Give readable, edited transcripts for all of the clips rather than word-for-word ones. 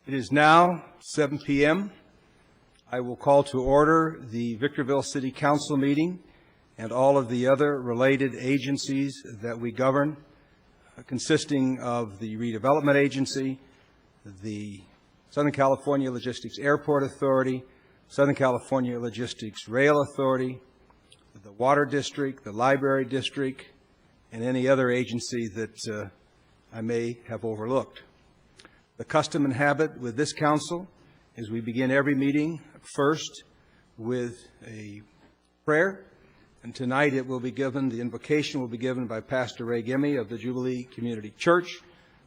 It is now 7 p.m. I will call to order the Victorville City Council meeting and all of the other related agencies that we govern, consisting of the Redevelopment Agency, the Southern California Logistics Airport Authority, Southern California Logistics Rail Authority, the Water District, the Library District, and any other agency that I may have overlooked. The custom and habit with this council is we begin every meeting first with a prayer, and tonight the invocation will be given by Pastor Ray Gimme of the Jubilee Community Church.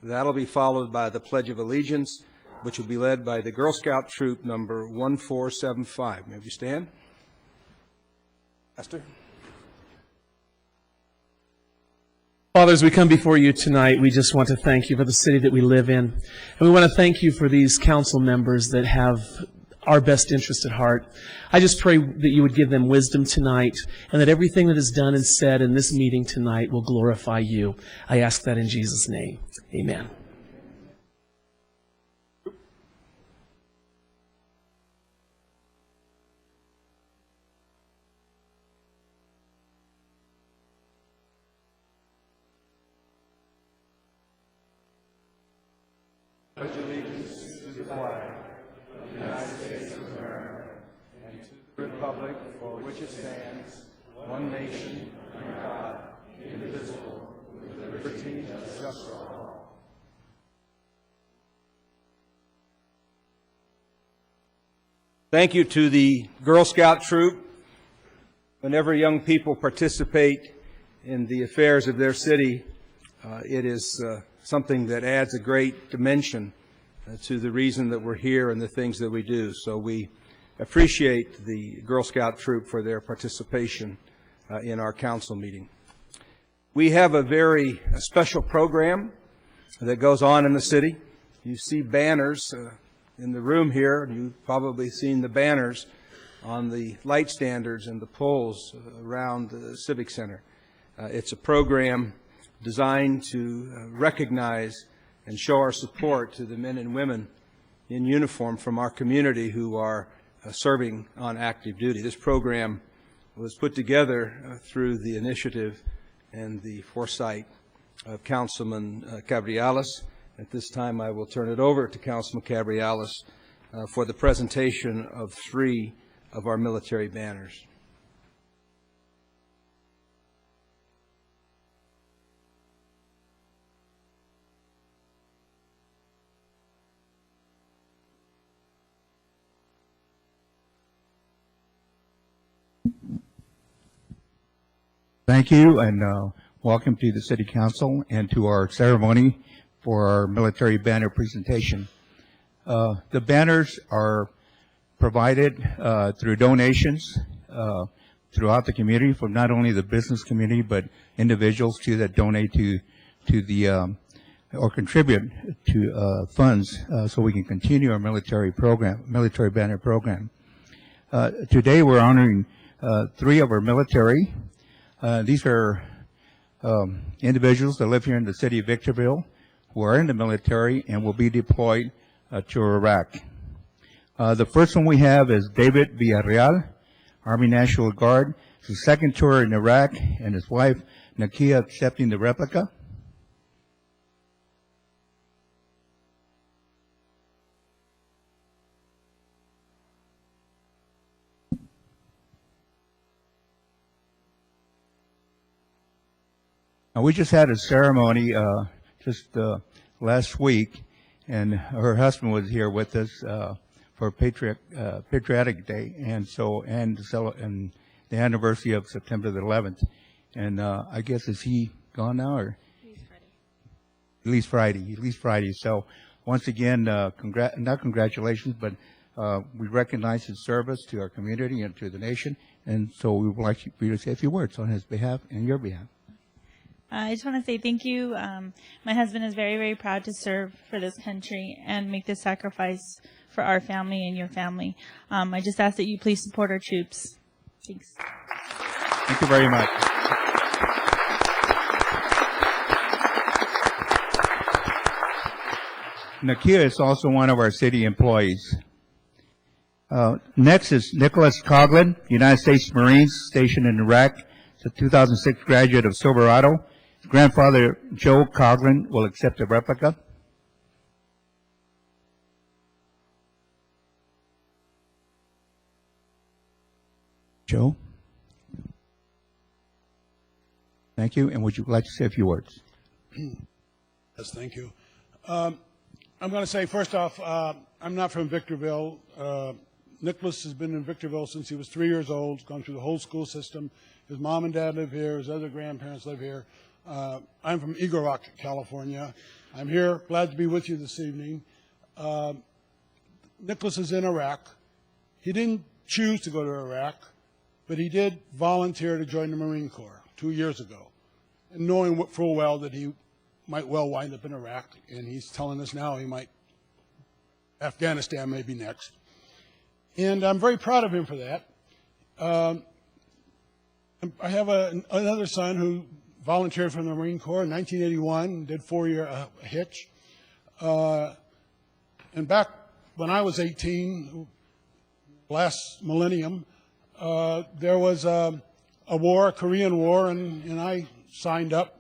That'll be followed by the Pledge of Allegiance, which will be led by the Girl Scout Troop number 1475. May we stand? Pastor? Father, as we come before you tonight, we just want to thank you for the city that we live in. And we want to thank you for these council members that have our best interest at heart. I just pray that you would give them wisdom tonight and that everything that is done and said in this meeting tonight will glorify you. I ask that in Jesus' name. Amen. Pledge allegiance to the flag of the United States of America and to the republic for which it stands, one nation, under God, indivisible, with liberty and justice for all. Thank you to the Girl Scout Troop. Whenever young people participate in the affairs of their city, it is something that adds a great dimension to the reason that we're here and the things that we do. So we appreciate the Girl Scout Troop for their participation in our council meeting. We have a very special program that goes on in the city. You see banners in the room here. You've probably seen the banners on the light standards and the poles around the Civic Center. It's a program designed to recognize and show our support to the men and women in uniform from our community who are serving on active duty. This program was put together through the initiative and the foresight of Councilman Cabriales. At this time, I will turn it over to Councilman Cabriales for the presentation of 3 of our military banners. Thank you, and welcome to the City Council and to our ceremony for our military banner presentation. The banners are provided through donations throughout the community from not only the business community but individuals too that donate to the or contribute to funds so we can continue our military banner program. Today we're honoring 3 of our military. These are individuals that live here in the city of Victorville who are in the military and will be deployed to Iraq. The first one we have is David Villarreal, Army National Guard. It's his 2nd tour in Iraq, and his wife, Nakia, accepting the replica. We just had a ceremony last week, and her husband was here with us for Patriotic Day, and the anniversary of September the 11th. And I guess is he gone now, or at least Friday. So once again, not congratulations, but we recognize his service to our community and to the nation, and so we would like for you to say a few words on his behalf and your behalf. I just want to say thank you. My husband is very, very proud to serve for this country and make this sacrifice for our family and your family. I just ask that you please support our troops. Thanks. Thank you very much. Nakia is also one of our city employees. Next is Nicholas Coughlin, United States Marines stationed in Iraq. He's a 2006 graduate of Silverado. His grandfather, Joe Coughlin, will accept a replica. Joe? Thank you. And would you like to say a few words? Yes, thank you. I'm going to say, first off, I'm not from Victorville. Nicholas has been in Victorville since he was 3 years old, gone through the whole school system. His mom and dad live here. His other grandparents live here. I'm from Eagle Rock, California. I'm here, glad to be with you this evening. Nicholas is in Iraq. He didn't choose to go to Iraq, but he did volunteer to join the Marine Corps 2 years ago, and knowing full well that he might well wind up in Iraq, and he's telling us now he might, Afghanistan may be next. And I'm very proud of him for that. I have another son who volunteered for the Marine Corps in 1981, did 4-year hitch. And back when I was 18, last millennium, there was a war, a Korean War, and I signed up.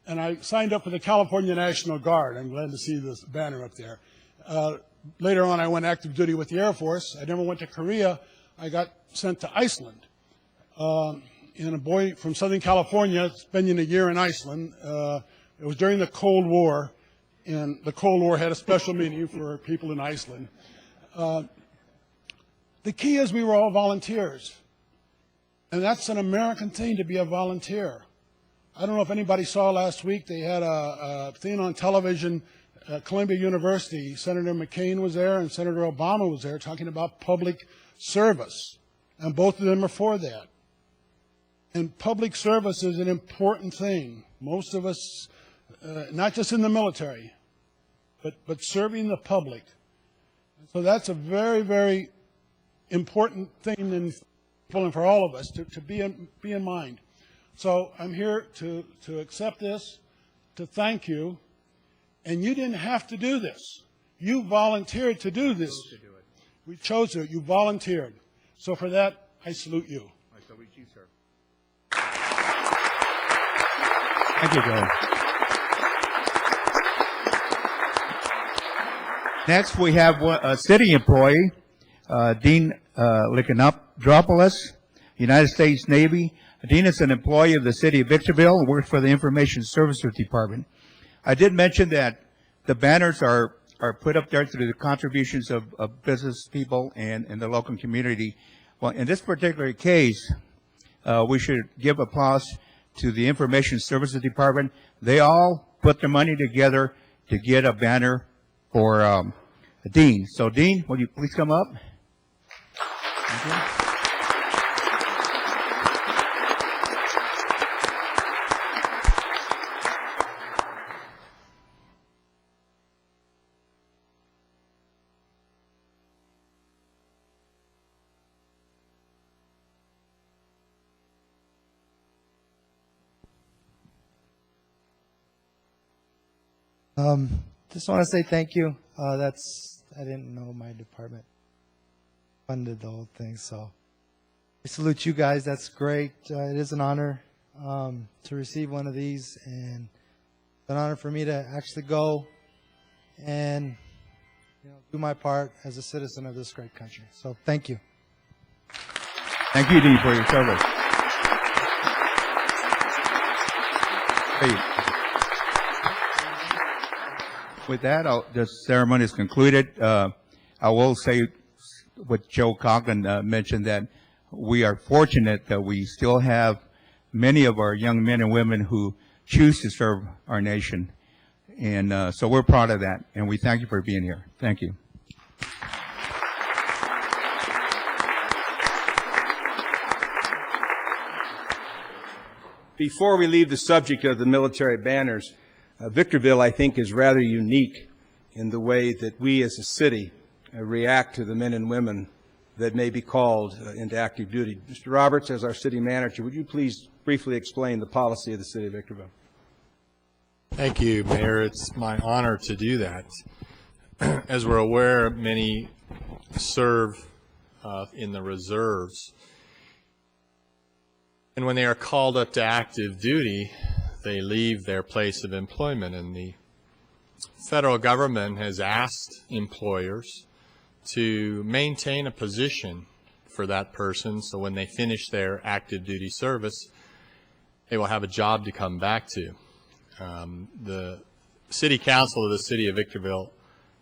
And I signed up for the California National Guard. I'm glad to see this banner up there. Later on, I went active duty with the Air Force. I never went to Korea. I got sent to Iceland. And a boy from Southern California spending a year in Iceland. It was during the Cold War, and the Cold War had a special meaning for people in Iceland. The key is we were all volunteers. And that's an American thing, to be a volunteer. I don't know if anybody saw last week, they had a thing on television at Columbia University. Senator McCain was there and Senator Obama was there talking about public service. And both of them are for that. And public service is an important thing. Most of us, not just in the military, but serving the public. So that's a very, very important thing for all of us to be in mind. So I'm here to accept this, to thank you. And you didn't have to do this. You volunteered to do this. We chose to. You volunteered. So for that, I salute you. I salute you, sir. Thank you, Joe. Next, we have a city employee, Dean Likanopoulos, United States Navy. Dean is an employee of the city of Victorville and works for the Information Services Department. I did mention that the banners are put up there through the contributions of business people and the local community. Well, in this particular case, we should give applause to the Information Services Department. They all put their money together to get a banner for Dean. So, Dean, will you please come up? Thank you. Just want to say thank you. I didn't know my department funded the whole thing, so I salute you guys. That's great. It is an honor to receive one of these, and it's an honor for me to actually go and do my part as a citizen of this great country. So thank you. Thank you, Dean, for your service. Hey. With that, this ceremony is concluded. I will say what Joe Coughlin mentioned, that we are fortunate that we still have many of our young men and women who choose to serve our nation. And so we're proud of that, and we thank you for being here. Thank you. Before we leave the subject of the military banners, Victorville, I think, is rather unique in the way that we as a city react to the men and women that may be called into active duty. Mr. Roberts, as our city manager, would you please briefly explain the policy of the city of Victorville? Thank you, Mayor. It's my honor to do that. As we're aware, many serve in the reserves. And when they are called up to active duty, they leave their place of employment. And the federal government has asked employers to maintain a position for that person, so when they finish their active duty service, they will have a job to come back to. The City Council of the City of Victorville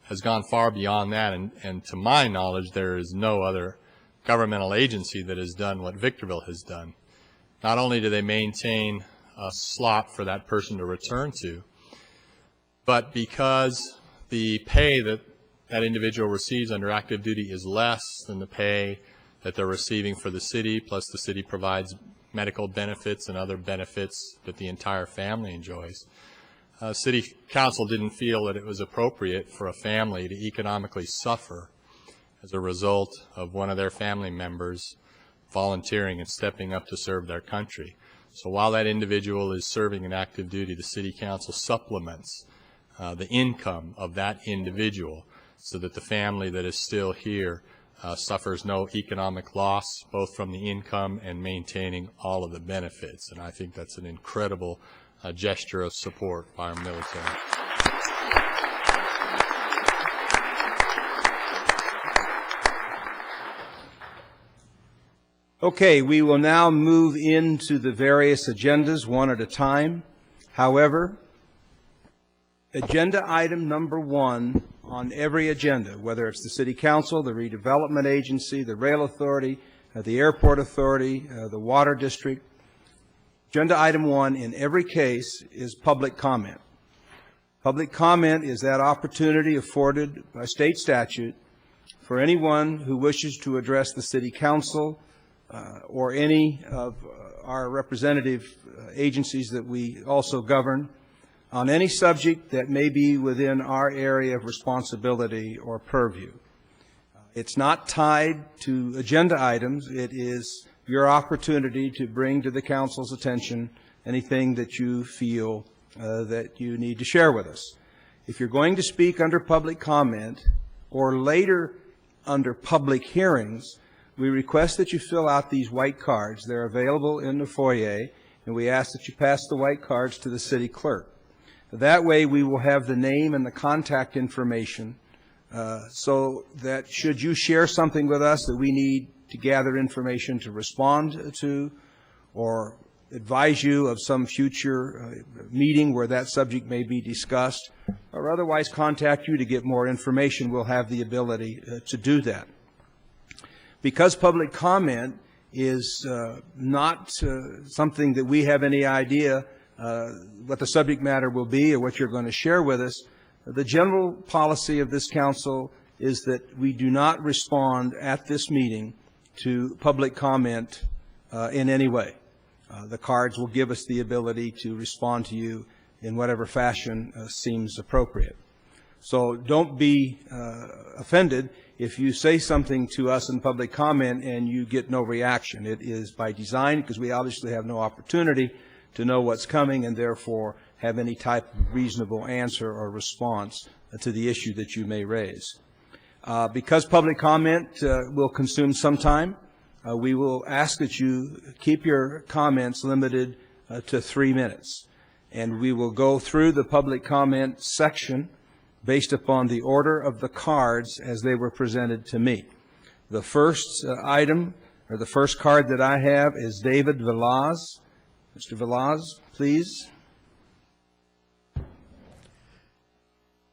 has gone far beyond that, and to my knowledge, there is no other governmental agency that has done what Victorville has done. Not only do they maintain a slot for that person to return to, but because the pay that that individual receives under active duty is less than the pay that they're receiving for the city, plus the city provides medical benefits and other benefits that the entire family enjoys. City Council didn't feel that it was appropriate for a family to economically suffer as a result of one of their family members volunteering and stepping up to serve their country. So while that individual is serving in active duty, the City Council supplements the income of that individual so that the family that is still here suffers no economic loss, both from the income and maintaining all of the benefits. And I think that's an incredible gesture of support by our military. Okay, we will now move into the various agendas one at a time. However, agenda item number 1 on every agenda, whether it's the City Council, the Redevelopment Agency, the Rail Authority, the Airport Authority, the Water District, agenda item 1 in every case is public comment. Public comment is that opportunity afforded by state statute for anyone who wishes to address the City Council or any of our representative agencies that we also govern on any subject that may be within our area of responsibility or purview. It's not tied to agenda items. It is your opportunity to bring to the Council's attention anything that you feel that you need to share with us. If you're going to speak under public comment or later under public hearings, we request that you fill out these white cards. They're available in the foyer, and we ask that you pass the white cards to the city clerk. That way we will have the name and the contact information so that should you share something with us that we need to gather information to respond to or advise you of some future meeting where that subject may be discussed or otherwise contact you to get more information, we'll have the ability to do that. Because public comment is not something that we have any idea what the subject matter will be or what you're going to share with us, the general policy of this council is that we do not respond at this meeting to public comment in any way. The cards will give us the ability to respond to you in whatever fashion seems appropriate. So don't be offended if you say something to us in public comment and you get no reaction. It is by design because we obviously have no opportunity to know what's coming and therefore have any type of reasonable answer or response to the issue that you may raise. Because public comment will consume some time, we will ask that you keep your comments limited to 3 minutes. And we will go through the public comment section based upon the order of the cards as they were presented to me. The first item, or the first card that I have is David Velaz. Mr. Velaz, please.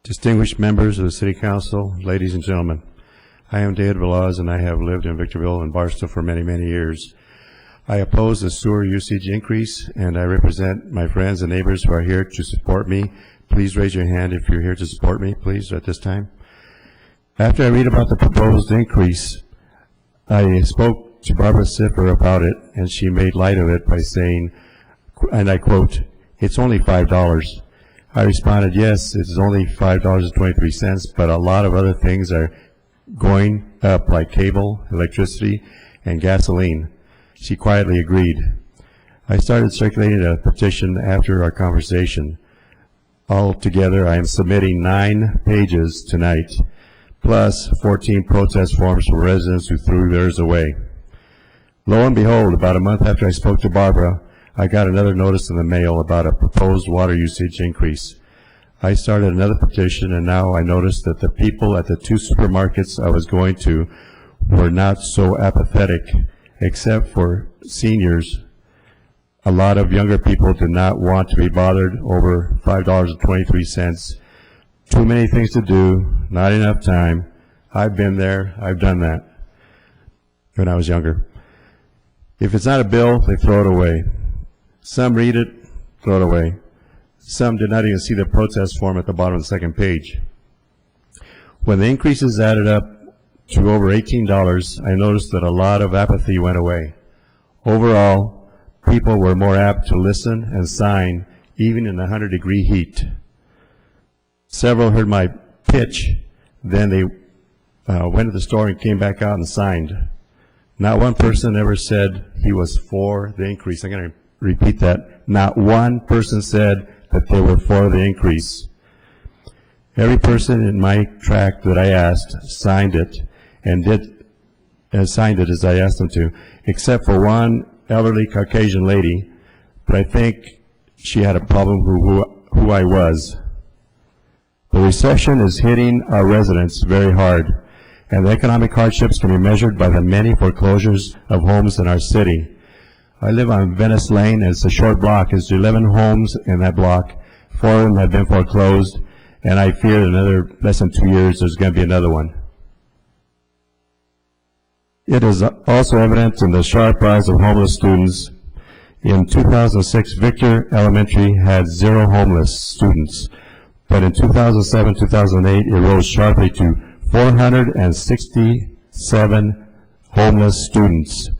Distinguished members of the City Council, ladies and gentlemen, I am David Velaz and I have lived in Victorville and Barstow for many, many years. I oppose the sewer usage increase and I represent my friends and neighbors who are here to support me. Please raise your hand if you're here to support me, please, at this time. After I read about the proposed increase, I spoke to Barbara Siffer about it and she made light of it by saying, and I quote, "It's only $5. I responded, yes, it's only $5.23, but a lot of other things are going up like cable, electricity, and gasoline. She quietly agreed. I started circulating a petition after our conversation. Altogether, I am submitting 9 pages tonight, plus 14 protest forms from residents who threw theirs away. Lo and behold, about a month after I spoke to Barbara, I got another notice in the mail about a proposed water usage increase. I started another petition, and now I noticed that the people at the 2 supermarkets I was going to were not so apathetic, except for seniors. A lot of younger people did not want to be bothered over $5.23. Too many things to do, not enough time. I've been there, I've done that when I was younger. If it's not a bill, they throw it away. Some read it, throw it away. Some did not even see the protest form at the bottom of the second page. When the increases added up to over $18, I noticed that a lot of apathy went away. Overall, people were more apt to listen and sign, even in 100-degree heat. Several heard my pitch, then they went to the store and came back out and signed. Not one person ever said he was for the increase. I'm going to repeat that. Not one person said that they were for the increase. Every person in my tract that I asked signed it and signed it as I asked them to, except for one elderly Caucasian lady, but I think she had a problem who I was. The recession is hitting our residents very hard, and the economic hardships can be measured by the many foreclosures of homes in our city. I live on Venice Lane, and it's a short block. There's 11 homes in that block. 4 of them have been foreclosed, and I fear in another less than 2 years there's going to be another one. It is also evident in the sharp rise of homeless students. In 2006, Victor Elementary had 0 homeless students, but in 2007-2008 it rose sharply to 467 homeless students.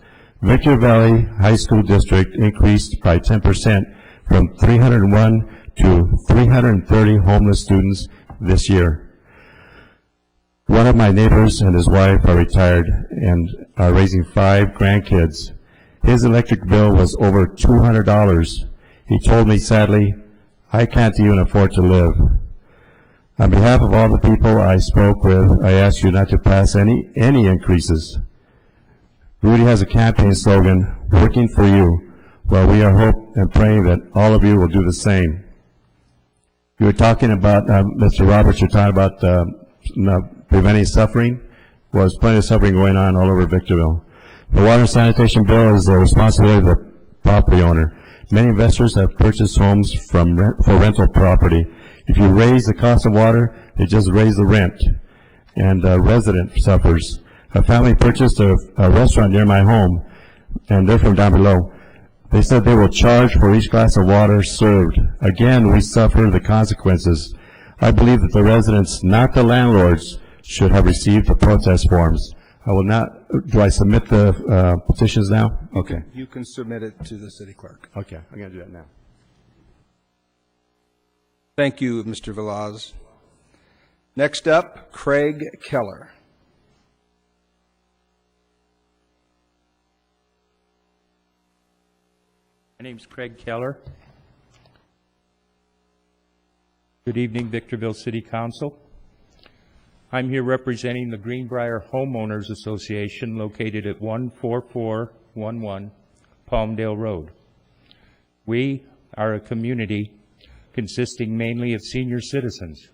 Victor Valley High School District increased by 10% from 301 to 330 homeless students this year. One of my neighbors and his wife are retired and are raising 5 grandkids. His electric bill was over $200. He told me sadly, "I can't even afford to live." On behalf of all the people I spoke with, I ask you not to pass any increases. Rudy has a campaign slogan, "Working for you," well, we are hoping and praying that all of you will do the same. You were talking about, Mr. Roberts, you're talking about preventing suffering. Well, there's plenty of suffering going on all over Victorville. The water and sanitation bill is the responsibility of the property owner. Many investors have purchased homes for rental property. If you raise the cost of water, they just raise the rent, and a resident suffers. A family purchased a restaurant near my home, and they're from down below. They said they will charge for each glass of water served. Again, we suffer the consequences. I believe that the residents, not the landlords, should have received the protest forms. I will not, do I submit the petitions now? Okay. You can submit it to the city clerk. Okay, I'm going to do that now. Thank you, Mr. Velaz. Next up, Craig Keller. My name's Craig Keller. Good evening, Victorville City Council. I'm here representing the Greenbrier Homeowners Association located at 14411 Palmdale Road. We are a community consisting mainly of senior citizens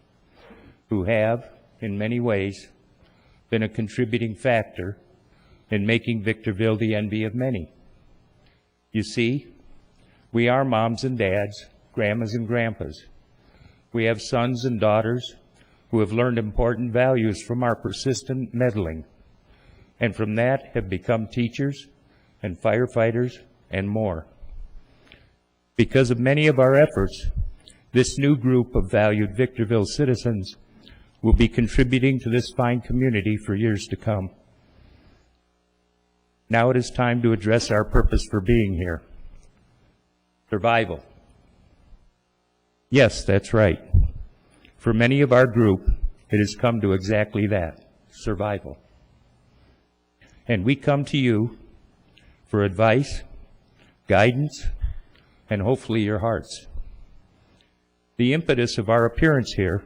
who have, in many ways, been a contributing factor in making Victorville the envy of many. You see, we are moms and dads, grandmas and grandpas. We have sons and daughters who have learned important values from our persistent meddling, and from that have become teachers and firefighters and more. Because of many of our efforts, this new group of valued Victorville citizens will be contributing to this fine community for years to come. Now it is time to address our purpose for being here. Survival. Yes, that's right. For many of our group, it has come to exactly that, survival. And we come to you for advice, guidance, and hopefully your hearts. The impetus of our appearance here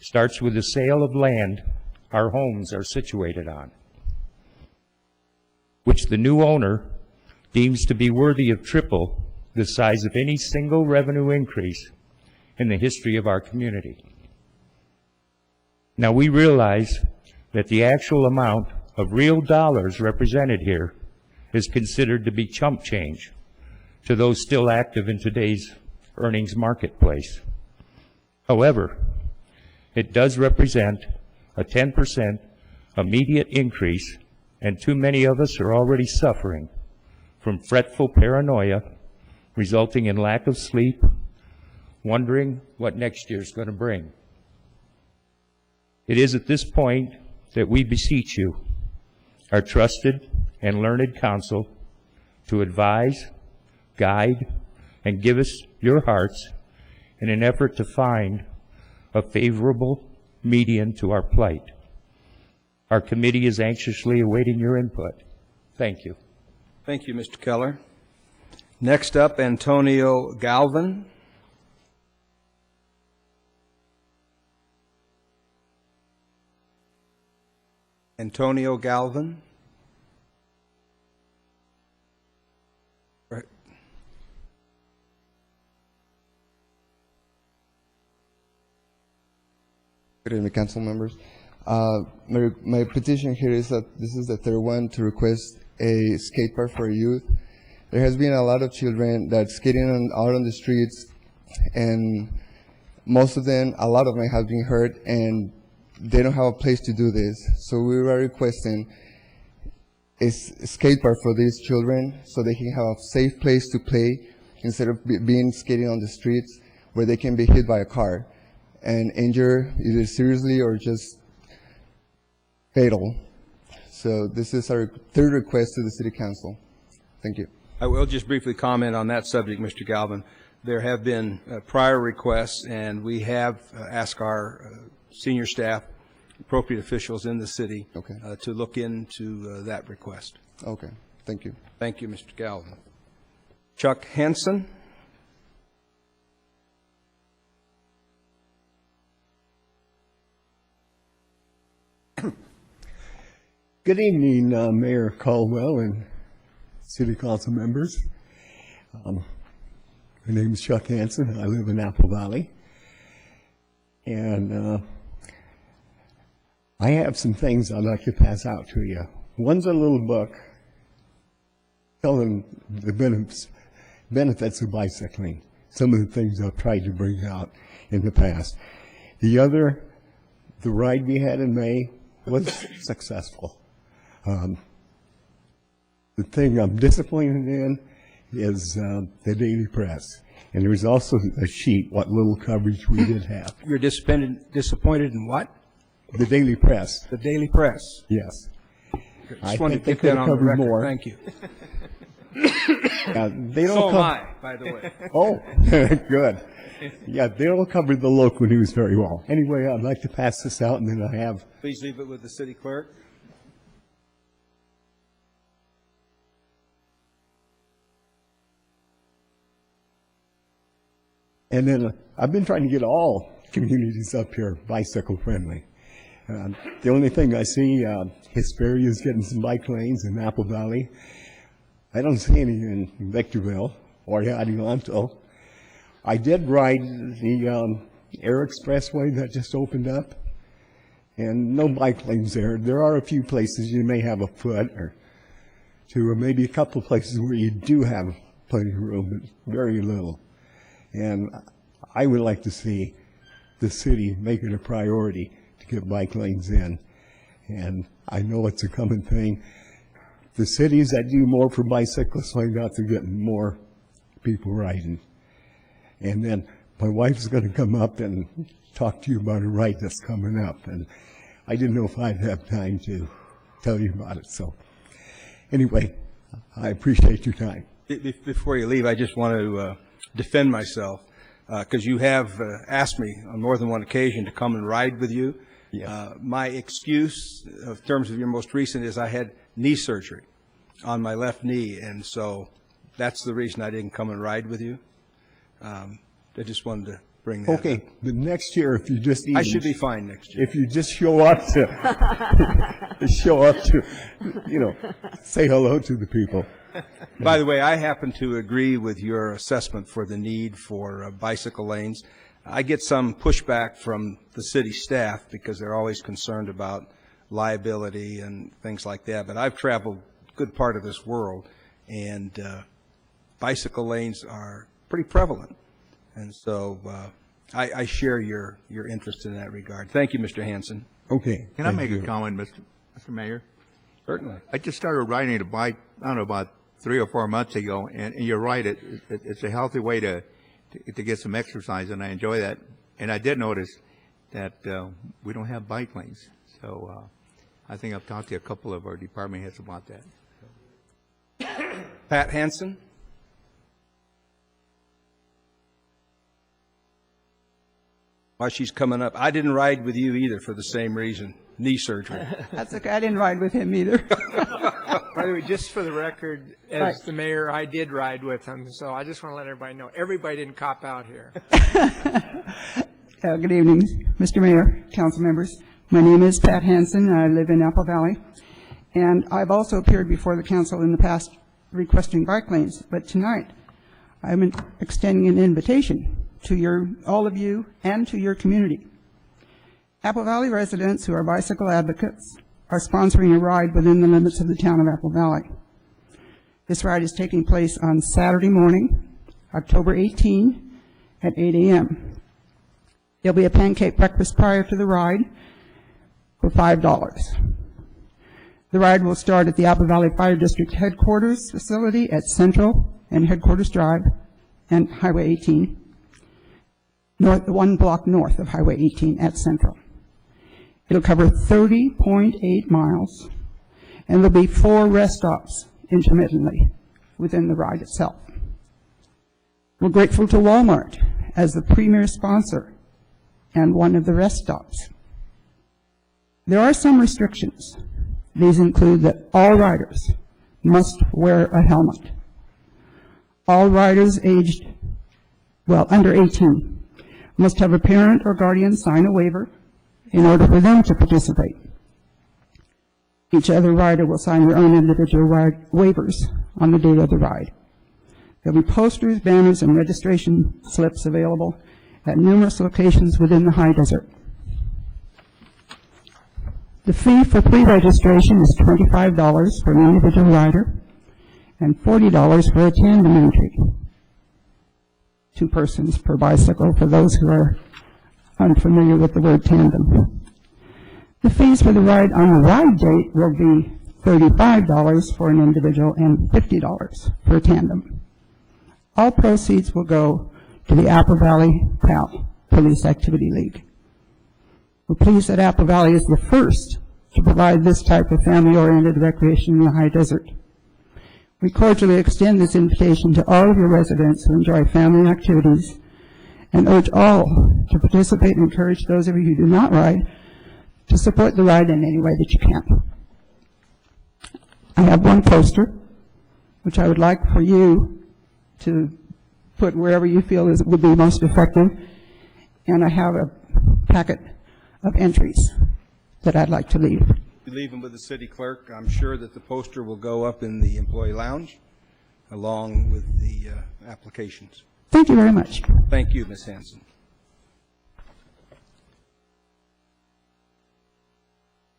starts with the sale of land our homes are situated on, which the new owner deems to be worthy of triple the size of any single revenue increase in the history of our community. Now, we realize that the actual amount of real dollars represented here is considered to be chump change to those still active in today's earnings marketplace. However, it does represent a 10% immediate increase, and too many of us are already suffering from fretful paranoia resulting in lack of sleep, wondering what next year's going to bring. It is at this point that we beseech you, our trusted and learned counsel, to advise, guide, and give us your hearts in an effort to find a favorable median to our plight. Our committee is anxiously awaiting your input. Thank you. Thank you, Mr. Keller. Next up, Antonio Galvin. Antonio Galvin. Right. Good evening, council members. My petition here is that this is the third one to request a skate park for youth. There has been a lot of children that skating out on the streets, and most of them, a lot of them have been hurt, and they don't have a place to do this. So we are requesting a skate park for these children so they can have a safe place to play instead of being skating on the streets where they can be hit by a car and injure either seriously or just fatal. So this is our third request to the City Council. Thank you. I will just briefly comment on that subject, Mr. Galvin. There have been prior requests, and we have asked our senior staff, appropriate officials in the city, to look into that request. Okay. Thank you. Thank you, Mr. Galvin. Chuck Henson. Good evening, Mayor Caldwell and City Council members. My name is Chuck Hanson. I live in Apple Valley. And I have some things I'd like to pass out to you. One's a little book telling the benefits of bicycling, some of the things I've tried to bring out in the past. The other, the ride we had in May was successful. The thing I'm disappointed in is the Daily Press. And there's also a sheet, what little coverage we did have. You're disappointed in what? The Daily Press. The Daily Press. Yes. Just wanted to get that on the record. More. Thank you. They don't so am I, by the way. Oh, good. Yeah, they don't cover the local news very well. Anyway, I'd like to pass this out, and then I have... Please leave it with the city clerk. And then I've been trying to get all communities up here bicycle friendly. The only thing I see, Hesperia is getting some bike lanes in Apple Valley. I don't see any in Victorville or Adelanto. I did ride the Air Expressway that just opened up, and no bike lanes there. There are a few places you may have a foot or two, or maybe a couple of places where you do have plenty of room, but very little. And I would like to see the city make it a priority to get bike lanes in. And I know it's a common thing. The cities that do more for bicyclists find out they're getting more people riding. And then my wife's going to come up and talk to you about a ride that's coming up. And I didn't know if I'd have time to tell you about it. So anyway, I appreciate your time. Before you leave, I just want to defend myself, because you have asked me on more than one occasion to come and ride with you. Yes. My excuse, in terms of your most recent, is I had knee surgery on my left knee, and so that's the reason I didn't come and ride with you. I just wanted to bring that Okay, up. but next year, if you just even. I should be fine next year. If you just show up to, say hello to the people. By the way, I happen to agree with your assessment for the need for bicycle lanes. I get some pushback from the city staff because they're always concerned about liability and things like that. But I've traveled a good part of this world, and bicycle lanes are pretty prevalent. And so I share your interest in that regard. Thank you, Mr. Hanson. Okay. Can I make a comment, Mr. Mayor? Certainly. I just started riding a bike, I don't know, about 3 or 4 months ago, and you're right, it's a healthy way to get some exercise, and I enjoy that. And I did notice that we don't have bike lanes, so I think I've talked to a couple of our department heads about that. Pat Hanson? While she's coming up, I didn't ride with you either for the same reason, knee surgery. That's okay. I didn't ride with him either. By the way, just for the record, as Right. the mayor, I did ride with him, so I just want to let everybody know, everybody didn't cop out here. Good evening, Mr. Mayor, council members. My name is Pat Hansen. I live in Apple Valley. And I've also appeared before the council in the past requesting bike lanes. But tonight, I'm extending an invitation to all of you and to your community. Apple Valley residents who are bicycle advocates are sponsoring a ride within the limits of the town of Apple Valley. This ride is taking place on Saturday morning, October 18 at 8 a.m. There'll be a pancake breakfast prior to the ride for $5. The ride will start at the Apple Valley Fire District Headquarters facility at Central and Headquarters Drive and Highway 18, one block north of Highway 18 at Central. It'll cover 30.8 miles, and there'll be 4 rest stops intermittently within the ride itself. We're grateful to Walmart as the premier sponsor and one of the rest stops. There are some restrictions. These include that all riders must wear a helmet. All riders aged, under 18 must have a parent or guardian sign a waiver in order for them to participate. Each other rider will sign their own individual waivers on the day of the ride. There'll be posters, banners, and registration slips available at numerous locations within the high desert. The fee for pre-registration is $25 for an individual rider and $40 for a tandem entry. 2 persons per bicycle for those who are unfamiliar with the word tandem. The fees for the ride on the ride date will be $35 for an individual and $50 for a tandem. All proceeds will go to the Apple Valley PAL, Police Activity League. We're pleased that Apple Valley is the first to provide this type of family-oriented recreation in the high desert. We cordially extend this invitation to all of your residents who enjoy family activities and urge all to participate and encourage those of you who do not ride to support the ride in any way that you can. I have one poster, which I would like for you to put wherever you feel would be most effective, and I have a packet of entries that I'd like to leave. You leave them with the city clerk. I'm sure that the poster will go up in the employee lounge along with the applications. Thank you very much. Thank you, Ms. Hanson.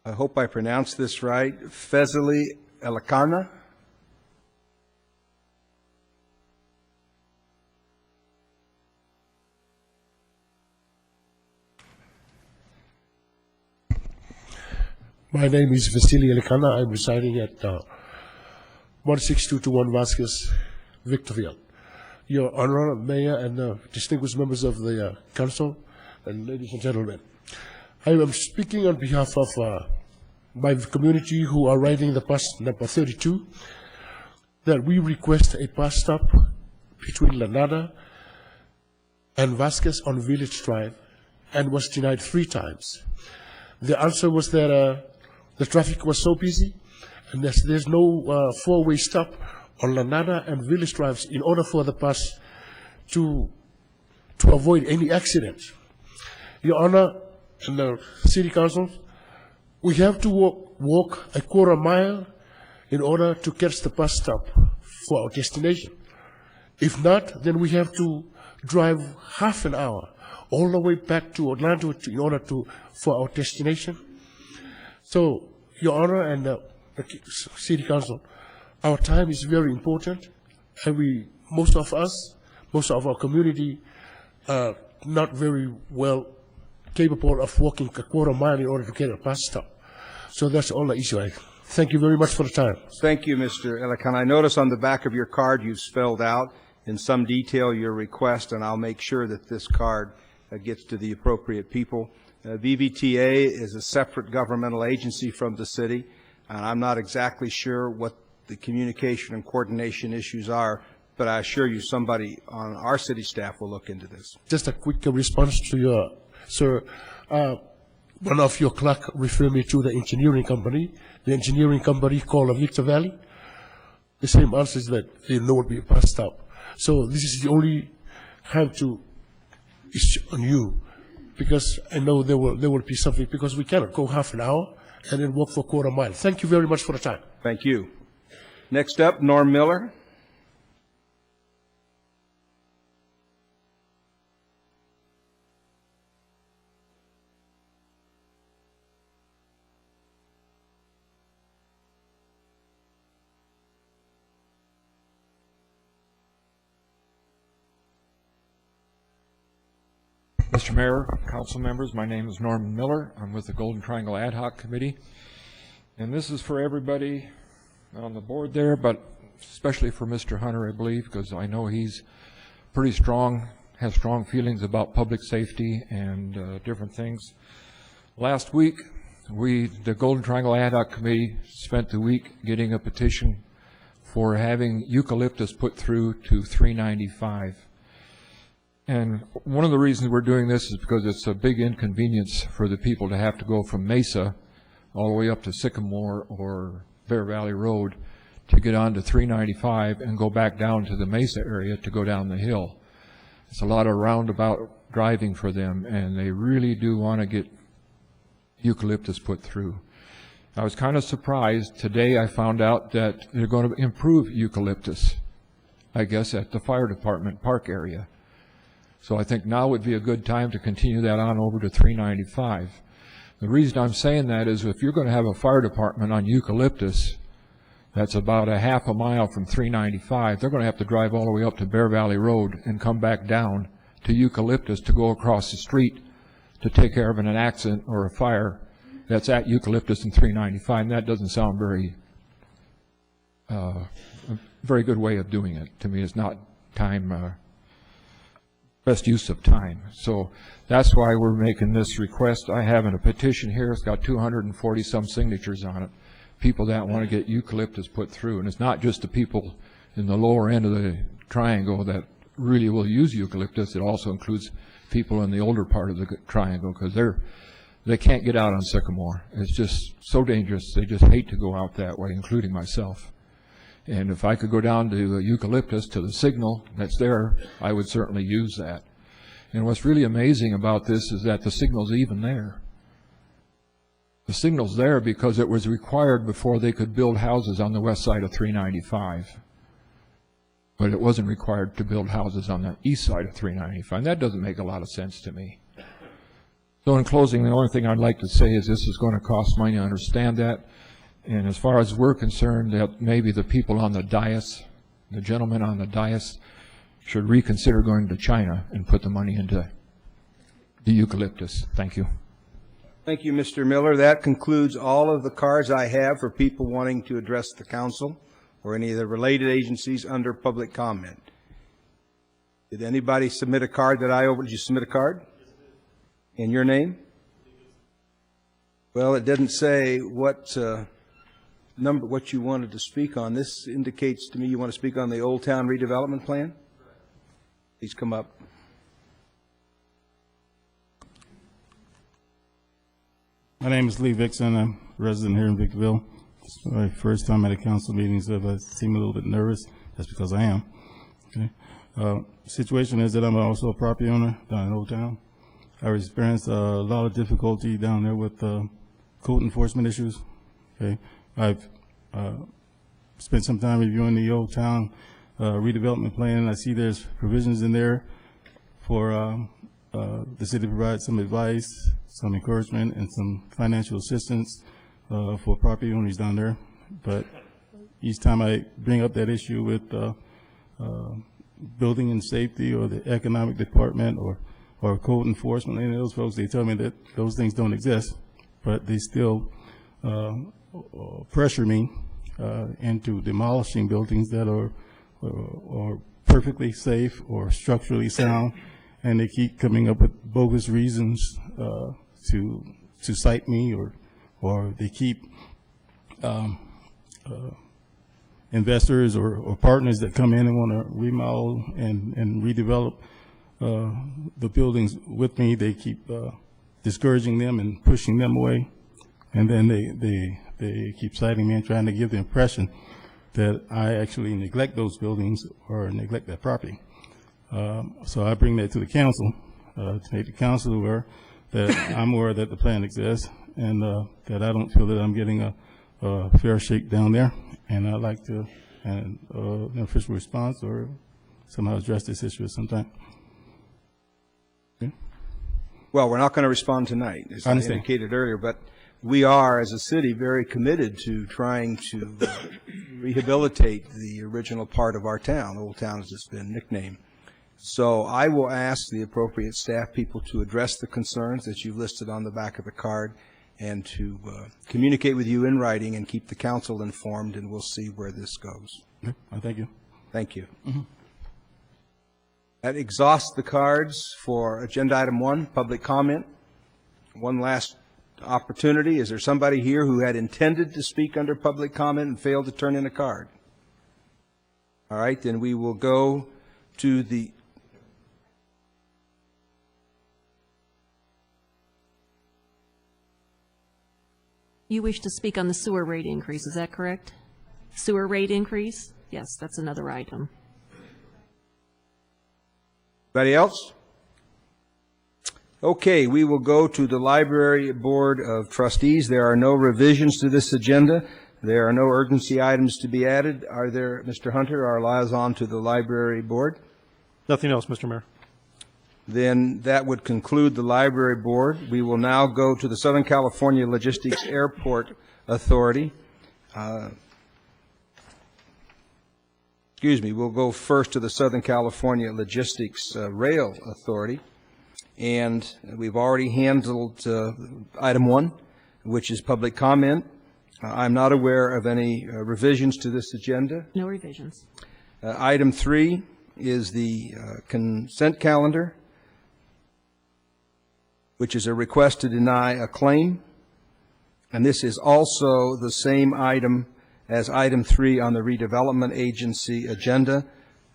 I hope I pronounced this right. Fezili Elikana. My name is Vasily Elikana. I'm residing at 16221 Vasquez, Victorville. Your Honor, Mayor, and distinguished members of the Council, and ladies and gentlemen. I am speaking on behalf of my community who are riding the bus number 32, that we request a bus stop between Lanada and Vasquez on Village Drive, and was denied 3 times. The answer was that the traffic was so busy, and there's no 4-way stop on Lanada and Village Drives in order for the bus to to avoid any accidents. Your Honor and the City Council, we have to walk a quarter mile in order to catch the bus stop for our destination. If not, then we have to drive half an hour all the way back to Orlando in order for our destination. So, Your Honor and the City Council, our time is very important, and most of our community are not very well capable of walking a quarter mile in order to get a bus stop. So that's all the issue. Thank you very much for the time. Thank you, Mr. Elican. I notice on the back of your card you've spelled out in some detail your request, and I'll make sure that this card gets to the appropriate people. VVTA is a separate governmental agency from the city, and I'm not exactly sure what the communication and coordination issues are, but I assure you somebody on our city staff will look into this. Just a quick response to your, sir. One of your clerk referred me to the engineering company. The engineering company called Victor Valley. The same answer is that there will be a bus stop. So this is the only have to issue on you, because I know there will be something, because we cannot go half an hour and then walk for a quarter mile. Thank you very much for the time. Thank you. Next up, Norm Miller. Mr. Mayor, council members, my name is Norman Miller. I'm with the Golden Triangle Ad Hoc Committee. And this is for everybody on the board there, but especially for Mr. Hunter, I believe, because I know he's pretty strong, has strong feelings about public safety and different things. Last week, the Golden Triangle Ad Hoc Committee spent the week getting a petition for having eucalyptus put through to 395. And one of the reasons we're doing this is because it's a big inconvenience for the people to have to go from Mesa all the way up to Sycamore or Bear Valley Road to get onto 395 and go back down to the Mesa area to go down the hill. It's a lot of roundabout driving for them, and they really do want to get eucalyptus put through. I was kind of surprised. Today I found out that they're going to improve eucalyptus, I guess, at the fire department park area. So I think now would be a good time to continue that on over to 395. The reason I'm saying that is if you're going to have a fire department on eucalyptus, that's about a half a mile from 395, they're going to have to drive all the way up to Bear Valley Road and come back down to eucalyptus to go across the street to take care of an accident or a fire that's at eucalyptus and 395. And that doesn't sound a very good way of doing it. To me, it's not best use of time. So that's why we're making this request. I have a petition here. It's got 240 some signatures on it. People that want to get eucalyptus put through. And it's not just the people in the lower end of the triangle that really will use eucalyptus. It also includes people in the older part of the triangle, because they can't get out on Sycamore. It's just so dangerous. They just hate to go out that way, including myself. And if I could go down to eucalyptus, to the signal that's there, I would certainly use that. And what's really amazing about this is that the signal's even there. The signal's there because it was required before they could build houses on the west side of 395. But it wasn't required to build houses on the east side of 395. And that doesn't make a lot of sense to me. So in closing, the only thing I'd like to say is this is going to cost money. I understand that. And as far as we're concerned, that maybe the people on the dais, the gentleman on the dais, should reconsider going to China and put the money into the eucalyptus. Thank you. Thank you, Mr. Miller. That concludes all of the cards I have for people wanting to address the council or any of the related agencies under public comment. Did anybody submit a card that I did you submit a card? In your name? Well, it didn't say what what you wanted to speak on. This indicates to me you want to speak on the Old Town redevelopment plan. Please come up. My name is Lee Vixen. I'm a resident here in Victorville. It's my first time at a council meeting, so if I seem a little bit nervous, that's because I am. Okay. Situation is that I'm also a property owner down in Old Town. I've experienced a lot of difficulty down there with code enforcement issues. Okay, I've spent some time reviewing the Old Town redevelopment plan. I see there's provisions in there for the city to provide some advice, some encouragement, and some financial assistance for property owners down there. But each time I bring up that issue with building and safety or the economic department or code enforcement, and those folks, they tell me that those things don't exist, but they still pressure me into demolishing buildings that are perfectly safe or structurally sound, and they keep coming up with bogus reasons to cite me, or they keep investors or partners that come in and want to remodel and redevelop the buildings with me. They keep discouraging them and pushing them away, and then they keep citing me and trying to give the impression that I actually neglect those buildings or neglect that property. So I bring that to the council to make the council aware that I'm aware that the plan exists, and that I don't feel that I'm getting a fair shake down there, and I'd like to an official response or somehow address this issue at some time. Okay. Well, we're not going to respond tonight, as I indicated earlier, but we are, as a city, very committed to trying to rehabilitate the original part of our town. Old Town, as it's been nicknamed. So I will ask the appropriate staff people to address the concerns that you've listed on the back of the card, and to communicate with you in writing and keep the council informed, and we'll see where this goes. Okay. Thank you. Thank you. Mm-hmm. That exhausts the cards for agenda item 1, public comment. One last opportunity. Is there somebody here who had intended to speak under public comment and failed to turn in a card? All right, then we will go to the You wish to speak on the sewer rate increase, is that correct? Sewer rate increase? Yes, that's another item. Anybody else? Okay, we will go to the Library Board of Trustees. There are no revisions to this agenda. There are no urgency items to be added. Are there, Mr. Hunter, our liaison to the Library Board? Nothing else, Mr. Mayor. Then that would conclude the Library Board. We will now go to the Southern California Logistics Airport Authority. We'll go first to the Southern California Logistics Rail Authority. And we've already handled item 1, which is public comment. I'm not aware of any revisions to this agenda. No revisions. Item 3 is the consent calendar, which is a request to deny a claim. And this is also the same item as item 3 on the redevelopment agency agenda.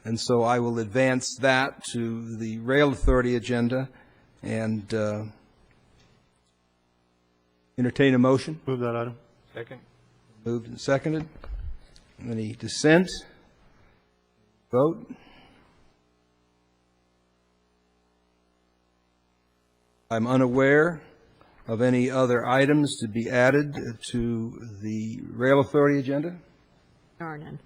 And so I will advance that to the Rail Authority agenda and entertain a motion. Move that item. Second. Moved and seconded. Any dissent? Vote. I'm unaware of any other items to be added to the Rail Authority agenda. There are none.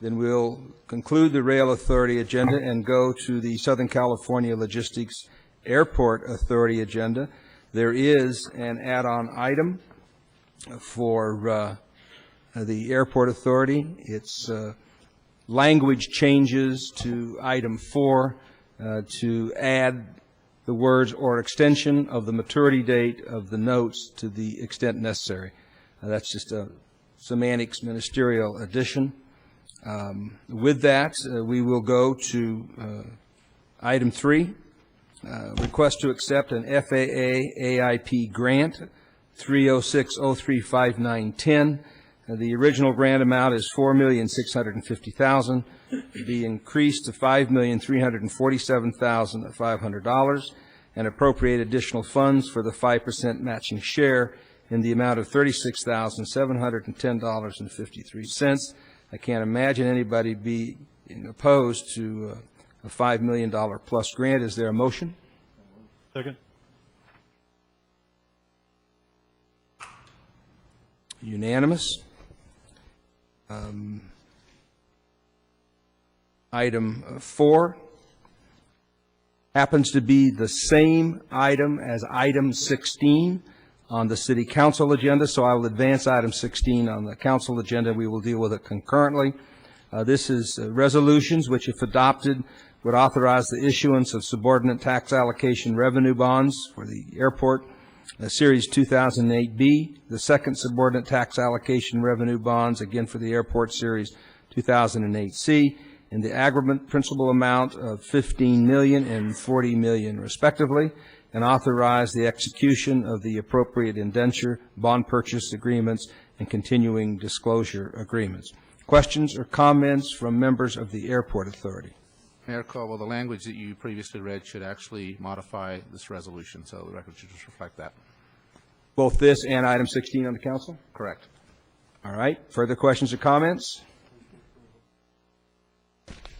Then we'll conclude the Rail Authority agenda and go to the Southern California Logistics Airport Authority agenda. There is an add-on item for the Airport Authority. It's language changes to item 4 to add the words "or extension of the maturity date of the notes to the extent necessary." That's just a semantics ministerial addition. With that, we will go to item 3, request to accept an FAA AIP grant, 306-035910. The original grant amount is $4,650,000, to be increased to $5,347,500, and appropriate additional funds for the 5% matching share in the amount of $36,710.53. I can't imagine anybody being opposed to a $5 million plus grant. Is there a motion? Second. Unanimous. Item 4 happens to be the same item as item 16 on the City Council agenda, so I will advance item 16 on the Council agenda. We will deal with it concurrently. This is resolutions which, if adopted, would authorize the issuance of subordinate tax allocation revenue bonds for the airport, Series 2008B, the second subordinate tax allocation revenue bonds, again for the airport, Series 2008C, in the aggregate principal amount of $15 million and $40 million, respectively, and authorize the execution of the appropriate indenture, bond purchase agreements, and continuing disclosure agreements. Questions or comments from members of the Airport Authority? Mayor Caldwell, the language that you previously read should actually modify this resolution, so the record should just reflect that. Both this and item 16 on the Council? Correct. All right. Further questions or comments?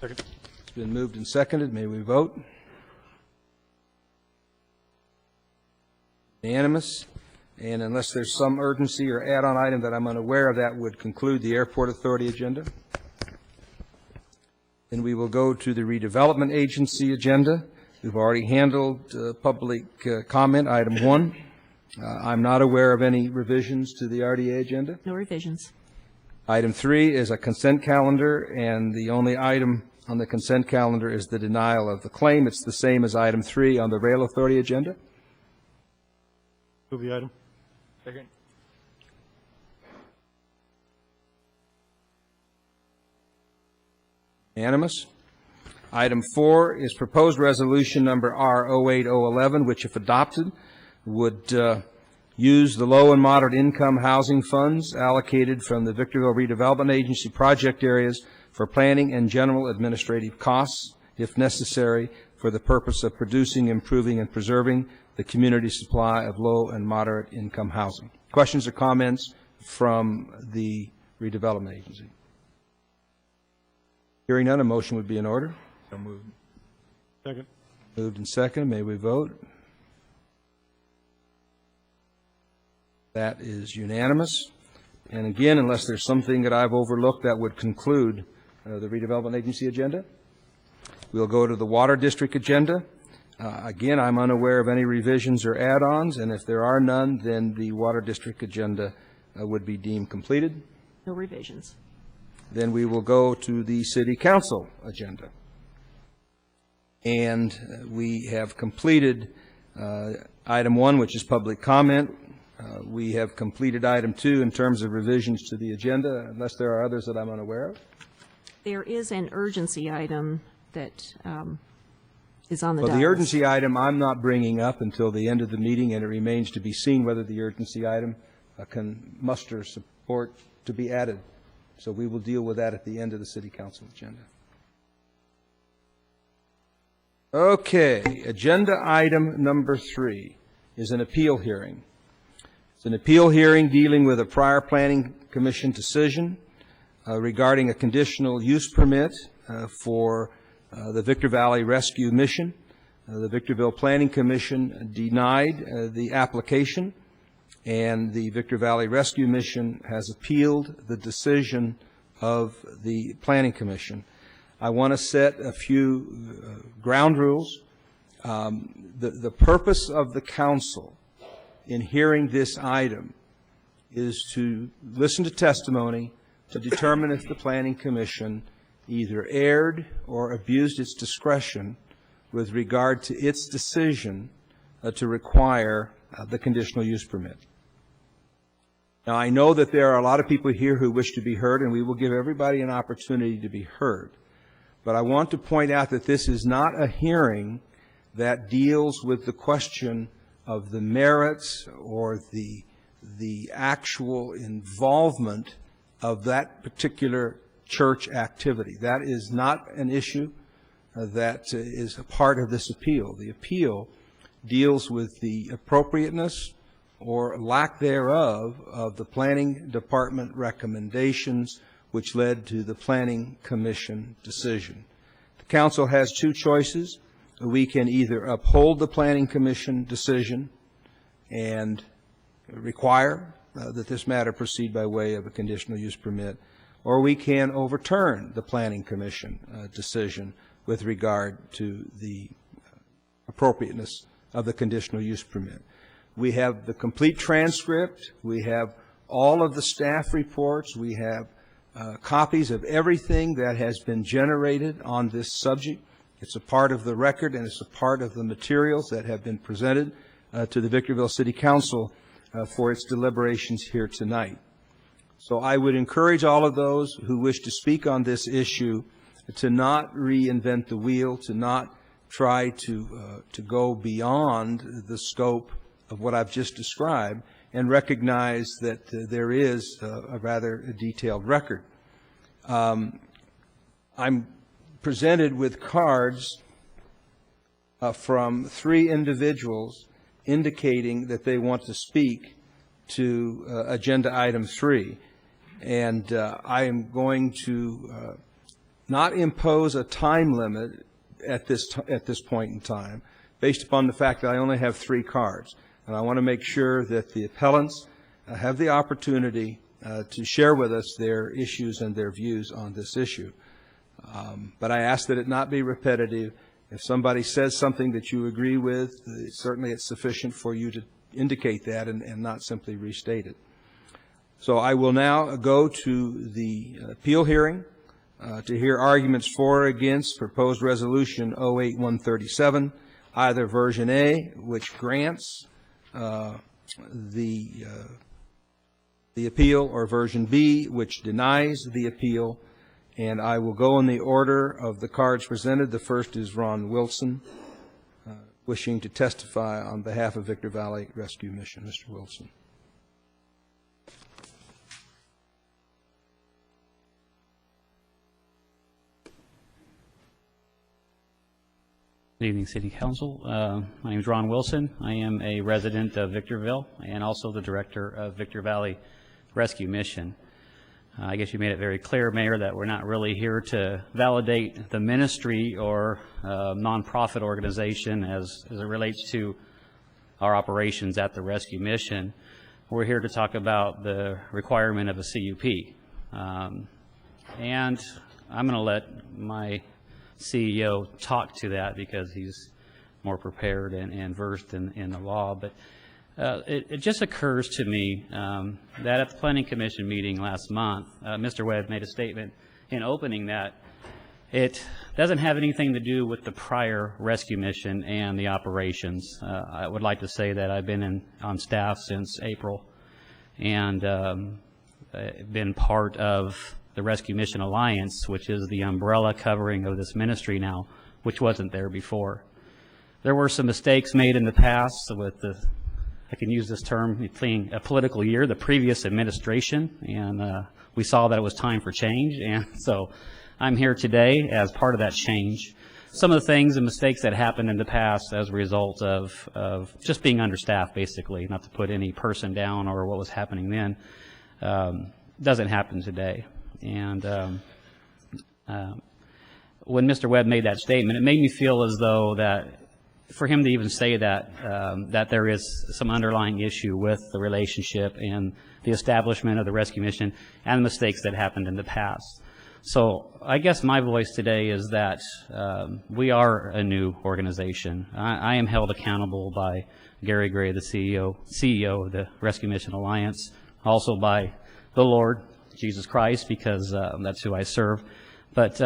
Second. It's been moved and seconded. May we vote? Unanimous. And unless there's some urgency or add-on item that I'm unaware of, that would conclude the Airport Authority agenda. Then we will go to the Redevelopment Agency agenda. We've already handled public comment, item 1. I'm not aware of any revisions to the RDA agenda. No revisions. Item 3 is a consent calendar, and the only item on the consent calendar is the denial of the claim. It's the same as item 3 on the Rail Authority agenda. Move the item. Second. Unanimous. Item 4 is proposed resolution number R08011, which, if adopted, would use the low and moderate income housing funds allocated from the Victorville Redevelopment Agency project areas for planning and general administrative costs, if necessary, for the purpose of producing, improving, and preserving the community supply of low and moderate income housing. Questions or comments from the Redevelopment Agency? Hearing none, a motion would be in order. So moved. Second. Moved and second. May we vote? That is unanimous. And again, unless there's something that I've overlooked, that would conclude the Redevelopment Agency agenda. We'll go to the Water District agenda. Again, I'm unaware of any revisions or add-ons, and if there are none, then the Water District agenda would be deemed completed. No revisions. Then we will go to the City Council agenda. And we have completed item 1, which is public comment. We have completed item 2 in terms of revisions to the agenda, unless there are others that I'm unaware of. There is an urgency item that is on the Well, dais. the urgency item I'm not bringing up until the end of the meeting, and it remains to be seen whether the urgency item can muster support to be added. So we will deal with that at the end of the City Council agenda. Okay, agenda item number 3 is an appeal hearing. It's an appeal hearing dealing with a prior Planning Commission decision regarding a conditional use permit for the Victor Valley Rescue Mission. The Victorville Planning Commission denied the application, and the Victor Valley Rescue Mission has appealed the decision of the Planning Commission. I want to set a few ground rules. The purpose of the council in hearing this item is to listen to testimony to determine if the Planning Commission either erred or abused its discretion with regard to its decision to require the conditional use permit. Now, I know that there are a lot of people here who wish to be heard, and we will give everybody an opportunity to be heard. But I want to point out that this is not a hearing that deals with the question of the merits or the actual involvement of that particular church activity. That is not an issue that is a part of this appeal. The appeal deals with the appropriateness or lack thereof of the Planning Department recommendations which led to the Planning Commission decision. The council has two choices. We can either uphold the Planning Commission decision and require that this matter proceed by way of a conditional use permit, or we can overturn the Planning Commission decision with regard to the appropriateness of the conditional use permit. We have the complete transcript. We have all of the staff reports. We have copies of everything that has been generated on this subject. It's a part of the record, and it's a part of the materials that have been presented to the Victorville City Council for its deliberations here tonight. So I would encourage all of those who wish to speak on this issue to not reinvent the wheel, to not try to go beyond the scope of what I've just described, and recognize that there is a rather detailed record. I'm presented with cards from 3 individuals indicating that they want to speak to agenda item 3. And I am going to not impose a time limit at this point in time, based upon the fact that I only have 3 cards. And I want to make sure that the appellants have the opportunity to share with us their issues and their views on this issue. But I ask that it not be repetitive. If somebody says something that you agree with, certainly it's sufficient for you to indicate that and not simply restate it. So I will now go to the appeal hearing to hear arguments for or against proposed resolution 08137, either version A, which grants the appeal, or version B, which denies the appeal. And I will go in the order of the cards presented. The first is Ron Wilson, wishing to testify on behalf of Victor Valley Rescue Mission. Mr. Wilson. Good evening, City Council. My name is Ron Wilson. I am a resident of Victorville and also the director of Victor Valley Rescue Mission. I guess you made it very clear, Mayor, that we're not really here to validate the ministry or nonprofit organization as it relates to our operations at the rescue mission. We're here to talk about the requirement of a CUP. And I'm going to let my CEO talk to that because he's more prepared and versed in the law. But it just occurs to me that at the Planning Commission meeting last month, Mr. Webb made a statement in opening that it doesn't have anything to do with the prior rescue mission and the operations. I would like to say that I've been on staff since April and been part of the Rescue Mission Alliance, which is the umbrella covering of this ministry now, which wasn't there before. There were some mistakes made in the past with the, I can use this term, playing a political year, the previous administration, and we saw that it was time for change, and so I'm here today as part of that change. Some of the things and mistakes that happened in the past as a result of just being understaffed, basically, not to put any person down or what was happening then, doesn't happen today. And when Mr. Webb made that statement, it made me feel as though that for him to even say that, that there is some underlying issue with the relationship and the establishment of the rescue mission and the mistakes that happened in the past. So I guess my voice today is that we are a new organization. I am held accountable by Gary Gray, the CEO of the Rescue Mission Alliance, also by the Lord Jesus Christ, because that's who I serve. But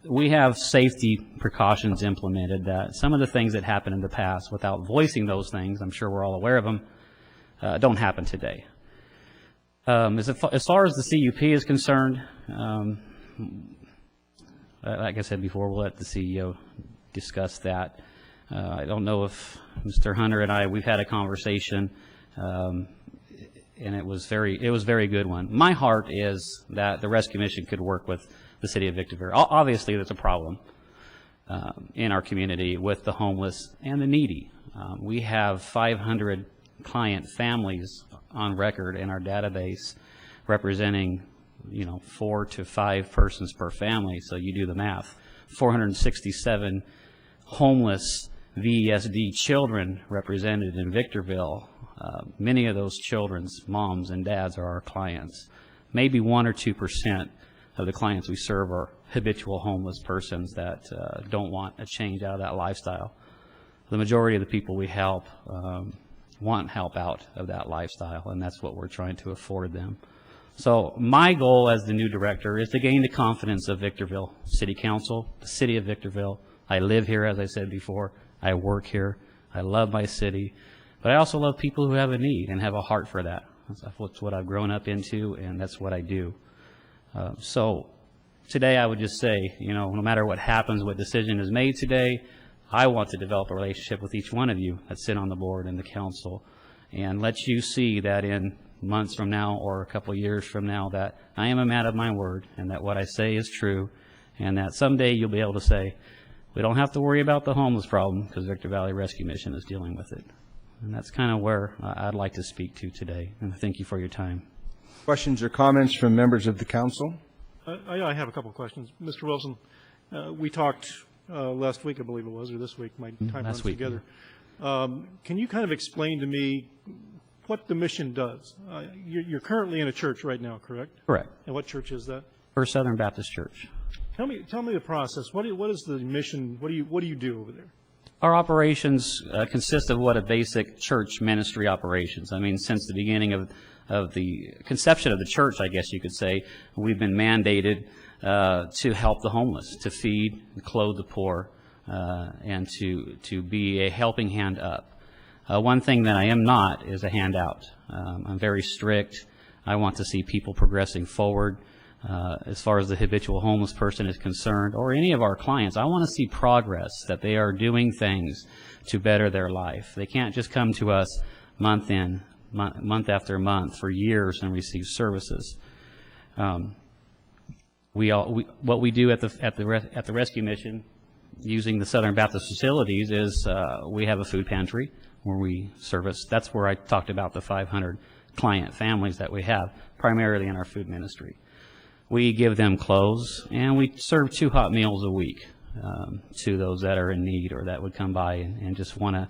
we have safety precautions implemented that some of the things that happened in the past, without voicing those things, I'm sure we're all aware of them, don't happen today. As far as the CUP is concerned, like I said before, we'll let the CEO discuss that. I don't know if Mr. Hunter and I, we've had a conversation, and it was very good one. My heart is that the rescue mission could work with the city of Victorville. Obviously, there's a problem in our community with the homeless and the needy. We have 500 client families on record in our database, representing 4 to 5 persons per family. So you do the math. 467 homeless VESD children represented in Victorville. Many of those children's moms and dads are our clients. Maybe 1 or 2% of the clients we serve are habitual homeless persons that don't want a change out of that lifestyle. The majority of the people we help want help out of that lifestyle, and that's what we're trying to afford them. So my goal as the new director is to gain the confidence of Victorville City Council, the city of Victorville. I live here, as I said before. I work here. I love my city. But I also love people who have a need and have a heart for that. That's what I've grown up into, and that's what I do. So today I would just say, no matter what happens, what decision is made today, I want to develop a relationship with each one of you that sit on the board and the council and let you see that in months from now or a couple of years from now that I am a man of my word and that what I say is true, and that someday you'll be able to say, we don't have to worry about the homeless problem because Victor Valley Rescue Mission is dealing with it. And that's kind of where I'd like to speak to today. And thank you for your time. Questions or comments from members of the council? I have a couple of questions. Mr. Wilson, we talked last week, I believe it was, or this week. My time runs together. Can you kind of explain to me what the mission does? You're currently in a church right now, correct? Correct. And what church is that? First Southern Baptist Church. Tell me the process. What is the mission? What do you do over there? Our operations consist of what a basic church ministry operations. I mean, since the beginning of the conception of the church, I guess you could say, we've been mandated to help the homeless, to feed and clothe the poor, and to be a helping hand up. One thing that I am not is a handout. I'm very strict. I want to see people progressing forward. As far as the habitual homeless person is concerned, or any of our clients, I want to see progress, that they are doing things to better their life. They can't just come to us month after month for years and receive services. What we do at the rescue mission, using the Southern Baptist facilities, is we have a food pantry where we service. That's where I talked about the 500 client families that we have, primarily in our food ministry. We give them clothes, and we serve 2 hot meals a week to those that are in need or that would come by and just want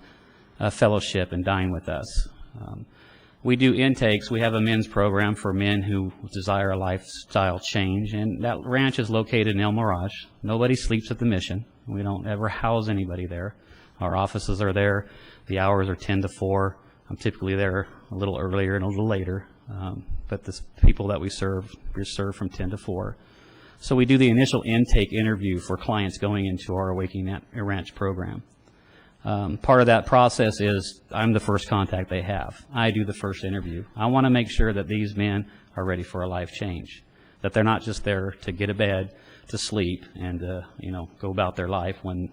a fellowship and dine with us. We do intakes. We have a men's program for men who desire a lifestyle change, and that ranch is located in El Mirage. Nobody sleeps at the mission. We don't ever house anybody there. Our offices are there. The hours are 10 to 4. I'm typically there a little earlier and a little later. But the people that we serve from 10 to 4. So we do the initial intake interview for clients going into our Awakening Ranch program. Part of that process is I'm the first contact they have. I do the first interview. I want to make sure that these men are ready for a life change, that they're not just there to get a bed, to sleep, and go about their life when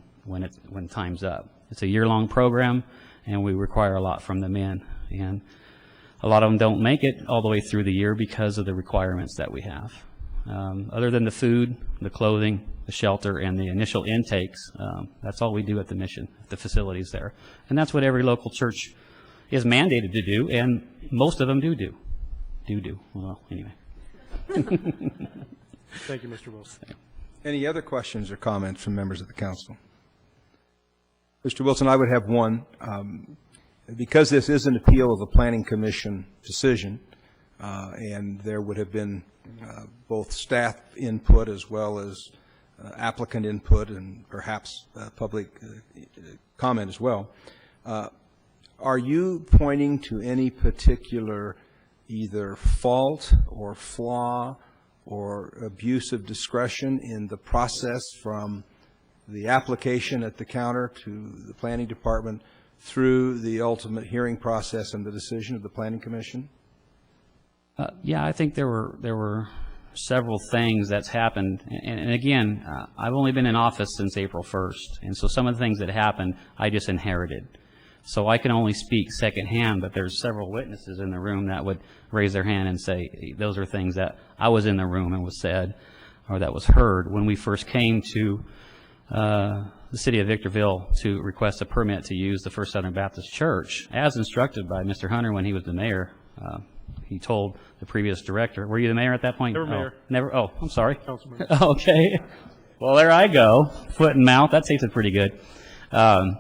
time's up. It's a year-long program, and we require a lot from the men. And a lot of them don't make it all the way through the year because of the requirements that we have. Other than the food, the clothing, the shelter, and the initial intakes, that's all we do at the mission, at the facilities there. And that's what every local church is mandated to do, and most of them do. Well, anyway. Thank you, Mr. Wilson. Any other questions or comments from members of the council? Mr. Wilson, I would have one. Because this is an appeal of a planning commission decision, and there would have been both staff input as well as applicant input and perhaps public comment as well, are you pointing to any particular either fault or flaw or abuse of discretion in the process from the application at the counter to the planning department through the ultimate hearing process and the decision of the Planning Commission? Yeah, I think there were several things that's happened. And again, I've only been in office since April 1st, and so some of the things that happened, I just inherited. So I can only speak secondhand, but there's several witnesses in the room that would raise their hand and say, those are things that I was in the room and was said, or that was heard when we first came to the city of Victorville to request a permit to use the First Southern Baptist Church, as instructed by Mr. Hunter when he was the mayor. He told the previous director, were you the mayor at that point? Never mayor. Never? Oh, I'm sorry. Councilman. Okay. Well, there I go, foot and mouth. That tasted pretty good.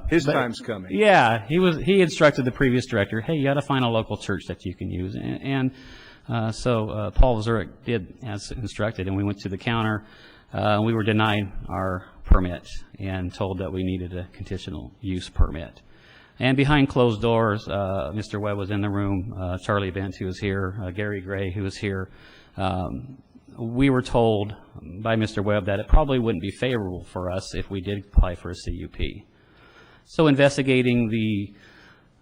His time's coming. Yeah, he instructed the previous director, hey, you got to find a local church that you can use. So Paul Zurich did as instructed, and we went to the counter. We were denied our permit and told that we needed a conditional use permit. And behind closed doors, Mr. Webb was in the room, Charlie Bent, who was here, Gary Gray, who was here. We were told by Mr. Webb that it probably wouldn't be favorable for us if we did apply for a CUP. So investigating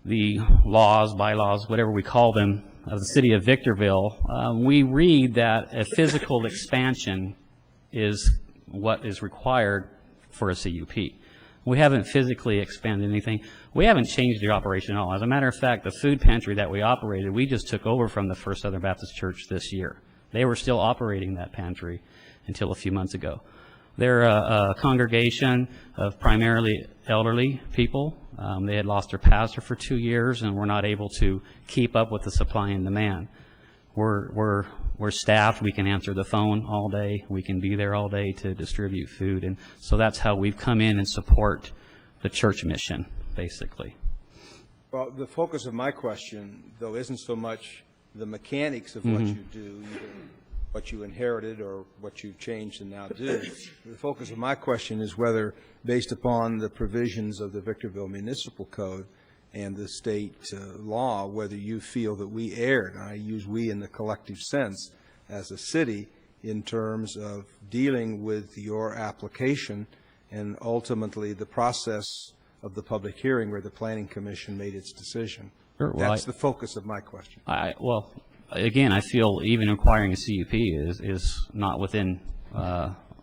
the laws, bylaws, whatever we call them, of the city of Victorville, we read that a physical expansion is what is required for a CUP. We haven't physically expanded anything. We haven't changed the operation at all. As a matter of fact, the food pantry that we operated, we just took over from the First Southern Baptist Church this year. They were still operating that pantry until a few months ago. They're a congregation of primarily elderly people. They had lost their pastor for 2 years and were not able to keep up with the supply and demand. We're staffed. We can answer the phone all day. We can be there all day to distribute food. And so that's how we've come in and support the church mission, basically. Well, the focus of my question, though, isn't so much the mechanics of what you do, either what you inherited or what you've changed and now do. The focus of my question is whether, based upon the provisions of the Victorville Municipal Code and the state law, whether you feel that we erred, and I use we in the collective sense, as a city in terms of dealing with your application and ultimately the process of the public hearing where the Planning Commission made its decision. Sure, well, that's the focus of my question. Well, again, I feel even requiring a CUP is not within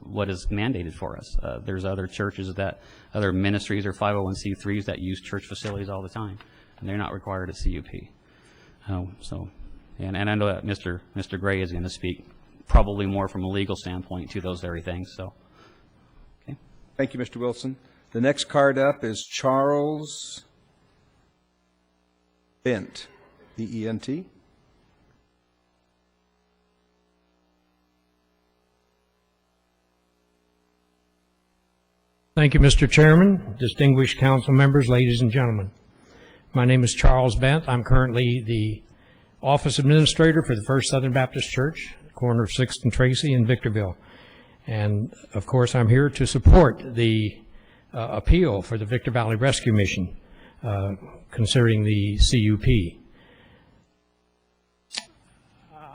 what is mandated for us. There's other churches other ministries or 501c3s that use church facilities all the time, and they're not required a CUP. And I know that Mr. Gray is going to speak probably more from a legal standpoint to those very things. So, okay. Thank you, Mr. Wilson. The next card up is Charles Bent, B-E-N-T. Thank you, Mr. Chairman, distinguished council members, ladies and gentlemen. My name is Charles Bent. I'm currently the office administrator for the First Southern Baptist Church, corner of 6th and Tracy in Victorville. And, of course, I'm here to support the appeal for the Victor Valley Rescue Mission concerning the CUP.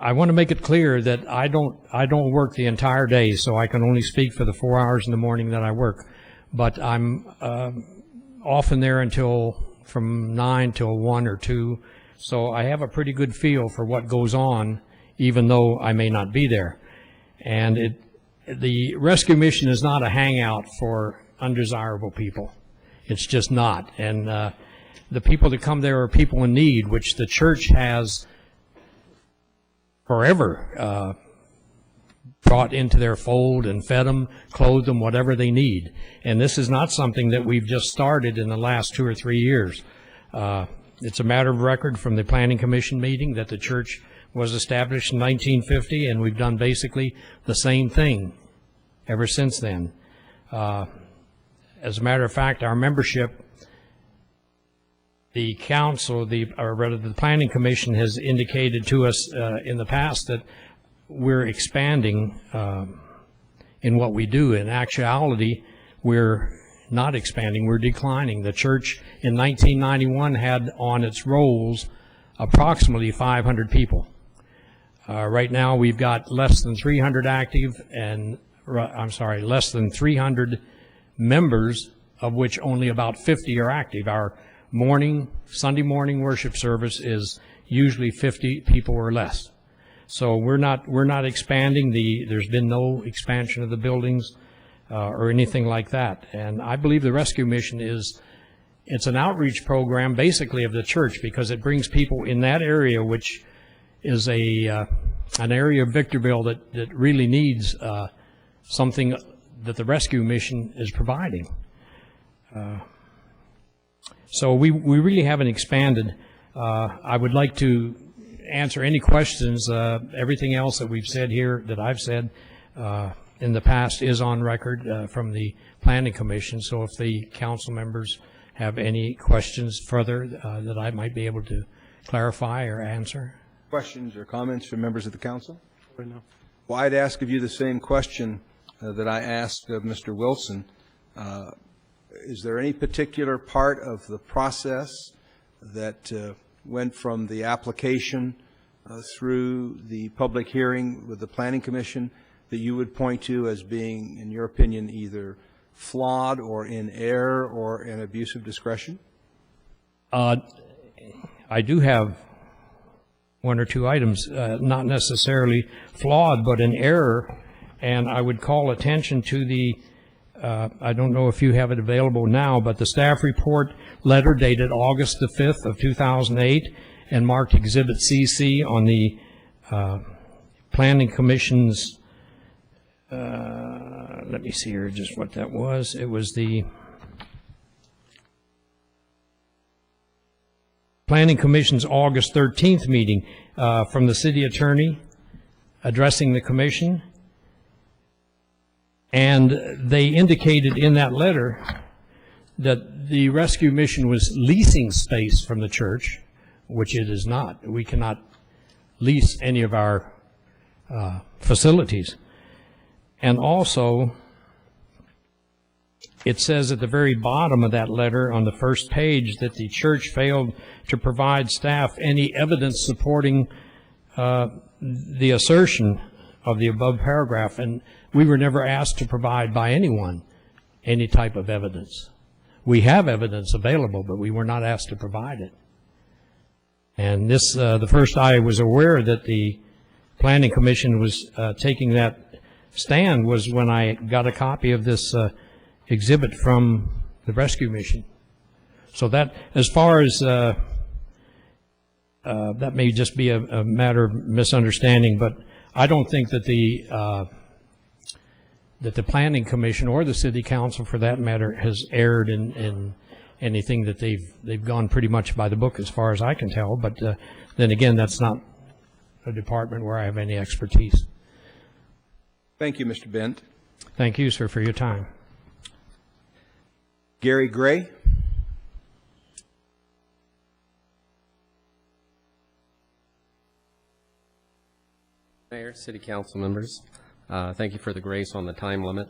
I want to make it clear that I don't work the entire day, so I can only speak for the 4 hours in the morning that I work. But I'm often there until from 9 till 1 or 2, so I have a pretty good feel for what goes on, even though I may not be there. And the rescue mission is not a hangout for undesirable people. It's just not. And the people that come there are people in need, which the church has forever brought into their fold and fed them, clothed them, whatever they need. And this is not something that we've just started in the last 2 or 3 years. It's a matter of record from the Planning Commission meeting that the church was established in 1950, and we've done basically the same thing ever since then. As a matter of fact, our membership, the council, or rather the Planning Commission has indicated to us in the past that we're expanding in what we do. In actuality, we're not expanding, we're declining. The church in 1991 had on its rolls approximately 500 people. Right now we've got less than 300 active and, less than 300 members, of which only about 50 are active. Our Sunday morning worship service is usually 50 people or less. So we're not expanding. There's been no expansion of the buildings or anything like that. And I believe the rescue mission it's an outreach program basically of the church, because it brings people in that area, which is an area of Victorville that really needs something that the rescue mission is providing. So we really haven't expanded. I would like to answer any questions. Everything else that we've said here, that I've said, in the past is on record from the Planning Commission, so if the council members have any questions further that I might be able to clarify or answer. Questions or comments from members of the council? Well, I'd ask of you the same question that I asked of Mr. Wilson. Is there any particular part of the process that went from the application through the public hearing with the Planning Commission that you would point to as being, in your opinion, either flawed or in error or an abuse of discretion? I do have one or two items, not necessarily flawed, but an error, and I would call attention to the, I don't know if you have it available now, but the staff report letter dated August the 5th of 2008 and marked Exhibit CC on the Planning Commission's, let me see here just what that was. It was the Planning Commission's August 13th meeting from the city attorney addressing the commission. And they indicated in that letter that the rescue mission was leasing space from the church, which it is not. We cannot lease any of our facilities. And also, it says at the very bottom of that letter on the first page that the church failed to provide staff any evidence supporting the assertion of the above paragraph, and we were never asked to provide by anyone any type of evidence. We have evidence available, but we were not asked to provide it. And this, the first I was aware that the Planning Commission was taking that stand was when I got a copy of this exhibit from the rescue mission. So that, as far as that may just be a matter of misunderstanding, but I don't think that the Planning Commission or the City Council, for that matter, has erred in anything. That they've gone pretty much by the book, as far as I can tell. But then again, that's not a department where I have any expertise. Thank you, Mr. Bent. Thank you, sir, for your time. Gary Gray. Mayor, City Council members, thank you for the grace on the time limit.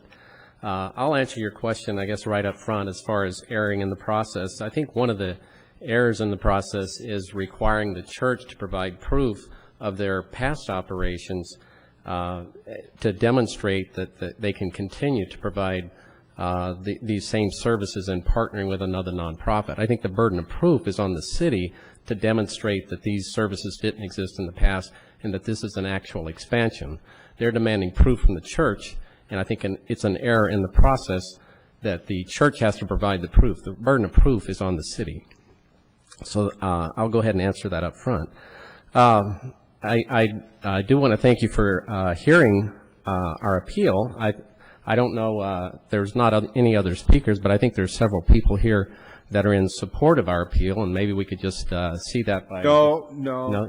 I'll answer your question, I guess, right up front as far as erring in the process. I think one of the errors in the process is requiring the church to provide proof of their past operations to demonstrate that they can continue to provide these same services and partnering with another nonprofit. I think the burden of proof is on the city to demonstrate that these services didn't exist in the past and that this is an actual expansion. They're demanding proof from the church, and I think it's an error in the process that the church has to provide the proof. The burden of proof is on the city. So I'll go ahead and answer that up front. I do want to thank you for hearing our appeal. I don't know, there's not any other speakers, but I think there's several people here that are in support of our appeal, and maybe we could just see that by... No,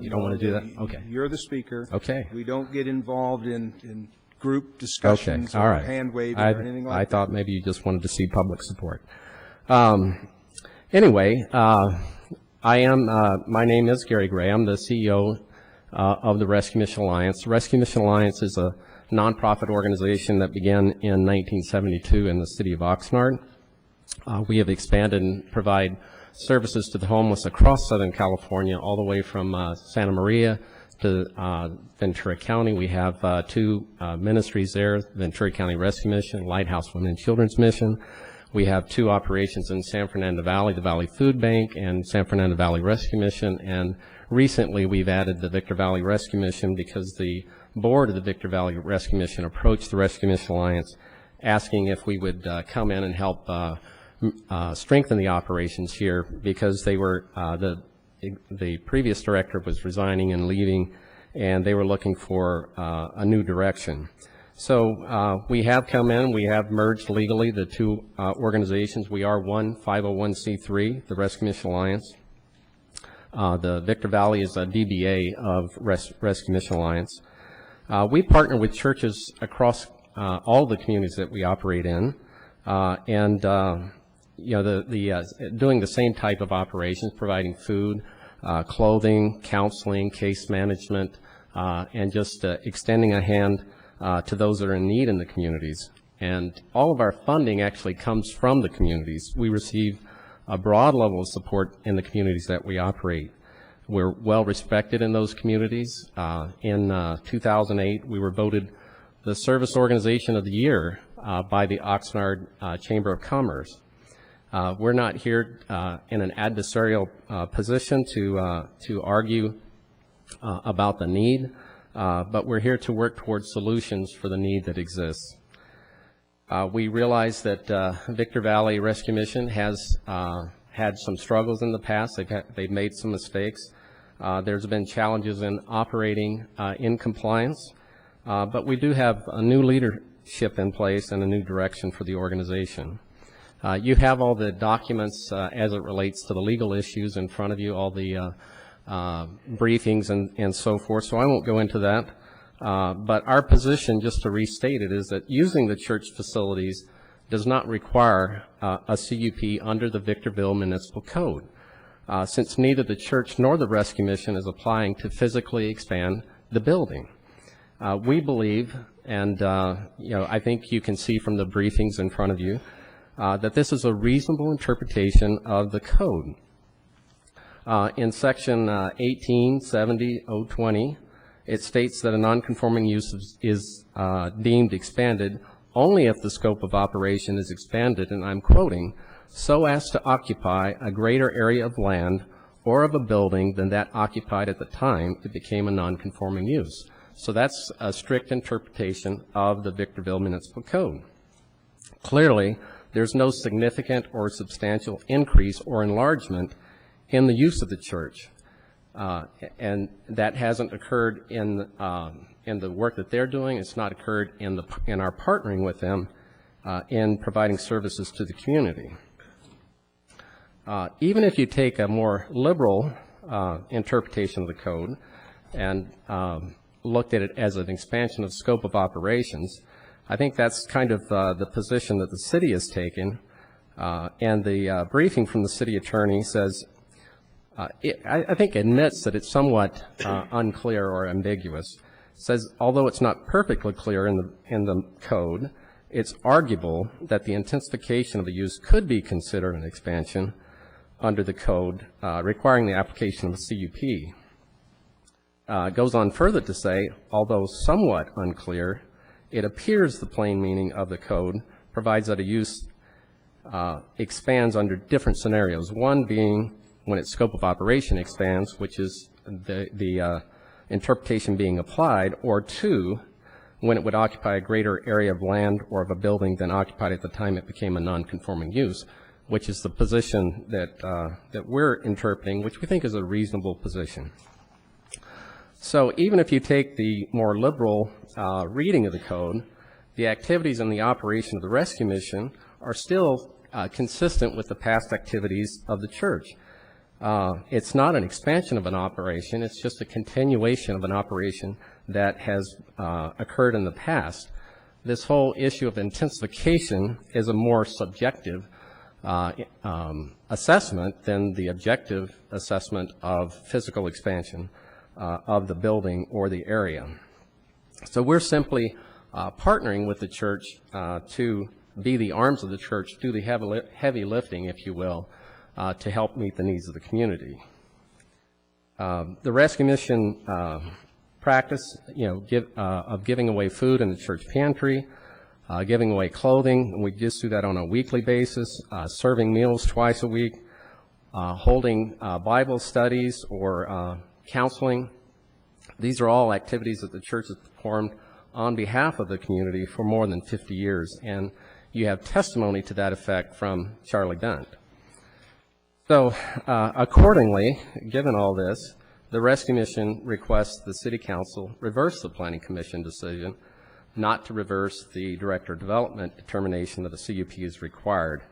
you don't want to do that? Okay. You're the speaker. Okay. We don't get involved in group discussions all right. or hand waving or anything like that. I thought maybe you just wanted to see public support. Anyway, my name is Gary Gray. I'm the CEO of the Rescue Mission Alliance. Rescue Mission Alliance is a nonprofit organization that began in 1972 in the city of Oxnard. We have expanded and provide services to the homeless across Southern California, all the way from Santa Maria to Ventura County. We have two ministries there, Ventura County Rescue Mission, Lighthouse Women and Children's Mission. We have two operations in San Fernando Valley, the Valley Food Bank and San Fernando Valley Rescue Mission. And recently we've added the Victor Valley Rescue Mission because the board of the Victor Valley Rescue Mission approached the Rescue Mission Alliance asking if we would come in and help strengthen the operations here, because they were the previous director was resigning and leaving, and they were looking for a new direction. So we have come in, we have merged legally the two organizations. We are one 501c3, the Rescue Mission Alliance. The Victor Valley is a DBA of Rescue Mission Alliance. We partner with churches across all the communities that we operate in, and doing the same type of operations, providing food, clothing, counseling, case management, and just extending a hand to those that are in need in the communities. And all of our funding actually comes from the communities. We receive a broad level of support in the communities that we operate. We're well respected in those communities. In 2008, we were voted the Service Organization of the Year by the Oxnard Chamber of Commerce. We're not here in an adversarial position to argue about the need, but we're here to work towards solutions for the need that exists. We realize that Victor Valley Rescue Mission has had some struggles in the past. They've made some mistakes. There's been challenges in operating in compliance, but we do have a new leadership in place and a new direction for the organization. You have all the documents as it relates to the legal issues in front of you, all the briefings and so forth, so I won't go into that. But our position, just to restate it, is that using the church facilities does not require a CUP under the Victorville Municipal Code, since neither the church nor the Rescue Mission is applying to physically expand the building. We believe, and I think you can see from the briefings in front of you, that this is a reasonable interpretation of the code. In section 1870.020, it states that a nonconforming use is deemed expanded only if the scope of operation is expanded, and I'm quoting, so as to occupy a greater area of land or of a building than that occupied at the time it became a nonconforming use. So that's a strict interpretation of the Victorville Municipal Code. Clearly, there's no significant or substantial increase or enlargement in the use of the church. And that hasn't occurred in the work that they're doing. It's not occurred in our partnering with them in providing services to the community. Even if you take a more liberal interpretation of the code and looked at it as an expansion of scope of operations, I think that's kind of the position that the city has taken. And the briefing from the city attorney says, I think admits that it's somewhat unclear or ambiguous. Says, although it's not perfectly clear in the code, it's arguable that the intensification of the use could be considered an expansion under the code, requiring the application of a CUP. Goes on further to say, although somewhat unclear, it appears the plain meaning of the code provides that a use expands under different scenarios, one being when its scope of operation expands, which is the interpretation being applied, or two, when it would occupy a greater area of land or of a building than occupied at the time it became a nonconforming use, which is the position that we're interpreting, which we think is a reasonable position. So even if you take the more liberal reading of the code, the activities and the operation of the rescue mission are still consistent with the past activities of the church. It's not an expansion of an operation, it's just a continuation of an operation that has occurred in the past. This whole issue of intensification is a more subjective assessment than the objective assessment of physical expansion of the building or the area. So we're simply partnering with the church to be the arms of the church, do the heavy lifting, if you will, to help meet the needs of the community. The rescue mission practice, of giving away food in the church pantry, giving away clothing, and we just do that on a weekly basis, serving meals twice a week, holding Bible studies or counseling. These are all activities that the church has performed on behalf of the community for more than 50 years, and you have testimony to that effect from Charlie Dunt. So accordingly, given all this, the Rescue Mission requests the City Council reverse the Planning Commission decision not to reverse the Director of Development determination that a CUP is required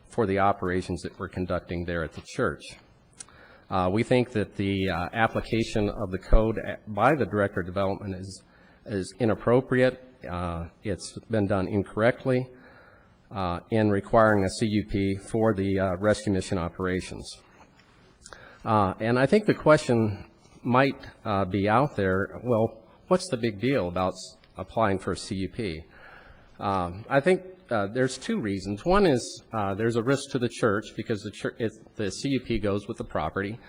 for the operations that we're conducting there at the church. We think that the application of the code by the Director of Development is inappropriate it's been done incorrectly in requiring a CUP for the rescue mission operations. And I think the question might be out there, well, what's the big deal about applying for a CUP? I think there's two reasons. One is there's a risk to the church because the CUP goes with the property,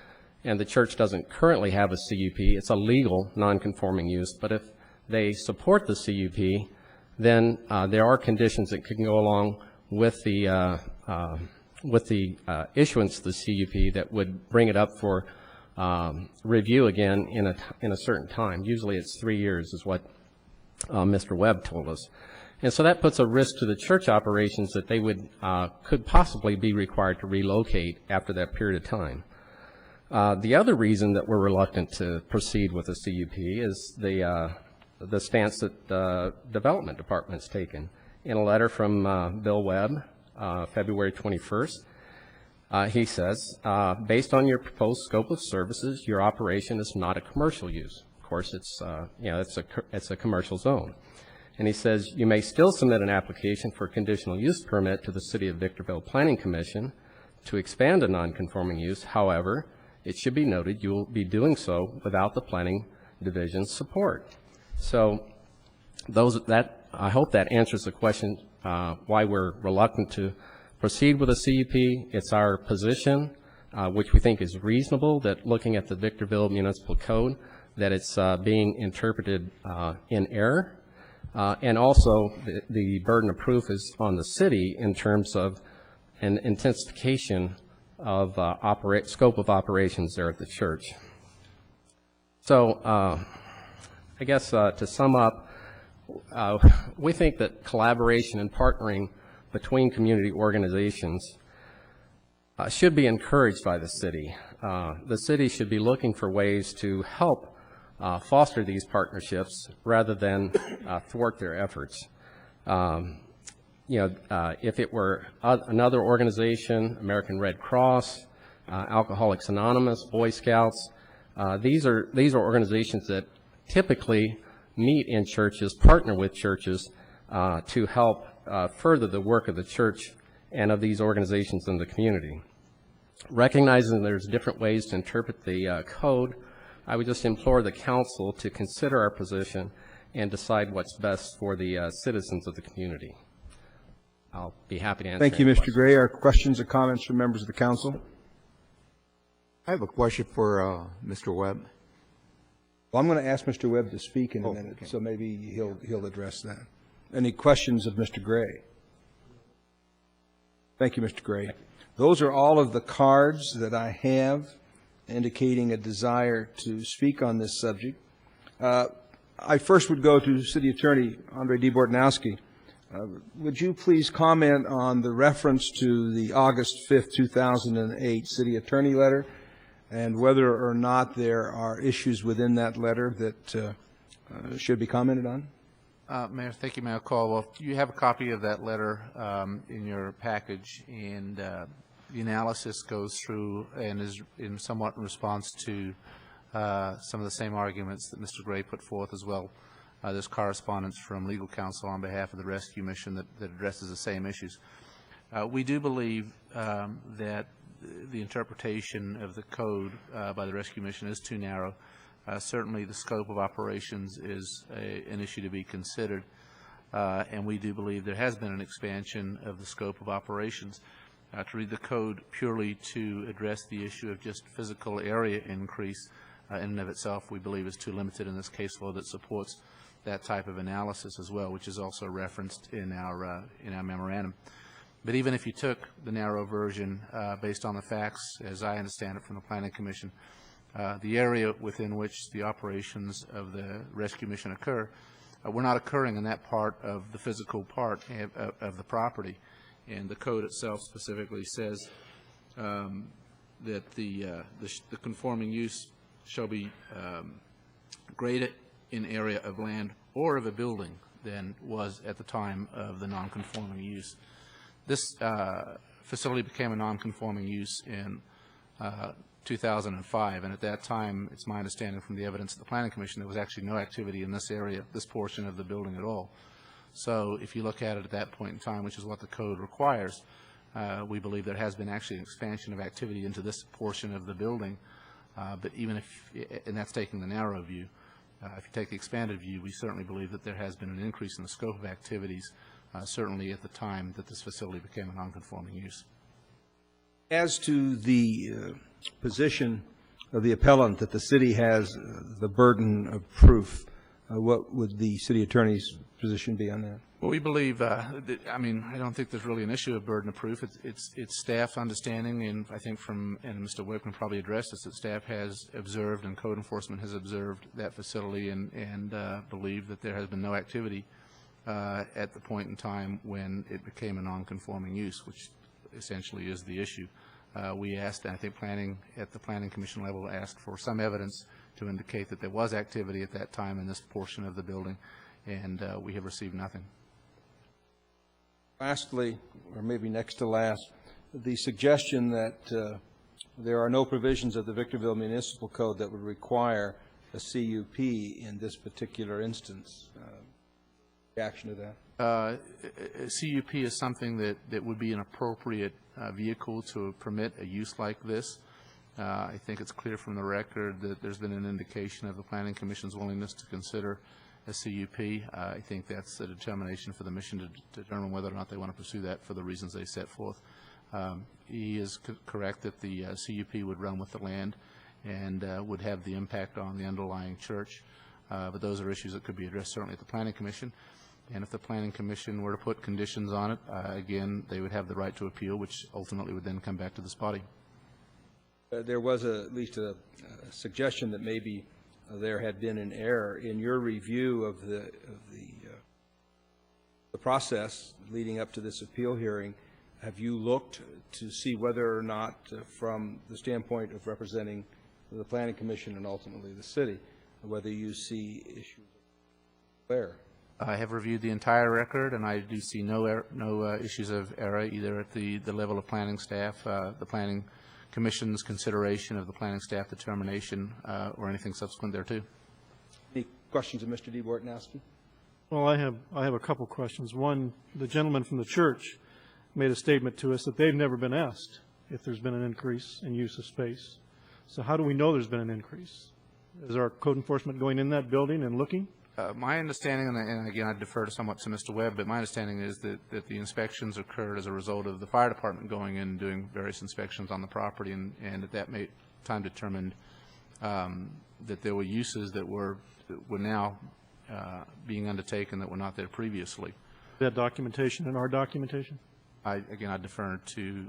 and the church doesn't currently have a CUP. It's a legal non-conforming use, but if they support the CUP, then there are conditions that can go along with the issuance of the CUP that would bring it up for review again in a certain time. Usually it's 3 years is what Mr. Webb told us. And so that puts a risk to the church operations that they could possibly be required to relocate after that period of time. The other reason that we're reluctant to proceed with the CUP is the stance that the Development Department's taken. In a letter from Bill Webb, February 21st, he says, based on your proposed scope of services, your operation is not a commercial use. Of course, it's a commercial zone. And he says, you may still submit an application for a conditional use permit to the City of Victorville Planning Commission to expand a non-conforming use. However, it should be noted you will be doing so without the Planning Division's support. So I hope that answers the question why we're reluctant to proceed with a CUP. It's our position, which we think is reasonable, that looking at the Victorville Municipal Code, that it's being interpreted in error. And also, the burden of proof is on the city in terms of an intensification of scope of operations there at the church. So I guess to sum up, we think that collaboration and partnering between community organizations should be encouraged by the city. The city should be looking for ways to help foster these partnerships rather than thwart their efforts. If it were another organization, American Red Cross, Alcoholics Anonymous, Boy Scouts, these are organizations that typically meet in churches, partner with churches to help further the work of the church and of these organizations in the community. Recognizing there's different ways to interpret the code, I would just implore the council to consider our position and decide what's best for the citizens of the community. I'll be happy to answer. Thank you, Mr. Gray. Are questions or comments from members of the council? I have a question for Mr. Webb. Well, I'm going to ask Mr. Webb to speak in a minute, so maybe he'll address that. Any questions of Mr. Gray? Thank you, Mr. Gray. Those are all of the cards that I have indicating a desire to speak on this subject. I first would go to City Attorney Andre D. Bortnowski. Would you please comment on the reference to the August 5th, 2008 City Attorney letter and whether or not there are issues within that letter that should be commented on? Mayor, thank you, Mayor Caldwell. You have a copy of that letter in your package, and the analysis goes through and is somewhat in response to some of the same arguments that Mr. Gray put forth as well. There's correspondence from legal counsel on behalf of the rescue mission that addresses the same issues. We do believe that the interpretation of the code by the rescue mission is too narrow. Certainly the scope of operations is an issue to be considered, and we do believe there has been an expansion of the scope of operations. To read the code purely to address the issue of just physical area increase in and of itself, we believe is too limited in this case law that supports that type of analysis as well, which is also referenced in our memorandum. But even if you took the narrow version based on the facts, as I understand it from the Planning Commission, the area within which the operations of the rescue mission occur were not occurring in that part of the physical part of the property. And the code itself specifically says that the conforming use shall be greater in area of land or of a building than was at the time of the non-conforming use. This facility became a non-conforming use in 2005, and at that time, it's my understanding from the evidence of the Planning Commission, there was actually no activity in this area, this portion of the building at all. So if you look at it at that point in time, which is what the code requires, we believe there has been actually an expansion of activity into this portion of the building. But even if, and that's taking the narrow view, if you take the expanded view, we certainly believe that there has been an increase in the scope of activities, certainly at the time that this facility became a non-conforming use. As to the position of the appellant that the city has the burden of proof, what would the city attorney's position be on that? Well, we believe, I mean, I don't think there's really an issue of burden of proof. It's staff's understanding, and I think and Mr. Webb can probably address this, that staff has observed and code enforcement has observed that facility and believe that there has been no activity at the point in time when it became a non-conforming use, which essentially is the issue. We asked, and I think at the Planning Commission level, asked for some evidence to indicate that there was activity at that time in this portion of the building, and we have received nothing. Lastly, or maybe next to last, the suggestion that there are no provisions of the Victorville Municipal Code that would require a CUP in this particular instance. Reaction to that? CUP is something that would be an appropriate vehicle to permit a use like this. I think it's clear from the record that there's been an indication of the Planning Commission's willingness to consider a CUP. I think that's a determination for the mission to determine whether or not they want to pursue that for the reasons they set forth. He is correct that the CUP would run with the land and would have the impact on the underlying church, but those are issues that could be addressed certainly at the Planning Commission. And if the Planning Commission were to put conditions on it, again, they would have the right to appeal, which ultimately would then come back to this body. There was at least a suggestion that maybe there had been an error in your review of the process leading up to this appeal hearing. Have you looked to see whether or not, from the standpoint of representing the Planning Commission and ultimately the city, whether you see issues there? I have reviewed the entire record, and I do see no issues of error either at the level of planning staff, the Planning Commission's consideration of the planning staff determination, or anything subsequent thereto. Any questions of Mr. D. Bortnowski? Well, I have a couple questions. One, the gentleman from the church made a statement to us that they've never been asked if there's been an increase in use of space. So how do we know there's been an increase? Is our code enforcement going in that building and looking? My understanding, and again, I defer somewhat to Mr. Webb, but my understanding is that the inspections occurred as a result of the fire department going in and doing various inspections on the property, and at that time determined that there were uses that were now being undertaken that were not there previously. That documentation in our documentation? I defer to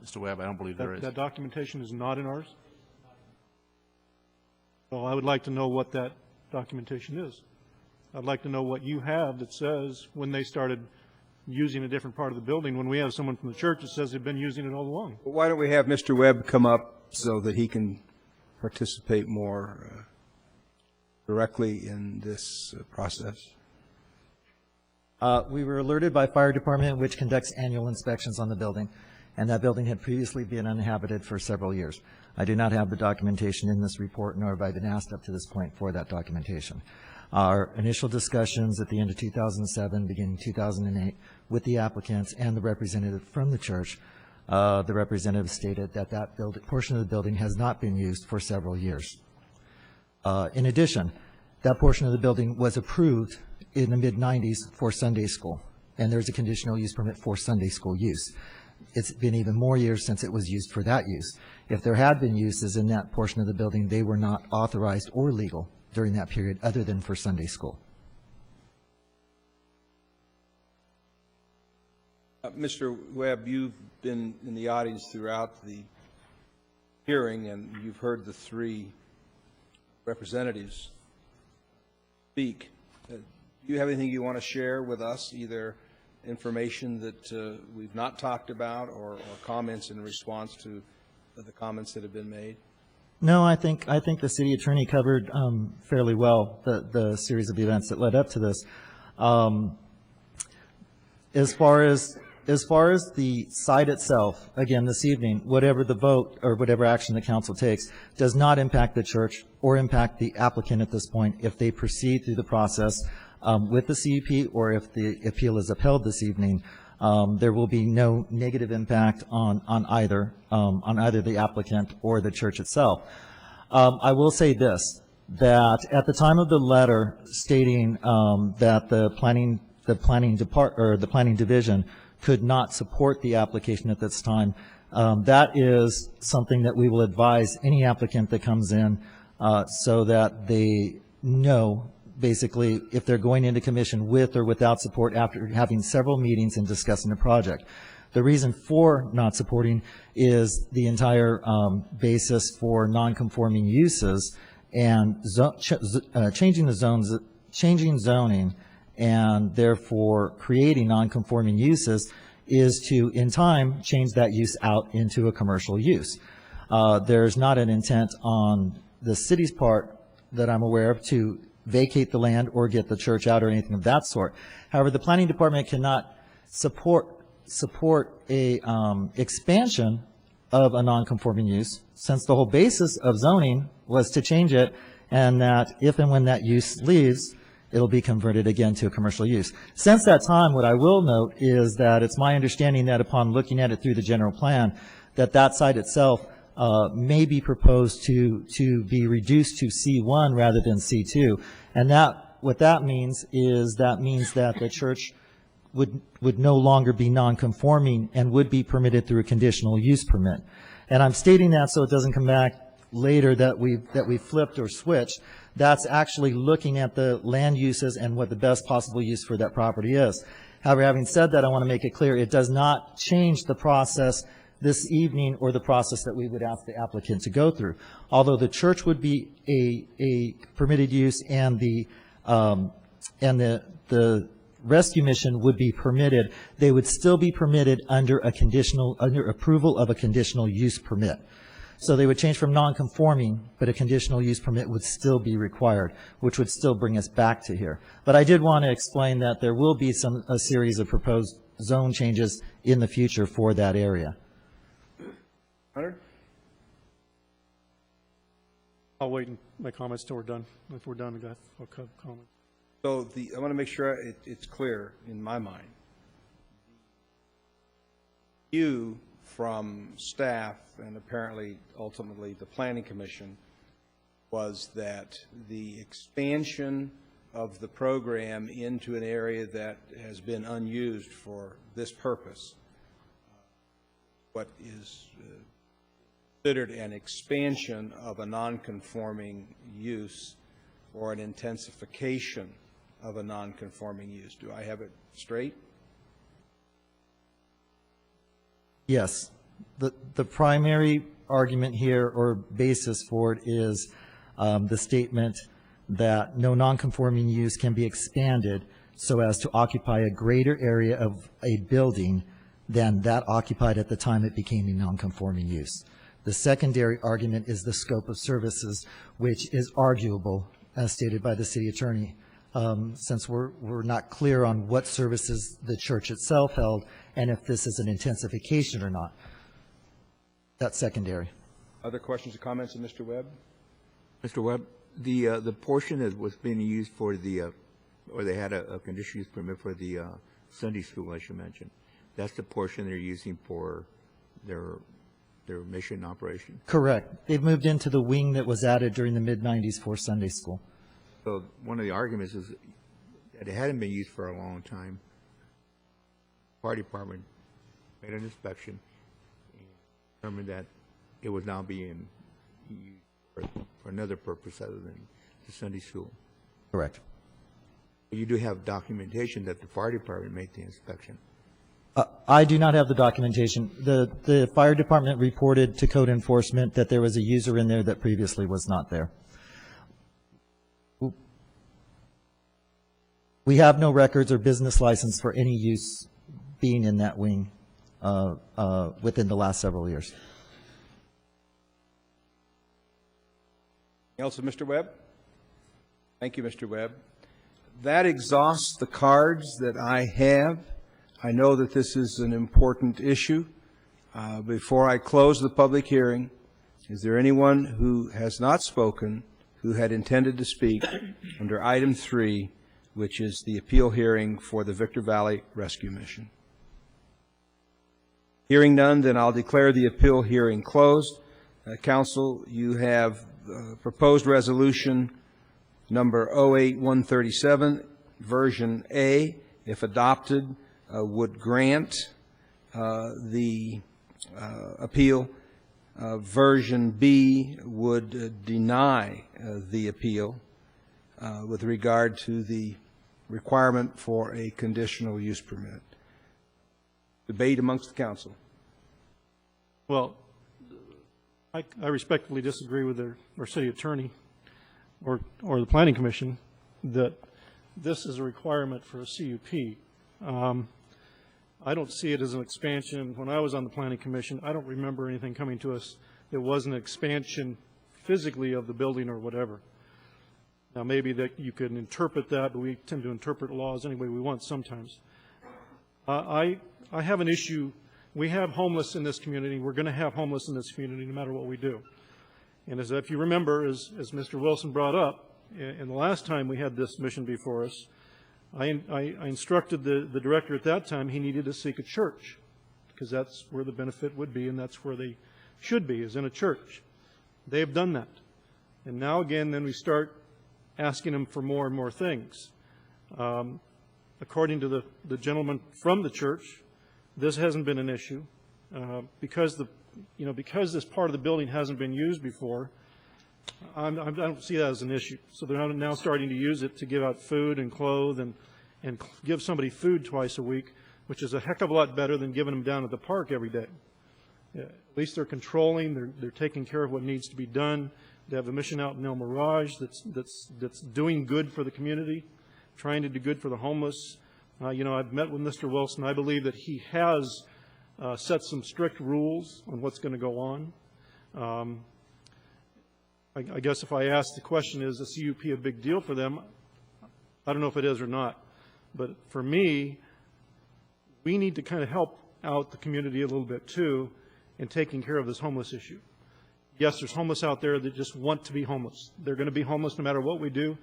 Mr. Webb. I don't believe there is. That documentation is not in ours? Well, I would like to know what that documentation is. I'd like to know what you have that says when they started using a different part of the building, when we have someone from the church that says they've been using it all along. Well, why don't we have Mr. Webb come up so that he can participate more directly in this process? We were alerted by fire department, which conducts annual inspections on the building, and that building had previously been uninhabited for several years. I do not have the documentation in this report, nor have I been asked up to this point for that documentation. Our initial discussions at the end of 2007, beginning 2008, with the applicants and the representative from the church, the representative stated that portion of the building has not been used for several years. In addition, that portion of the building was approved in the mid-90s for Sunday school, and there's a conditional use permit for Sunday school use. It's been even more years since it was used for that use. If there had been uses in that portion of the building, they were not authorized or legal during that period other than for Sunday school. Mr. Webb, you've been in the audience throughout the hearing, and you've heard the three representatives speak. Do you have anything you want to share with us, either information that we've not talked about or comments in response to the comments that have been made? No, I think the city attorney covered fairly well the series of events that led up to this. As far as As far as the site itself, again, this evening, whatever the vote or whatever action the council takes does not impact the church or impact the applicant at this point if they proceed through the process with the CUP, or if the appeal is upheld this evening. There will be no negative impact on either the applicant or the church itself. I will say this, that at the time of the letter stating that the planning division could not support the application at this time, that is something that we will advise any applicant that comes in so that they know basically if they're going into commission with or without support after having several meetings and discussing the project. The reason for not supporting is the entire basis for non-conforming uses and changing zoning and therefore creating non-conforming uses is to, in time, change that use out into a commercial use. There's not an intent on the city's part that I'm aware of to vacate the land or get the church out or anything of that sort. However, the planning department cannot support a expansion of a non-conforming use, since the whole basis of zoning was to change it, and that if and when that use leaves, it'll be converted again to a commercial use. Since that time, what I will note is that it's my understanding that upon looking at it through the general plan, that site itself may be proposed to be reduced to C1 rather than C2. And what that means is that the church would no longer be non-conforming and would be permitted through a conditional use permit. And I'm stating that so it doesn't come back later that we flipped or switched. That's actually looking at the land uses and what the best possible use for that property is. However, having said that, I want to make it clear it does not change the process this evening or the process that we would ask the applicant to go through. Although the church would be a permitted use and the rescue mission would be permitted, they would still be permitted under approval of a conditional use permit. So they would change from non-conforming, but a conditional use permit would still be required, which would still bring us back to here. But I did want to explain that there will be a series of proposed zone changes in the future for that area. Hunter? I'll wait in my comments till we're done. If we're done, I'll comment. So I want to make sure it's clear in my mind. You from staff and apparently ultimately the Planning Commission was that the expansion of the program into an area that has been unused for this purpose, what is considered an expansion of a non-conforming use or an intensification of a non-conforming use. Do I have it straight? Yes. The primary argument here or basis for it is the statement that no non-conforming use can be expanded so as to occupy a greater area of a building than that occupied at the time it became a non-conforming use. The secondary argument is the scope of services, which is arguable, as stated by the city attorney, since we're not clear on what services the church itself held and if this is an intensification or not. That's secondary. Other questions or comments of Mr. Webb? Mr. Webb, the portion that was being used for the, or they had a conditional use permit for the Sunday school, as you mentioned, that's the portion they're using for their mission operation? Correct. They've moved into the wing that was added during the mid-'90s for Sunday school. So one of the arguments is that it hadn't been used for a long time. Fire department made an inspection and determined that it was now being used for another purpose other than the Sunday school. Correct. You do have documentation that the fire department made the inspection. I do not have the documentation. The fire department reported to code enforcement that there was a user in there that previously was not there. We have no records or business license for any use being in that wing within the last several years. Anything else of Mr. Webb? Thank you, Mr. Webb. That exhausts the cards that I have. I know that this is an important issue. Before I close the public hearing, is there anyone who has not spoken who had intended to speak under item 3, which is the appeal hearing for the Victor Valley Rescue Mission? Hearing none, then I'll declare the appeal hearing closed. Council, you have proposed resolution number 08137, version A, if adopted, would grant the appeal. Version B would deny the appeal with regard to the requirement for a conditional use permit. Debate amongst the council. Well, I respectfully disagree with our city attorney or the planning commission that this is a requirement for a CUP. I don't see it as an expansion. When I was on the planning commission, I don't remember anything coming to us that wasn't an expansion physically of the building or whatever. Now, maybe that you can interpret that, but we tend to interpret laws any way we want sometimes. I have an issue. We have homeless in this community. We're going to have homeless in this community no matter what we do. And as if you remember, as Mr. Wilson brought up, in the last time we had this mission before us, I instructed the director at that time he needed to seek a church because that's where the benefit would be and that's where they should be, is in a church. They have done that. And now again, then we start asking them for more and more things. According to the gentleman from the church, this hasn't been an issue because this part of the building hasn't been used before. I don't see that as an issue. So they're now starting to use it to give out food and clothes and give somebody food twice a week, which is a heck of a lot better than giving them down at the park every day. At least they're controlling. They're taking care of what needs to be done. They have a mission out in El Mirage that's doing good for the community, trying to do good for the homeless. I've met with Mr. Wilson. I believe that he has set some strict rules on what's going to go on. I guess if I ask the question, is the CUP a big deal for them? I don't know if it is or not. But for me, we need to kind of help out the community a little bit too in taking care of this homeless issue. Yes, there's homeless out there that just want to be homeless. They're going to be homeless no matter what we do.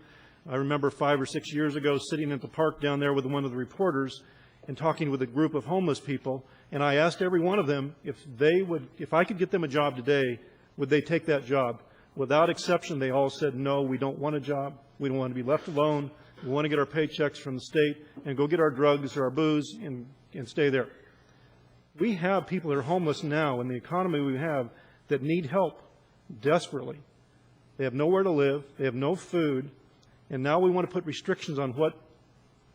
I remember 5 or 6 years ago sitting at the park down there with one of the reporters and talking with a group of homeless people, and I asked every one of them if I could get them a job today, would they take that job? Without exception, they all said, no, we don't want a job. We don't want to be left alone. We want to get our paychecks from the state and go get our drugs or our booze and stay there. We have people that are homeless now in the economy we have that need help desperately. They have nowhere to live. They have no food. And now we want to put restrictions on what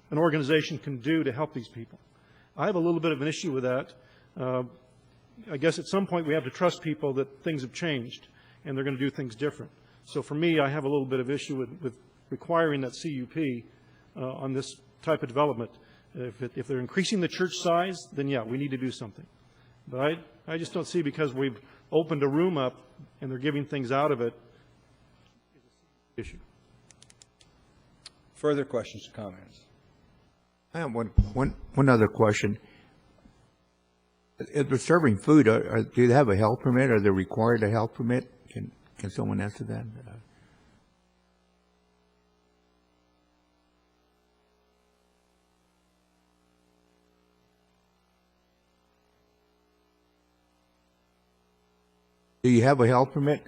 an organization can do to help these people. I have a little bit of an issue with that. I guess at some point we have to trust people that things have changed and they're going to do things different. So for me, I have a little bit of issue with requiring that CUP on this type of development. If they're increasing the church size, then yeah, we need to do something. But I just don't see, because we've opened a room up and they're giving things out of it, issue. Further questions or comments? I have one other question. If they're serving food, do they have a health permit? Are they required a health permit? Can someone answer that? Do you have a health permit?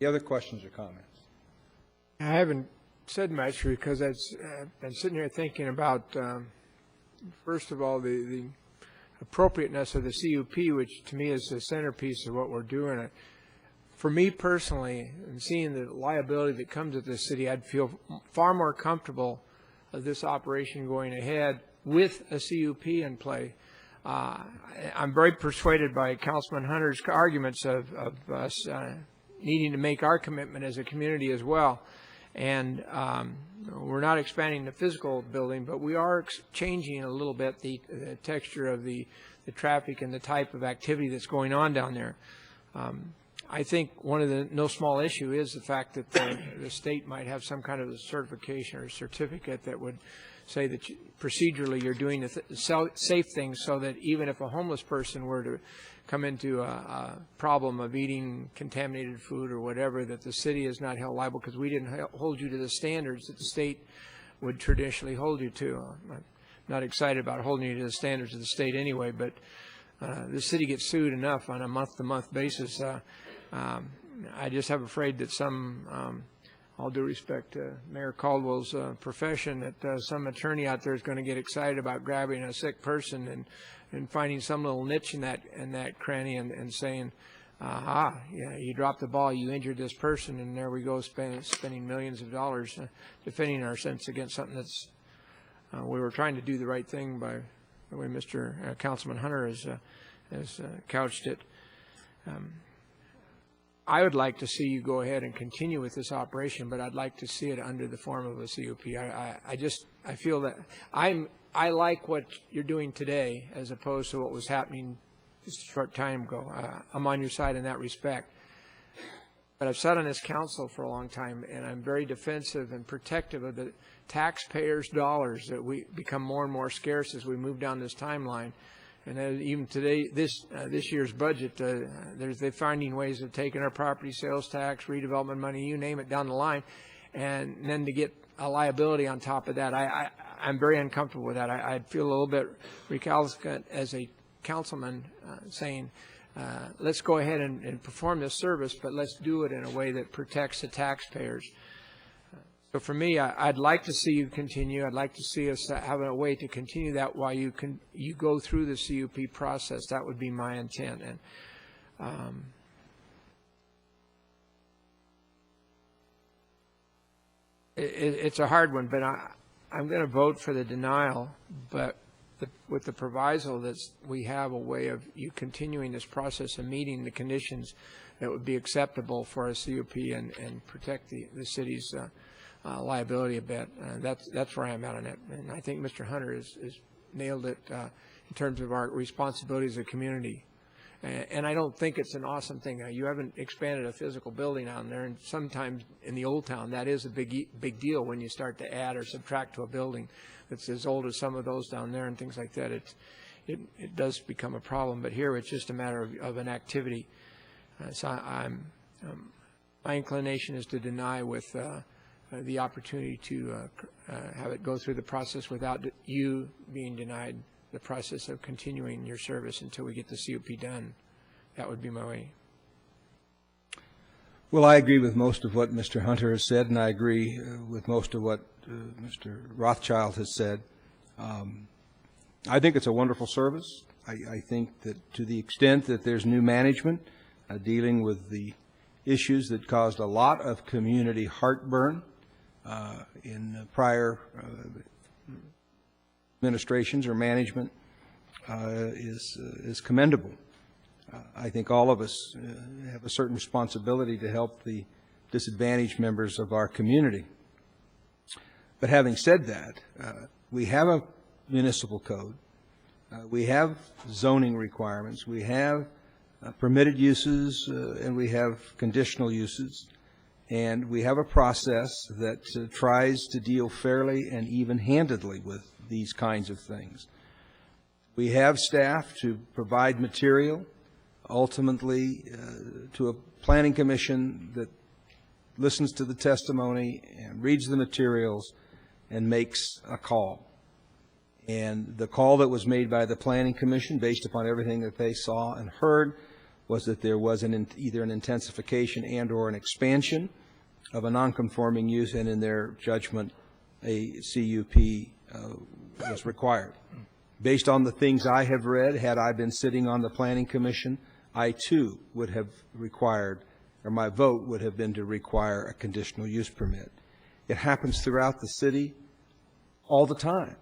Any other questions or comments? I haven't said much because I've been sitting here thinking about, first of all, the appropriateness of the CUP, which to me is the centerpiece of what we're doing. For me personally, and seeing the liability that comes with this city, I'd feel far more comfortable of this operation going ahead with a CUP in play. I'm very persuaded by Councilman Hunter's arguments of us needing to make our commitment as a community as well. And we're not expanding the physical building, but we are changing a little bit the texture of the traffic and the type of activity that's going on down there. I think one of the no small issue is the fact that the state might have some kind of a certification or certificate that would say that procedurally you're doing the safe things, so that even if a homeless person were to come into a problem of eating contaminated food or whatever, that the city is not held liable because we didn't hold you to the standards that the state would traditionally hold you to. I'm not excited about holding you to the standards of the state anyway, but the city gets sued enough on a month-to-month basis. I just have afraid that some, all due respect to Mayor Caldwell's profession, that some attorney out there is going to get excited about grabbing a sick person and finding some little niche in that cranny and saying, aha, yeah, you dropped the ball, you injured this person, and there we go spending millions of dollars defending ourselves against something that's, we were trying to do the right thing by the way Mr. Councilman Hunter has couched it. I would like to see you go ahead and continue with this operation, but I'd like to see it under the form of a CUP. I feel that I like what you're doing today as opposed to what was happening just a short time ago. I'm on your side in that respect. But I've sat on this council for a long time, and I'm very defensive and protective of the taxpayers' dollars that we become more and more scarce as we move down this timeline. And even today, this year's budget, they're finding ways of taking our property sales tax, redevelopment money, you name it, down the line, and then to get a liability on top of that. I'm very uncomfortable with that. I'd feel a little bit recalcitrant as a councilman saying, let's go ahead and perform this service, but let's do it in a way that protects the taxpayers. So for me, I'd like to see you continue. I'd like to see us have a way to continue that while you go through the CUP process. That would be my intent. And it's a hard one, but I'm going to vote for the denial, but with the proviso that we have a way of you continuing this process and meeting the conditions that would be acceptable for a CUP and protect the city's liability a bit. That's where I'm at on it. And I think Mr. Hunter has nailed it in terms of our responsibility as a community. And I don't think it's an awesome thing. You haven't expanded a physical building out there, and sometimes in the old town that is a big deal when you start to add or subtract to a building that's as old as some of those down there and things like that. It does become a problem. But here it's just a matter of an activity. So my inclination is to deny with the opportunity to have it go through the process without you being denied the process of continuing your service until we get the CUP done. That would be my way. Well, I agree with most of what Mr. Hunter has said, and I agree with most of what Mr. Rothschild has said. I think it's a wonderful service. I think that to the extent that there's new management dealing with the issues that caused a lot of community heartburn in prior administrations or management is commendable. I think all of us have a certain responsibility to help the disadvantaged members of our community. But having said that, we have a municipal code. We have zoning requirements. We have permitted uses, and we have conditional uses. And we have a process that tries to deal fairly and even-handedly with these kinds of things. We have staff to provide material, ultimately to a planning commission that listens to the testimony and reads the materials and makes a call. And the call that was made by the planning commission, based upon everything that they saw and heard, was that there was either an intensification and or an expansion of a nonconforming use, and in their judgment, a CUP was required. Based on the things I have read, had I been sitting on the planning commission, I too would have required, or my vote would have been to require a conditional use permit. It happens throughout the city all the time.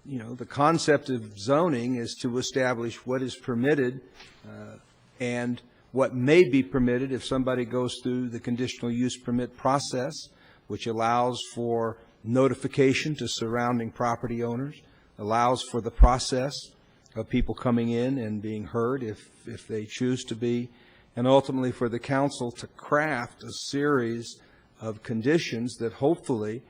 You know, the concept of zoning is to establish what is permitted and what may be permitted if somebody goes through the conditional use permit process. which allows for notification to surrounding property owners, allows for the process of people coming in and being heard if they choose to be, and ultimately for the council to craft a series of conditions that hopefully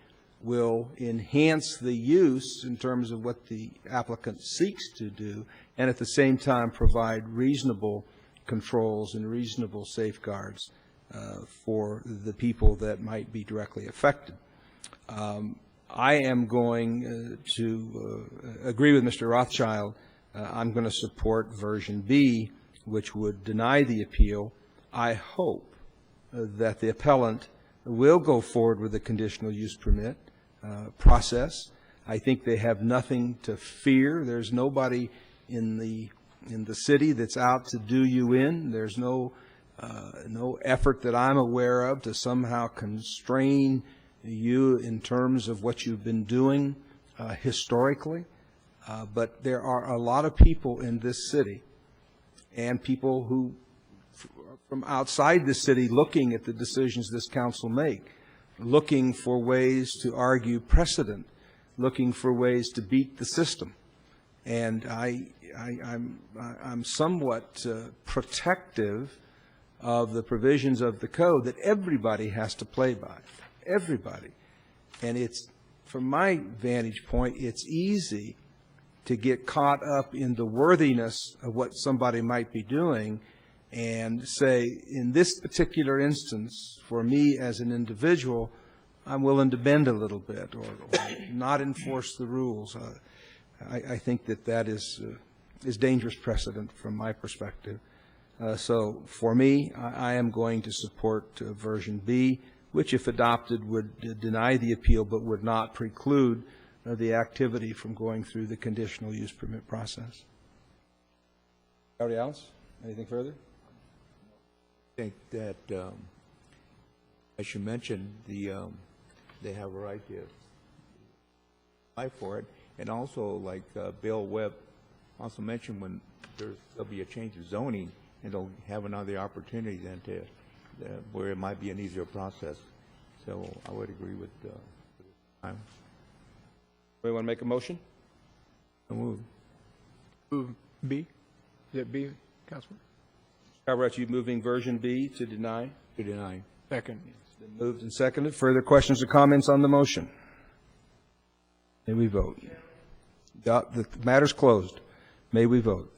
will enhance the use in terms of what the applicant seeks to do, and at the same time provide reasonable controls and reasonable safeguards for the people that might be directly affected. I am going to agree with Mr. Rothschild. I'm going to support version B, which would deny the appeal. I hope that the appellant will go forward with the conditional use permit process. I think they have nothing to fear. There's nobody in the city that's out to do you in. There's no effort that I'm aware of to somehow constrain you in terms of what you've been doing historically. But there are a lot of people in this city and people who from outside the city looking at the decisions this council make, looking for ways to argue precedent, looking for ways to beat the system. And I'm somewhat protective of the provisions of the code that everybody has to play by, everybody. And it's, from my vantage point, it's easy to get caught up in the worthiness of what somebody might be doing and say, in this particular instance, for me as an individual, I'm willing to bend a little bit or not enforce the rules. I think that is dangerous precedent from my perspective. So for me, I am going to support version B, which if adopted would deny the appeal but would not preclude the activity from going through the conditional use permit process. Anybody else? Anything further? I think that, as you mentioned, they have a right to apply for it. And also, like Bill Webb also mentioned, when there'll be a change of zoning, and they'll have another opportunity then to, where it might be an easier process. So I would agree with time. We want to make a motion? Move. Move B? Is it B, Councilman? Cartwright, you moving version B to deny? To deny. Second. It's been moved and seconded. Further questions or comments on the motion? May we vote? The matter's closed. May we vote?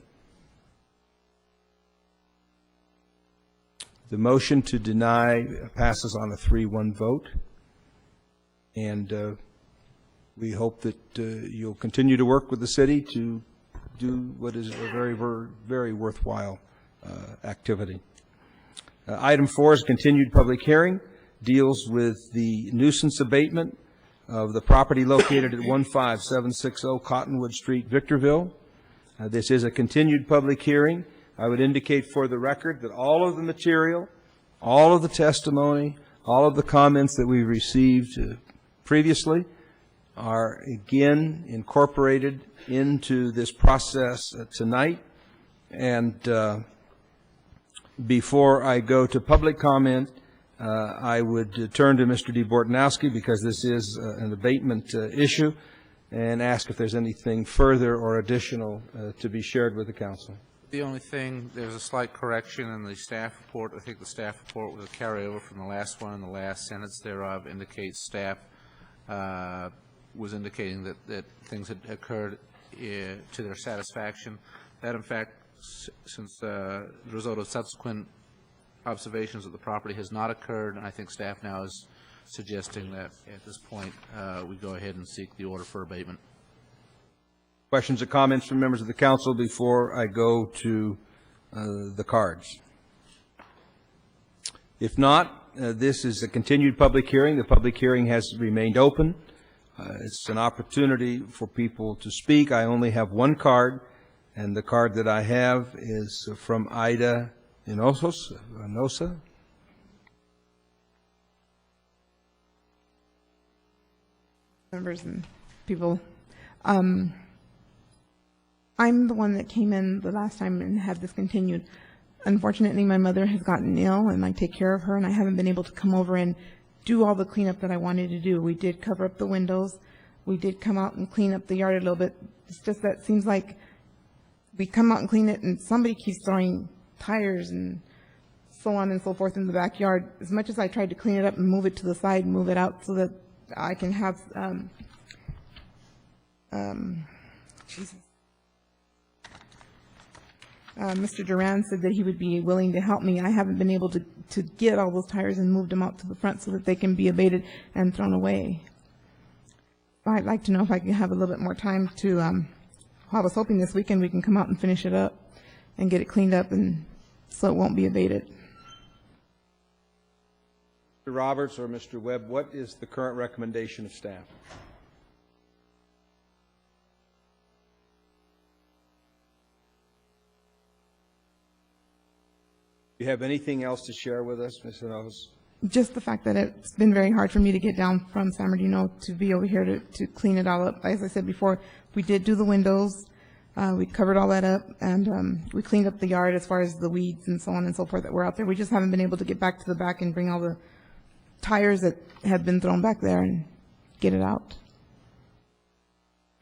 The motion to deny passes on a 3-1 vote. And we hope that you'll continue to work with the city to do what is a very, very worthwhile activity. Item 4 is continued public hearing, deals with the nuisance abatement of the property located at 15760 Cottonwood Street, Victorville. This is a continued public hearing. I would indicate for the record that all of the material, all of the testimony, all of the comments that we received previously are again incorporated into this process tonight. And before I go to public comment, I would turn to Mr. DeBortnowski, because this is an abatement issue, and ask if there's anything further or additional to be shared with the council. The only thing, there's a slight correction in the staff report. I think the staff report was a carryover from the last one, and the last sentence thereof indicates staff was indicating that things had occurred to their satisfaction. That, in fact, since the result of subsequent observations of the property has not occurred, and I think staff now is suggesting that at this point we go ahead and seek the order for abatement. Questions or comments from members of the council before I go to the cards? If not, this is a continued public hearing. The public hearing has remained open. It's an opportunity for people to speak. I only have one card, and the card that I have is from Ida Inosa. Members and people. I'm the one that came in the last time and had this continued. Unfortunately, my mother has gotten ill, and I take care of her, and I haven't been able to come over and do all the cleanup that I wanted to do. We did cover up the windows. We did come out and clean up the yard a little bit. It's just that it seems like we come out and clean it and somebody keeps throwing tires and so on and so forth in the backyard. As much as I tried to clean it up and move it to the side and move it out so that I can have, Jesus. Mr. Duran said that he would be willing to help me. I haven't been able to get all those tires and move them out to the front so that they can be abated and thrown away. I'd like to know if I can have a little bit more time to, I was hoping this weekend we can come out and finish it up and get it cleaned up and so it won't be abated. Mr. Roberts or Mr. Webb, what is the current recommendation of staff? Do you have anything else to share with us, Ms. Hinojosa? Just the fact that it's been very hard for me to get down from San Bernardino to be over here to clean it all up. As I said before, we did do the windows. We covered all that up, and we cleaned up the yard as far as the weeds and so on and so forth that were out there. We just haven't been able to get back to the back and bring all the tires that have been thrown back there and get it out.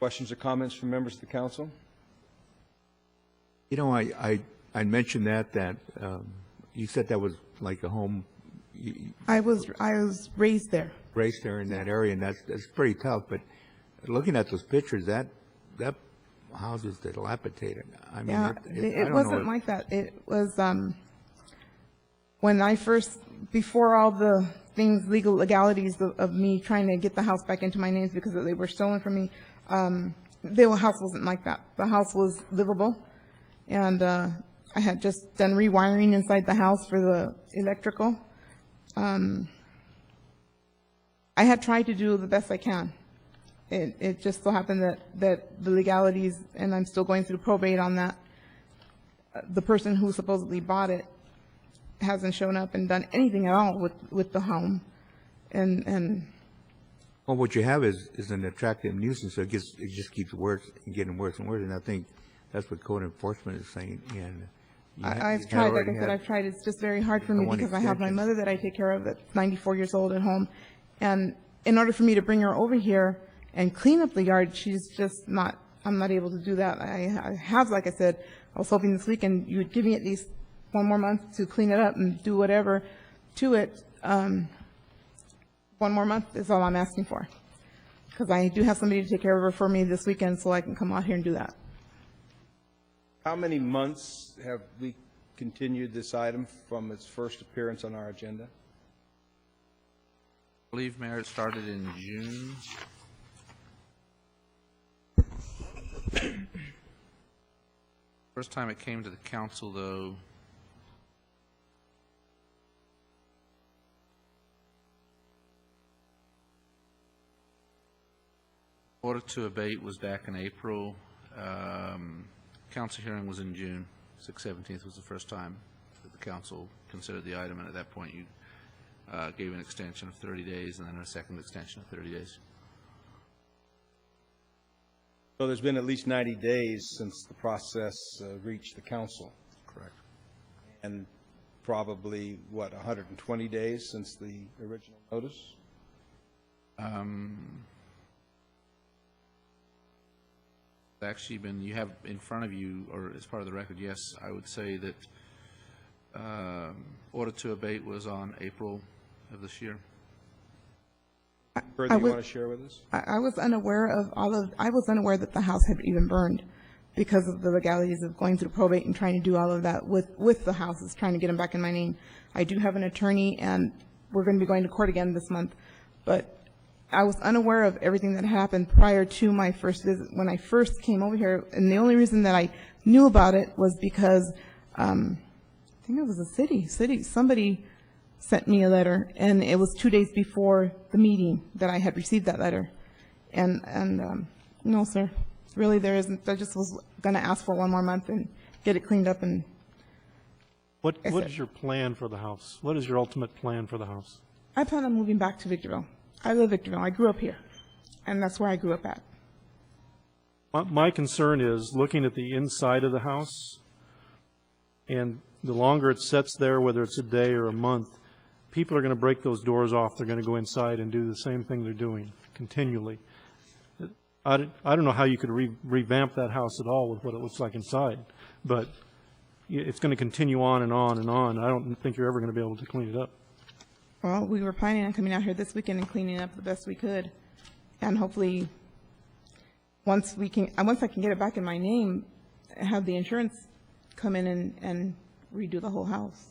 Questions or comments from members of the council? You know, I mentioned that you said that was like a home. I was raised there. Raised there in that area, and that's pretty tough. But looking at those pictures, that house is dilapidated. I mean, Yeah, it wasn't like that. It was when I first, before all the things, legalities of me trying to get the house back into my names because they were stolen from me. The house wasn't like that. The house was livable, and I had just done rewiring inside the house for the electrical. I had tried to do the best I can. It just so happened that the legalities, and I'm still going through probate on that, the person who supposedly bought it hasn't shown up and done anything at all with the home. And well, what you have is an attractive nuisance, so it just keeps worse and getting worse and worse. And I think that's what code enforcement is saying. And I've tried, like I said, I've tried. It's just very hard for me because I have my mother that I take care of that's 94 years old at home. And in order for me to bring her over here and clean up the yard, she's just not, I'm not able to do that. I have, like I said, I was hoping this weekend you would give me at least one more month to clean it up and do whatever to it. One more month is all I'm asking for. Because I do have somebody to take care of her for me this weekend so I can come out here and do that. How many months have we continued this item from its first appearance on our agenda? I believe, Mayor, it started in June. First time it came to the council, though, order to abate was back in April. Council hearing was in June. 6/17 was the first time that the council considered the item, and at that point you gave an extension of 30 days and then a second extension of 30 days. So there's been at least 90 days since the process reached the council. Correct. And probably, what, 120 days since the original notice? Actually been, you have in front of you, or as part of the record, yes, I would say that order to abate was on April of this year. Further you want to share with us? I was unaware of I was unaware that the house had even burned because of the legalities of going through probate and trying to do all of that with the houses, trying to get them back in my name. I do have an attorney, and we're going to be going to court again this month, but I was unaware of everything that happened prior to my first visit. When I first came over here, and the only reason that I knew about it was because I think it was the city. Somebody sent me a letter, and it was 2 days before the meeting that I had received that letter. And no, sir, really there isn't. I just was going to ask for one more month and get it cleaned up. And what is your plan for the house? What is your ultimate plan for the house? I plan on moving back to Victorville. I live in Victorville. I grew up here, and that's where I grew up at. My concern is looking at the inside of the house, and the longer it sits there, whether it's a day or a month, people are going to break those doors off. They're going to go inside and do the same thing they're doing continually. I don't know how you could revamp that house at all with what it looks like inside, but it's going to continue on and on and on. I don't think you're ever going to be able to clean it up. Well, we were planning on coming out here this weekend and cleaning up the best we could. And hopefully, once I can get it back in my name, have the insurance come in and redo the whole house.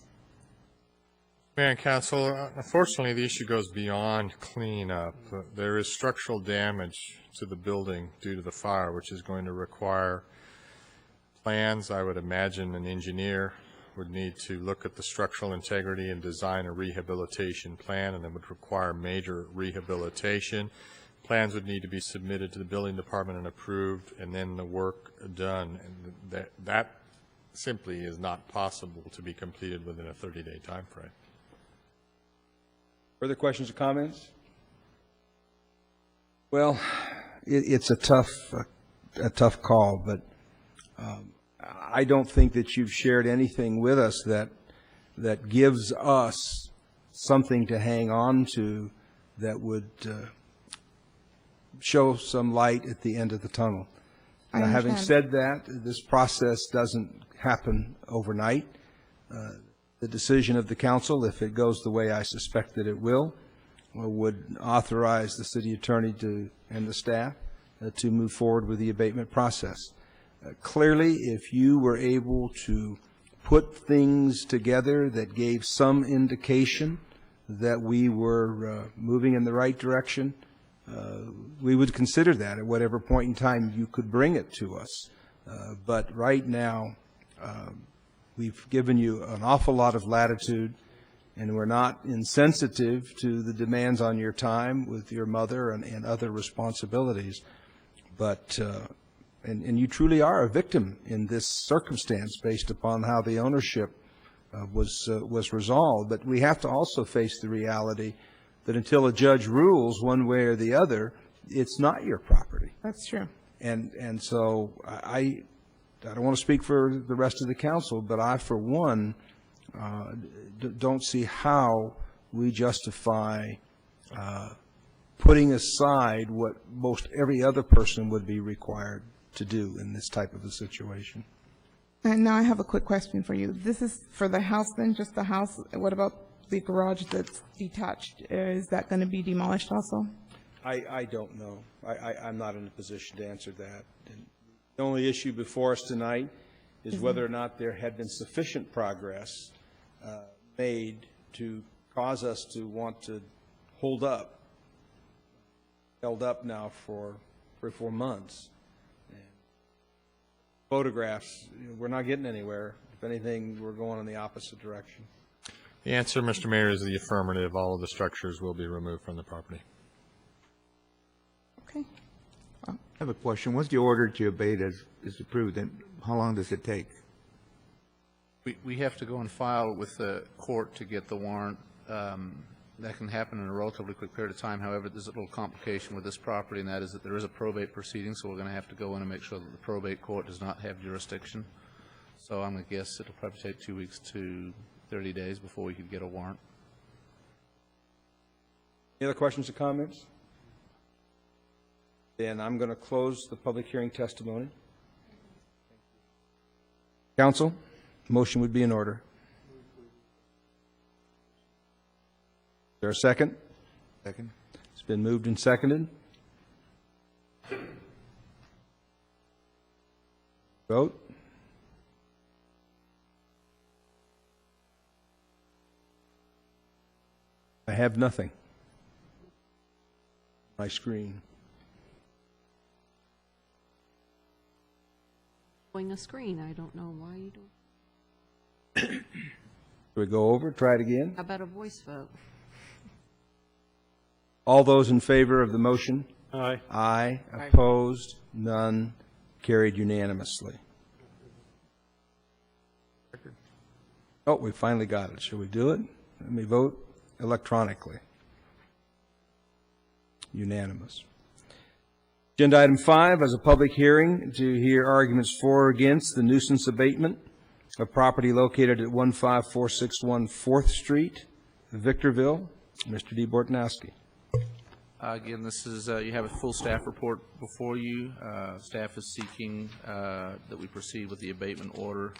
Mayor and Council, unfortunately, the issue goes beyond cleanup. There is structural damage to the building due to the fire, which is going to require plans. I would imagine an engineer would need to look at the structural integrity and design a rehabilitation plan, and it would require major rehabilitation. Plans would need to be submitted to the building department and approved, and then the work done. And that simply is not possible to be completed within a 30-day time frame. Further questions or comments? Well, it's a tough call, but I don't think that you've shared anything with us that gives us something to hang on to that would show some light at the end of the tunnel. Having said that, this process doesn't happen overnight. The decision of the council, if it goes the way I suspect that it will, would authorize the city attorney and the staff to move forward with the abatement process. Clearly, if you were able to put things together that gave some indication that we were moving in the right direction, we would consider that at whatever point in time you could bring it to us. But right now, we've given you an awful lot of latitude, and we're not insensitive to the demands on your time with your mother and other responsibilities. But, and you truly are a victim in this circumstance based upon how the ownership was resolved. But we have to also face the reality that until a judge rules one way or the other, it's not your property. That's true. And so I don't want to speak for the rest of the council, but I, for one, don't see how we justify putting aside what most every other person would be required to do in this type of a situation. And now I have a quick question for you. This is for the house then, just the house? What about the garage that's detached? Is that going to be demolished also? I don't know. I'm not in a position to answer that. And the only issue before us tonight is whether or not there had been sufficient progress made to cause us to want to held up now for 3 or 4 months. And photographs, we're not getting anywhere. If anything, we're going in the opposite direction. The answer, Mr. Mayor, is the affirmative. All of the structures will be removed from the property. Okay. I have a question. Once the order to abate is approved, then how long does it take? We have to go and file with the court to get the warrant. That can happen in a relatively quick period of time. However, there's a little complication with this property, and that is that there is a probate proceeding, so we're going to have to go in and make sure that the probate court does not have jurisdiction. So I'm going to guess it'll probably take 2 weeks to 30 days before we could get a warrant. Any other questions or comments? Then I'm going to close the public hearing testimony. Council, motion would be in order. Is there a second? Second. It's been moved and seconded. Vote. I have nothing. My screen. Showing a screen. I don't know why you don't. Do we go over? Try it again? How about a voice vote? All those in favor of the motion? Aye. Aye. Aye. Opposed? None. Carried unanimously. Oh, we finally got it. Shall we do it? Let me vote electronically. Unanimous. Agenda item 5 is a public hearing to hear arguments for or against the nuisance abatement of property located at 15461 4th Street Victorville. Mr. D. Bortnowski. Again, this is, you have a full staff report before you. Staff is seeking that we proceed with the abatement order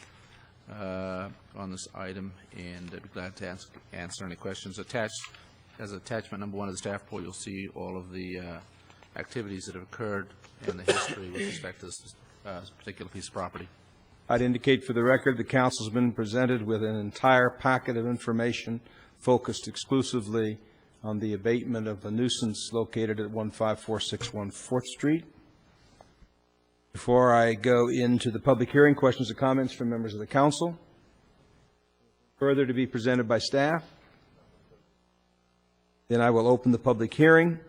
on this item, and I'd be glad to answer any questions. Attached, as attachment number 1 of the staff report, you'll see all of the activities that have occurred and the history with respect to this particular piece of property. I'd indicate for the record the council's been presented with an entire packet of information focused exclusively on the abatement of a nuisance located at 15461 4th Street. Before I go into the public hearing, questions or comments from members of the council? Further to be presented by staff? Then I will open the public hearing,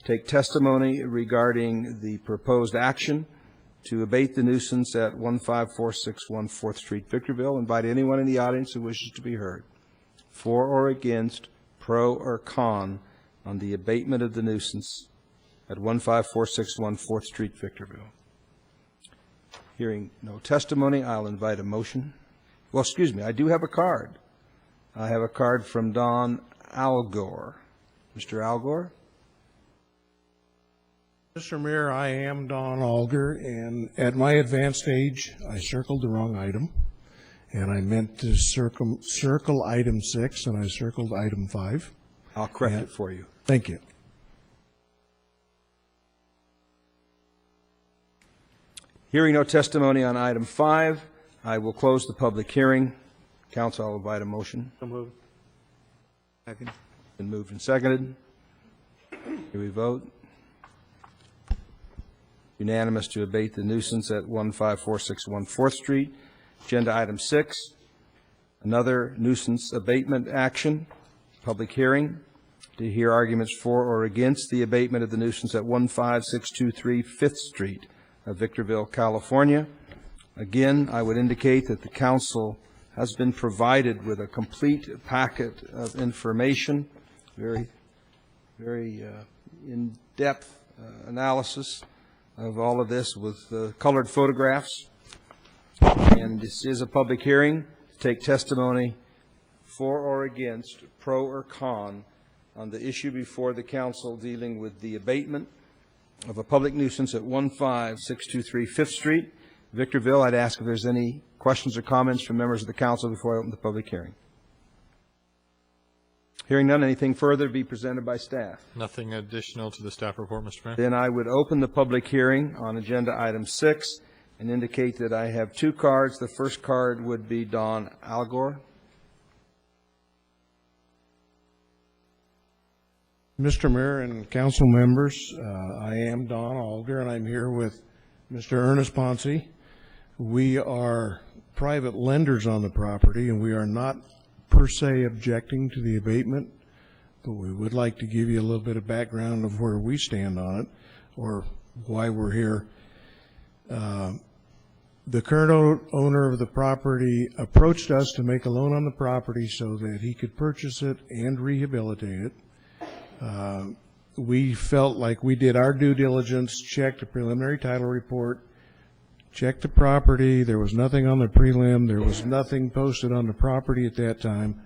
take testimony regarding the proposed action to abate the nuisance at 15461 4th Street, Victorville. Invite anyone in the audience who wishes to be heard, for or against, pro or con, on the abatement of the nuisance at 15461 4th Street, Victorville. Hearing no testimony, I'll invite a motion. Well, excuse me, I do have a card. I have a card from Don Algor. Mr. Algor? Mr. Mayor, I am Don Alger, and at my advanced age, I circled the wrong item, and I meant to circle item 6, and I circled item 5. I'll correct it for you. Thank you. Hearing no testimony on item 5, I will close the public hearing. Council, I'll invite a motion. So moved. Second. Been moved and seconded. Here we vote. Unanimous to abate the nuisance at 15461 4th Street. Agenda item 6, another nuisance abatement action, public hearing to hear arguments for or against the abatement of the nuisance at 15623 5th Street of Victorville, California. Again, I would indicate that the council has been provided with a complete packet of information, very in-depth analysis of all of this with colored photographs. And this is a public hearing to take testimony for or against, pro or con, on the issue before the council dealing with the abatement of a public nuisance at 15623 5th Street, Victorville. I'd ask if there's any questions or comments from members of the council before I open the public hearing. Hearing none, anything further to be presented by staff? Nothing additional to the staff report, Mr. Mayor. Then I would open the public hearing on agenda item 6 and indicate that I have 2 cards. The first card would be Don Algor. Mr. Mayor and council members, I am Don Alger, and I'm here with Mr. Ernest Ponce. We are private lenders on the property, and we are not per se objecting to the abatement, but we would like to give you a little bit of background of where we stand on it, or why we're here. The current owner of the property approached us to make a loan on the property so that he could purchase it and rehabilitate it. We felt like we did our due diligence, checked the preliminary title report, checked the property. There was nothing on the prelim. There was nothing posted on the property at that time.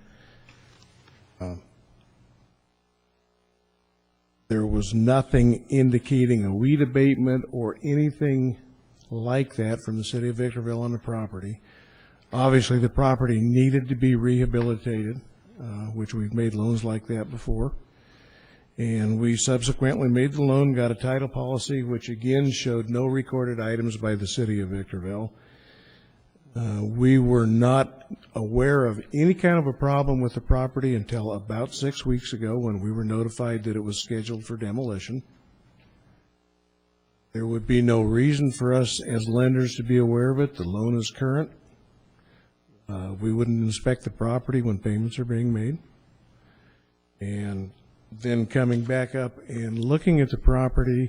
There was nothing indicating a weed abatement or anything like that from the city of Victorville on the property. Obviously, the property needed to be rehabilitated, which we've made loans like that before. And we subsequently made the loan, got a title policy, which again showed no recorded items by the city of Victorville. We were not aware of any kind of a problem with the property until about 6 weeks ago when we were notified that it was scheduled for demolition. There would be no reason for us as lenders to be aware of it. The loan is current. We wouldn't inspect the property when payments are being made. And then coming back up and looking at the property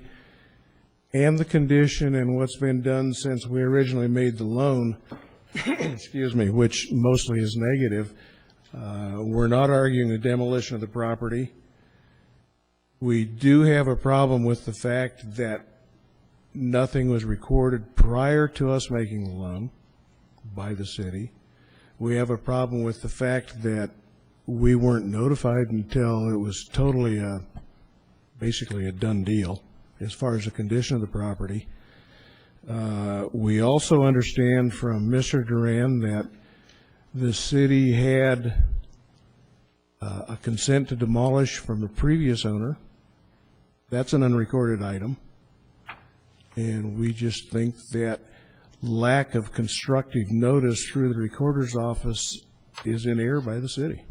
and the condition and what's been done since we originally made the loan, excuse me, which mostly is negative, we're not arguing the demolition of the property. We do have a problem with the fact that nothing was recorded prior to us making the loan by the city. We have a problem with the fact that we weren't notified until it was totally, basically a done deal as far as the condition of the property. We also understand from Mr. Duran that the city had a consent to demolish from the previous owner. That's an unrecorded item. And we just think that lack of constructive notice through the recorder's office is in error by the city.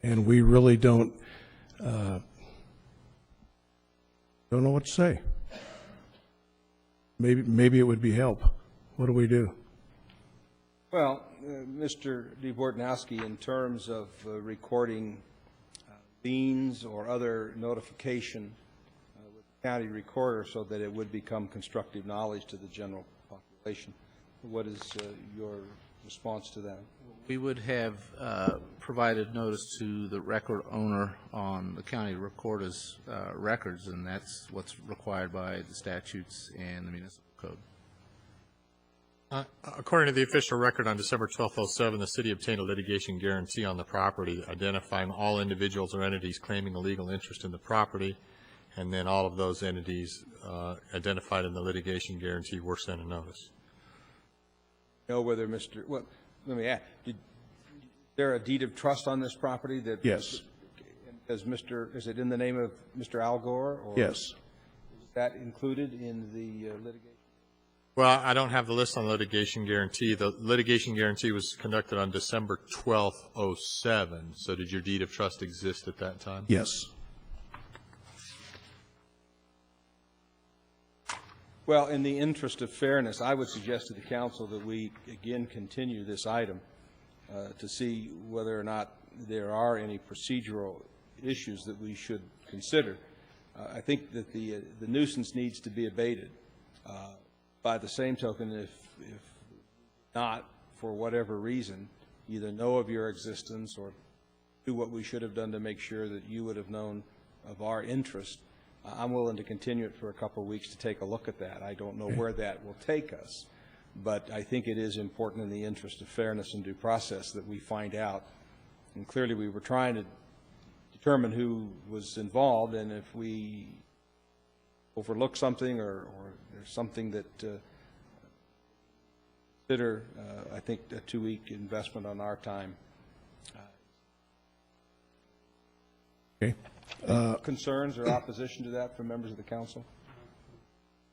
And we really don't know what to say. Maybe it would be help. What do we do? Well, Mr. DeBortnowski, in terms of recording liens or other notification with the county recorder so that it would become constructive knowledge to the general population, what is your response to that? We would have provided notice to the record owner on the county recorder's records, and that's what's required by the statutes and the municipal code. According to the official record on December 12, 2007, the city obtained a litigation guarantee on the property identifying all individuals or entities claiming a legal interest in the property, and then all of those entities identified in the litigation guarantee were sent a notice. Know whether Mr. Well, let me ask, is there a deed of trust on this property that? Yes. Is it in the name of Mr. Al Gore? Or yes. Is that included in the litigation? Well, I don't have the list on litigation guarantee. The litigation guarantee was conducted on December 12, 2007. So did your deed of trust exist at that time? Yes. Well, in the interest of fairness, I would suggest to the council that we again continue this item to see whether or not there are any procedural issues that we should consider. I think that the nuisance needs to be abated. By the same token, if not, for whatever reason, either know of your existence or do what we should have done to make sure that you would have known of our interest, I'm willing to continue it for a couple of weeks to take a look at that. I don't know where that will take us, but I think it is important in the interest of fairness and due process that we find out. And clearly we were trying to determine who was involved, and if we overlook something or there's something that consider, I think a 2-week investment on our time. Okay. Concerns or opposition to that from members of the council?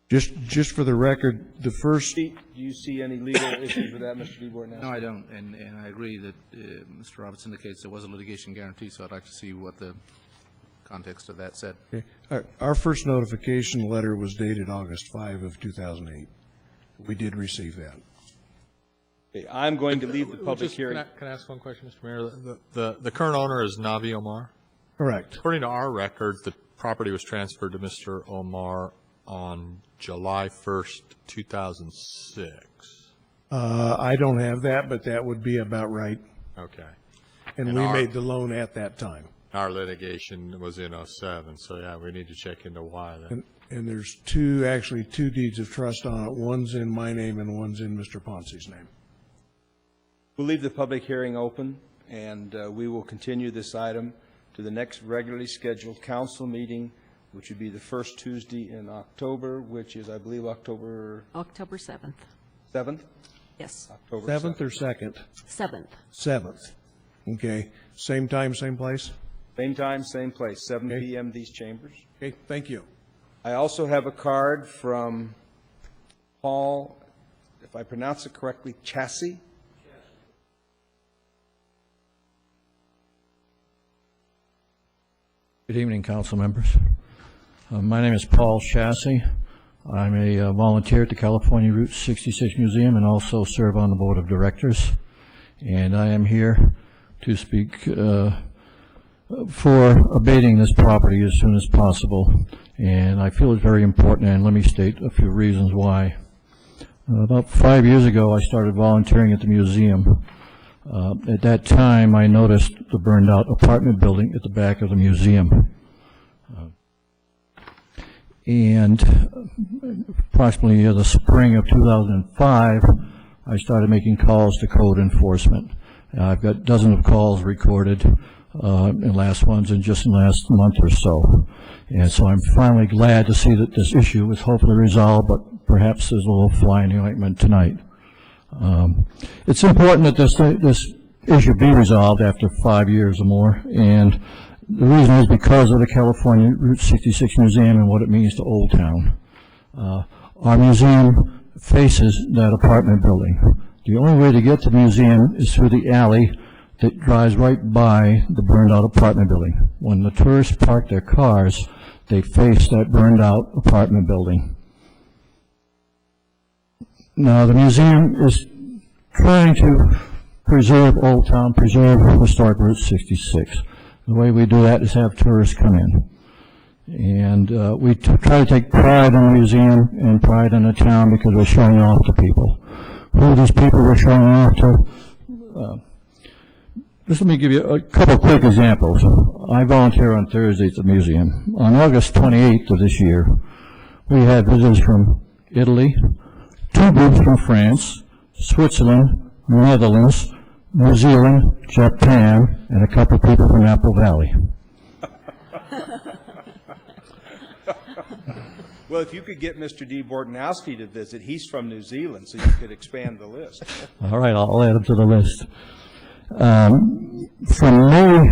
Just for the record, the first. Do you see any legal issues with that, Mr. DeBortnowski? No, I don't, and I agree that Mr. Roberts indicates there was a litigation guarantee, so I'd like to see what the context of that said. Okay. Our first notification letter was dated August 5 of 2008. We did receive that. Okay, I'm going to leave the public hearing. Can I ask one question, Mr. Mayor? The current owner is Navi Omar? Correct. According to our records, the property was transferred to Mr. Omar on July 1st, 2006. I don't have that, but that would be about right. Okay. And we made the loan at that time. Our litigation was in 2007, so yeah, we need to check into why then. And there's actually two deeds of trust on it. One's in my name and one's in Mr. Ponce's name. We'll leave the public hearing open, and we will continue this item to the next regularly scheduled council meeting, which would be the first Tuesday in October, which is, I believe, October 7th. 7th? Yes. October 7th or 2nd? 7th. 7th. Okay. Same time, same place? Same time, same place, 7 p.m. these chambers. Okay, thank you. I also have a card from Paul, if I pronounce it correctly, Chassie. Good evening, council members. My name is Paul Chassie. I'm a volunteer at the California Route 66 Museum and also serve on the board of directors. And I am here to speak for abating this property as soon as possible. And I feel it's very important, and let me state a few reasons why. About 5 years ago, I started volunteering at the museum. At that time, I noticed the burned out apartment building at the back of the museum. And approximately the spring of 2005, I started making calls to code enforcement. I've got dozens of calls recorded, in last ones in just the last month or so. And so I'm finally glad to see that this issue is hopefully resolved, but perhaps there's a little fly in the ointment tonight. It's important that this issue be resolved after 5 years or more, and the reason is because of the California Route 66 Museum and what it means to Old Town. Our museum faces that apartment building. The only way to get to the museum is through the alley that drives right by the burned-out apartment building. When the tourists park their cars, they face that burned-out apartment building. Now, the museum is trying to preserve Old Town, preserve historic Route 66. The way we do that is have tourists come in. And we try to take pride in the museum and pride in the town because we're showing off to people. Who are these people we're showing off to? Just let me give you a couple quick examples. I volunteer on Thursdays at the museum. On August 28th of this year, we had visitors from Italy, 2 groups from France, Switzerland, Netherlands, New Zealand, Japan, and a couple of people from Apple Valley. Well, if you could get Mr. D. Bortnowski to visit, he's from New Zealand, so you could expand the list. All right, I'll add him to the list. From May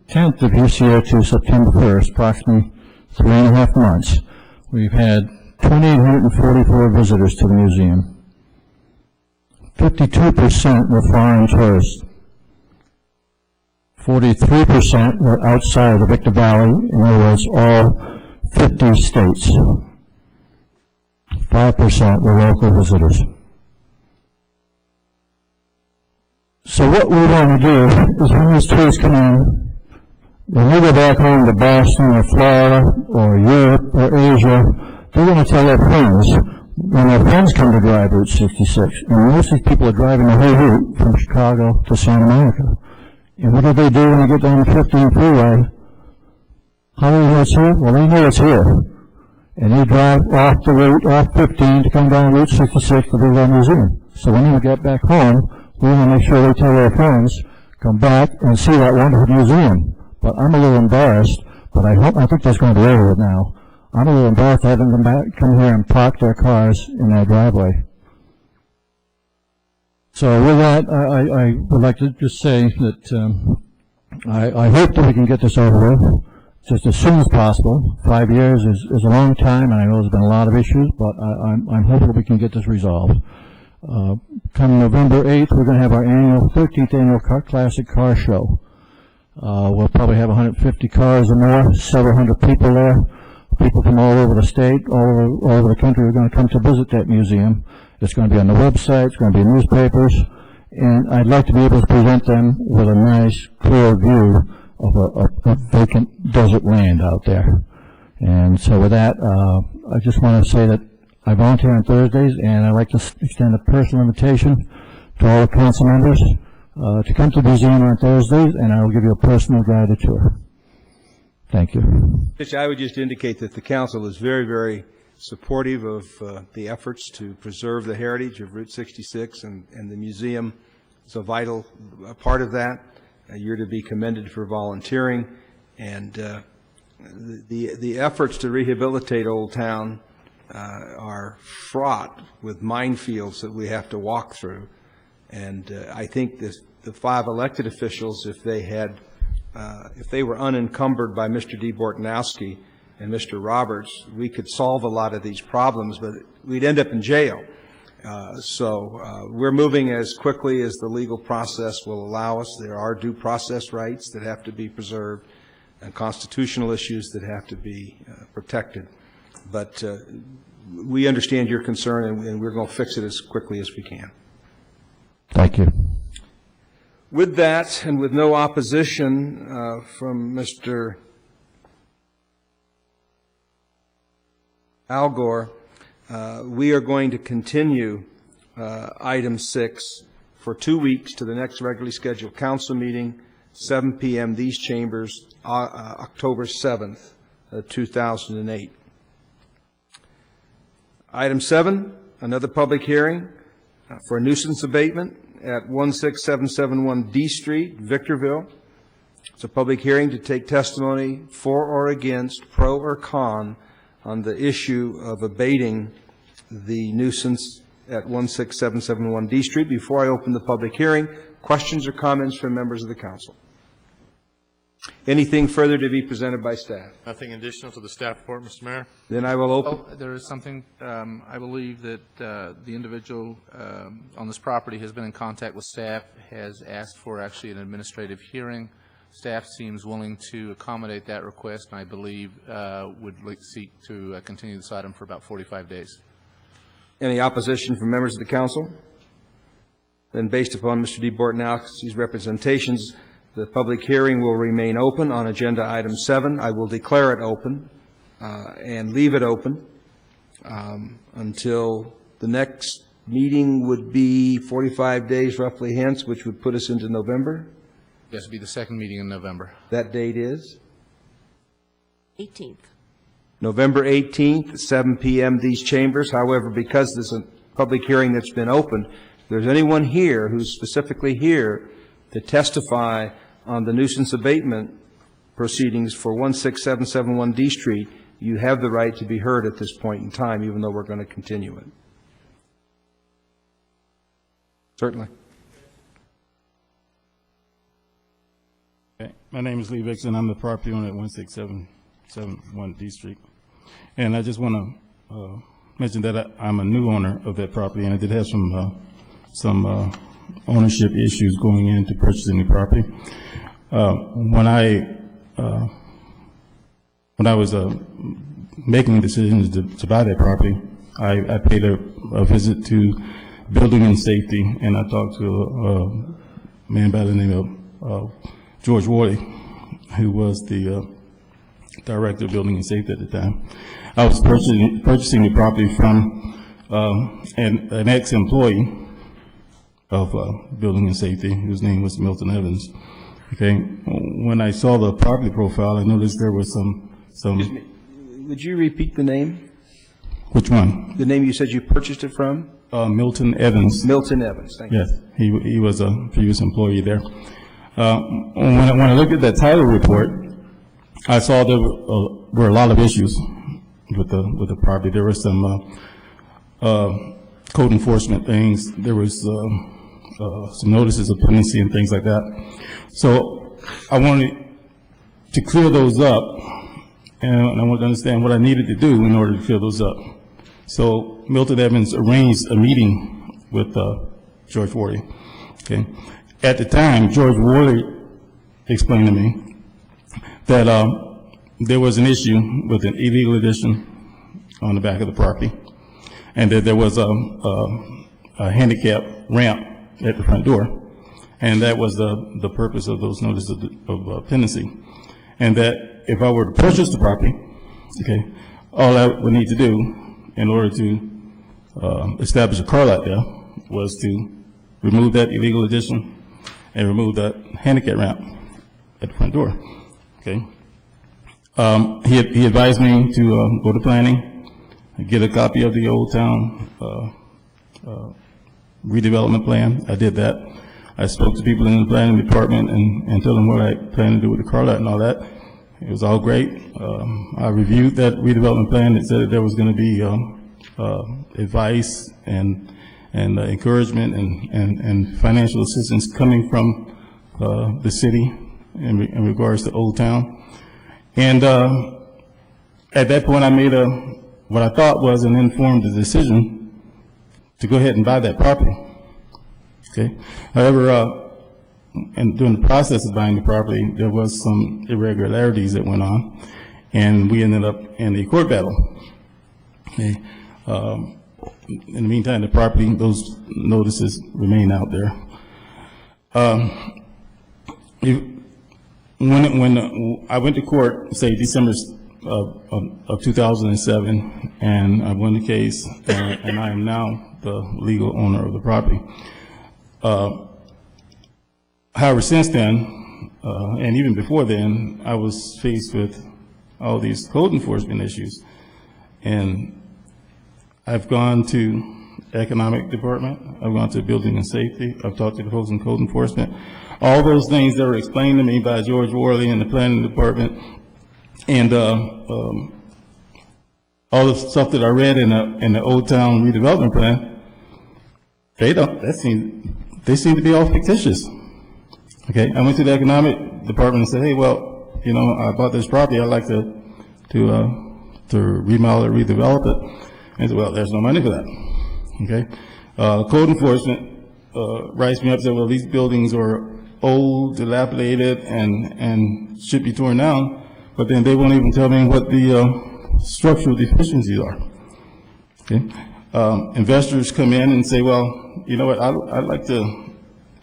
10th of this year to September 1st, approximately 3.5 months, we've had 2,844 visitors to the museum. 52% were foreign tourists. 43% were outside of the Victor Valley, in other words, all 50 states. 5% were local visitors. So what we want to do is when these tourists come in, when we go back home to Boston or Florida or Europe or Asia, they're going to tell their friends when their friends come to drive Route 66. And most of these people are driving the whole route from Chicago to Santa Monica. And what do they do when they get down the 15 freeway? How do they know it's here? Well, they know it's here. And they drive off the route, off 15 to come down Route 66 to visit our museum. So when they get back home, we want to make sure they tell their friends, come back and see that wonderful museum. But I'm a little embarrassed, but I think that's going to be over with now. I'm a little embarrassed having them come here and park their cars in their driveway. So with that, I would like to just say that I hope that we can get this over with just as soon as possible. 5 years is a long time, and I know there's been a lot of issues, but I'm hopeful we can get this resolved. Come November 8th, we're going to have our 13th annual Classic Car Show. We'll probably have 150 cars or more, several hundred people there. People from all over the state, all over the country are going to come to visit that museum. It's going to be on the website, it's going to be in newspapers, and I'd like to be able to present them with a nice, clear view of a vacant desert land out there. And so with that, I just want to say that I volunteer on Thursdays, and I'd like to extend a personal invitation to all the council members to come to the museum on Thursdays, and I will give you a personal guided tour. Thank you. I would just indicate that the council is very, very supportive of the efforts to preserve the heritage of Route 66, and the museum is a vital part of that. You're to be commended for volunteering, and the efforts to rehabilitate Old Town are fraught with minefields that we have to walk through. And I think the 5 elected officials, if they were unencumbered by Mr. D. Bortnowski and Mr. Roberts, we could solve a lot of these problems, but we'd end up in jail. So we're moving as quickly as the legal process will allow us. There are due process rights that have to be preserved and constitutional issues that have to be protected. But we understand your concern, and we're going to fix it as quickly as we can. Thank you. With that, and with no opposition from Mr. Algor, we are going to continue item 6 for 2 weeks to the next regularly scheduled council meeting, 7 p.m. these chambers, October 7th, 2008. Item 7, another public hearing for a nuisance abatement at 16771 D Street, Victorville. It's a public hearing to take testimony for or against, pro or con, on the issue of abating the nuisance at 16771 D Street. Before I open the public hearing, questions or comments from members of the council? Anything further to be presented by staff? Nothing additional to the staff report, Mr. Mayor? Then I will open. Oh, there is something, I believe that the individual on this property has been in contact with staff, has asked for actually an administrative hearing. Staff seems willing to accommodate that request, and I believe would seek to continue this item for about 45 days. Any opposition from members of the council? Then, based upon Mr. D. Bortnowski's representations, the public hearing will remain open on agenda item 7. I will declare it open and leave it open until the next meeting would be 45 days roughly hence, which would put us into November. Yes, it'll be the second meeting in November. That date is? 18th. November 18th, at 7 p.m. these chambers. However, because this is a public hearing that's been opened, if there's anyone here who's specifically here to testify on the nuisance abatement proceedings for 16771 D Street, you have the right to be heard at this point in time, even though we're going to continue it. Certainly. Okay. My name is Lee Vixen. I'm the property owner at 16771 D Street. And I just want to mention that I'm a new owner of that property, and I did have some ownership issues going into purchasing the property. When I was making decisions to buy that property, I paid a visit to Building and Safety, and I talked to a man by the name of George Worley, who was the director of Building and Safety at the time. I was purchasing the property from an ex-employee of Building and Safety, whose name was Milton Evans. Okay, when I saw the property profile, I noticed there was some. Would you repeat the name? Which one? The name you said you purchased it from? Milton Evans. Milton Evans. Thank you. Yes, he was a previous employee there. When I looked at that title report, I saw there were a lot of issues with the property. There were some code enforcement things. There was some notices of penalty and things like that. So I wanted to clear those up, and I wanted to understand what I needed to do in order to clear those up. So Milton Evans arranged a meeting with George Worley. Okay. At the time, George Worley explained to me that there was an issue with an illegal addition on the back of the property, and that there was a handicap ramp at the front door, and that was the purpose of those notices of pendency. And that if I were to purchase the property, okay, all I would need to do in order to establish a car lot there was to remove that illegal addition and remove that handicap ramp at the front door. Okay. He advised me to go to planning, get a copy of the Old Town redevelopment plan. I did that. I spoke to people in the planning department and told them what I planned to do with the car lot and all that. It was all great. I reviewed that redevelopment plan. It said that there was going to be advice and encouragement and financial assistance coming from the city in regards to Old Town. And at that point, I made what I thought was an informed decision to go ahead and buy that property. Okay. However, and during the process of buying the property, there was some irregularities that went on, and we ended up in a court battle. Okay. In the meantime, the property, those notices remain out there. When I went to court, say December of 2007, and I won the case, and I am now the legal owner of the property. However, since then, and even before then, I was faced with all these code enforcement issues, and I've gone to economic department. I've gone to building and safety. I've talked to the folks in code enforcement. All those things that were explained to me by George Worley in the planning department, and all the stuff that I read in the Old Town redevelopment plan, they seem to be all fictitious. Okay, I went to the economic department and said, hey, well, you know, I bought this property. I'd like to remodel it, redevelop it. And I said, well, there's no money for that. Okay, code enforcement writes me up and said, well, these buildings are old, dilapidated, and should be torn down. But then they won't even tell me what the structural deficiencies are. Okay, investors come in and say, well, you know what, I'd like to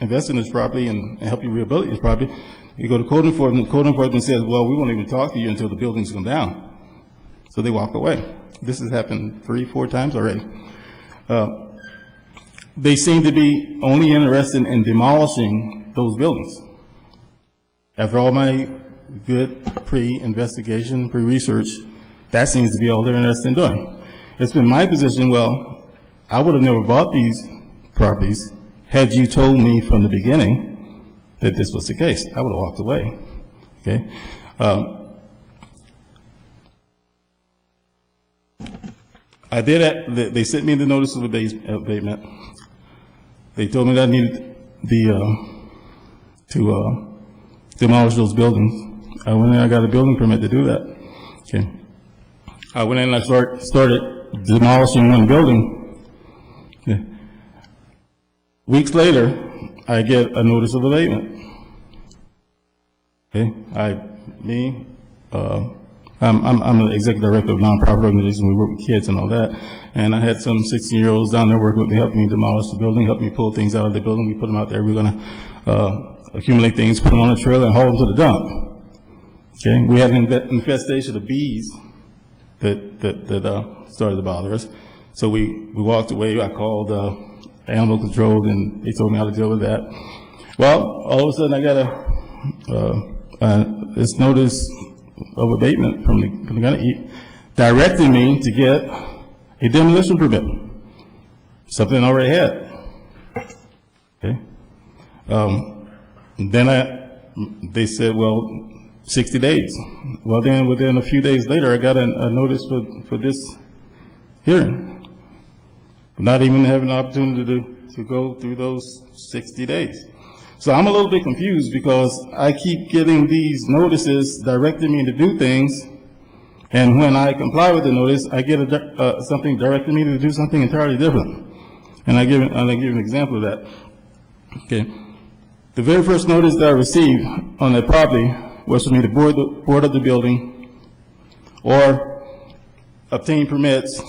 invest in this property and help you rehabilitate this property. You go to code enforcement says, well, we won't even talk to you until the buildings come down. So they walk away. This has happened 3-4 times already. They seem to be only interested in demolishing those buildings. After all my good pre-investigation, pre-research, that seems to be all they're interested in doing. It's been my position, well, I would have never bought these properties had you told me from the beginning that this was the case. I would have walked away. Okay. I did it. They sent me the notice of abatement. They told me that I needed to demolish those buildings. I went in. I got a building permit to do that. Okay. I went in and I started demolishing one building. Okay. Weeks later, I get a notice of abatement. Okay, I'm the executive director of a nonprofit organization. We work with kids and all that. And I had some 16-year-olds down there working with me, helping me demolish the building, helping me pull things out of the building. We put them out there. We're going to accumulate things, put them on a trailer, and haul them to the dump. Okay, we had an infestation of bees that started to bother us. So we walked away. I called animal control, and they told me how to deal with that. Well, all of a sudden I got this notice of abatement from the county directing me to get a demolition permit, something I already had. Okay. Then they said, well, 60 days. Well, then within a few days later, I got a notice for this hearing. Not even having an opportunity to go through those 60 days. So I'm a little bit confused because I keep getting these notices directing me to do things, and when I comply with the notice, I get something directing me to do something entirely different. And I'll give an example of that. Okay. The very first notice that I received on that property was for me to board up the building or obtain permits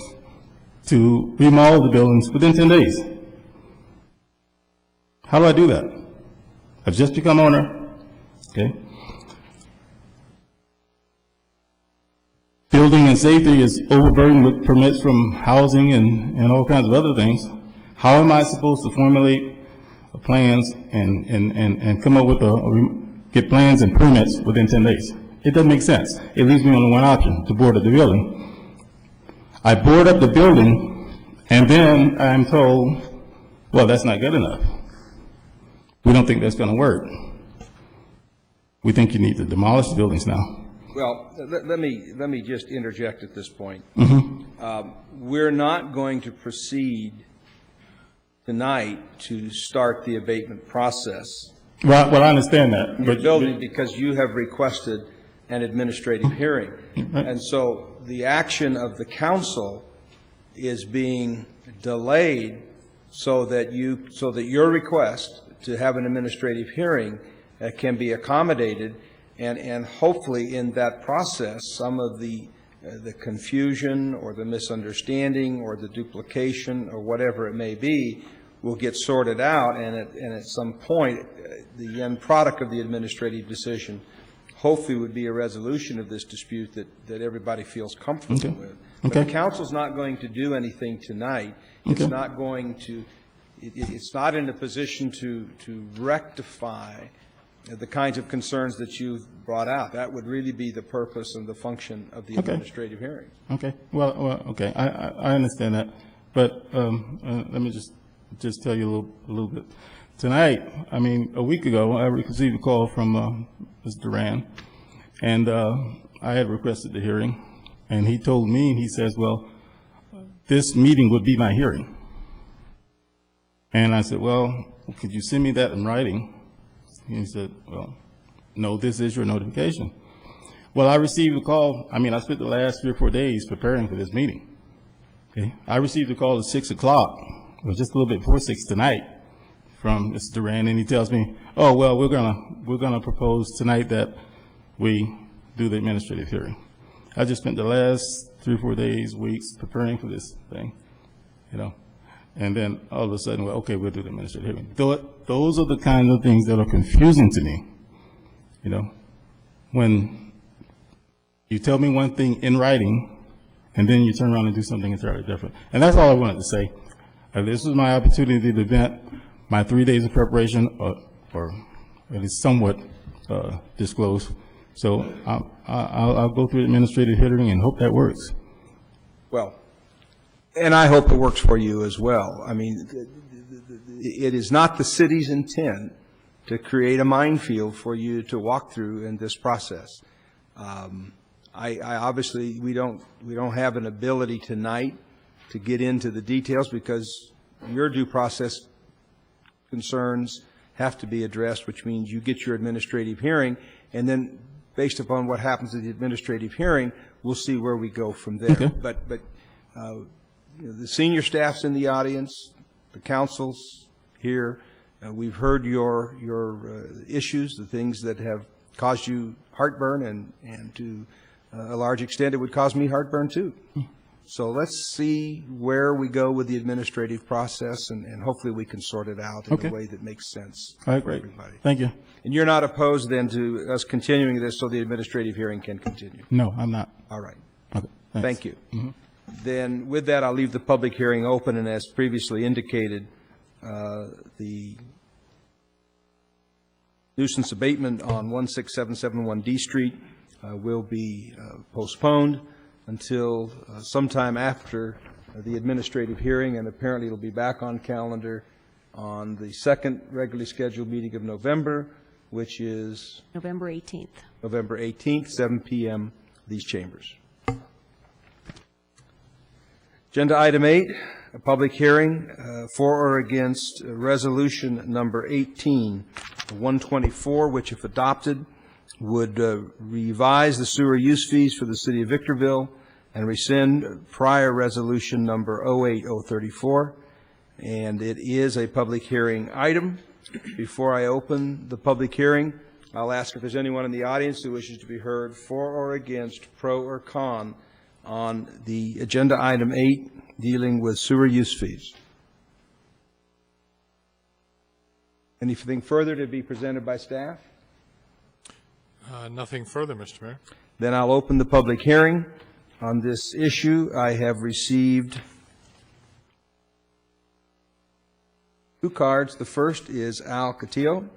to remodel the buildings within 10 days. How do I do that? I've just become owner. Okay. Building and safety is overburdened with permits from housing and all kinds of other things. How am I supposed to formulate plans and come up with get plans and permits within 10 days? It doesn't make sense. It leaves me only one option, to board up the building. I board up the building, and then I'm told, well, that's not good enough. We don't think that's going to work. We think you need to demolish the buildings now. Well, let me just interject at this point. Mm-hmm. We're not going to proceed tonight to start the abatement process. Well, I understand that. But building because you have requested an administrative hearing. And so the action of the council is being delayed so that your request to have an administrative hearing can be accommodated, and hopefully in that process some of the confusion or the misunderstanding or the duplication or whatever it may be will get sorted out, and at some point the end product of the administrative decision hopefully would be a resolution of this dispute that everybody feels comfortable with. But the council's not going to do anything tonight. It's not going to, it's not in a position to rectify the kinds of concerns that you've brought out. That would really be the purpose and the function of the administrative hearing. Okay. Well, okay. I understand that. But let me just tell you a little bit. Tonight, I mean, a week ago, I received a call from Mr. Duran, and I had requested the hearing, and he told me, he says, well, this meeting would be my hearing. And I said, well, could you send me that in writing? And he said, well, no, this is your notification. Well, I received a call. I mean, I spent the last 3 or 4 days preparing for this meeting. Okay, I received a call at 6 o'clock. It was just a little bit before 6 tonight from Mr. Duran, and he tells me, oh, well, we're gonna propose tonight that we do the administrative hearing. I just spent the last 3 or 4 days, weeks preparing for this thing, you know. And then all of a sudden, well, okay, we'll do the administrative hearing. Those are the kinds of things that are confusing to me, you know. When you tell me one thing in writing, and then you turn around and do something entirely different. And that's all I wanted to say. This was my opportunity to vent my 3 days of preparation, or at least somewhat disclosed. So I'll go through the administrative hearing and hope that works. Well, and I hope it works for you as well. I mean, it is not the city's intent to create a minefield for you to walk through in this process. I obviously, we don't have an ability tonight to get into the details because your due process concerns have to be addressed, which means you get your administrative hearing, and then based upon what happens at the administrative hearing, we'll see where we go from there. Okay. But you know, the senior staff's in the audience, the council's here. We've heard your issues, the things that have caused you heartburn, and to a large extent it would cause me heartburn too. So let's see where we go with the administrative process, and hopefully we can sort it out in a way that makes sense All right, for great. everybody. Thank you. And you're not opposed then to us continuing this so the administrative hearing can continue? No, I'm not. All right. Okay, thanks. Thank you. Mm-hmm. Then with that, I'll leave the public hearing open, and as previously indicated, the nuisance abatement on 16771 D Street will be postponed until sometime after the administrative hearing, and apparently it'll be back on calendar on the second regularly scheduled meeting of November, which is November 18th. November 18th, 7 p.m., these chambers. Agenda item 8, a public hearing for or against resolution number 18-124, which if adopted would revise the sewer use fees for the city of Victorville and rescind prior resolution number 08034. And it is a public hearing item. Before I open the public hearing, I'll ask if there's anyone in the audience who wishes to be heard for or against, pro or con, on the agenda item 8 dealing with sewer use fees. Anything further to be presented by staff? Nothing further, Mr. Mayor. Then I'll open the public hearing on this issue. I have received 2 cards. The first is Al Catillo.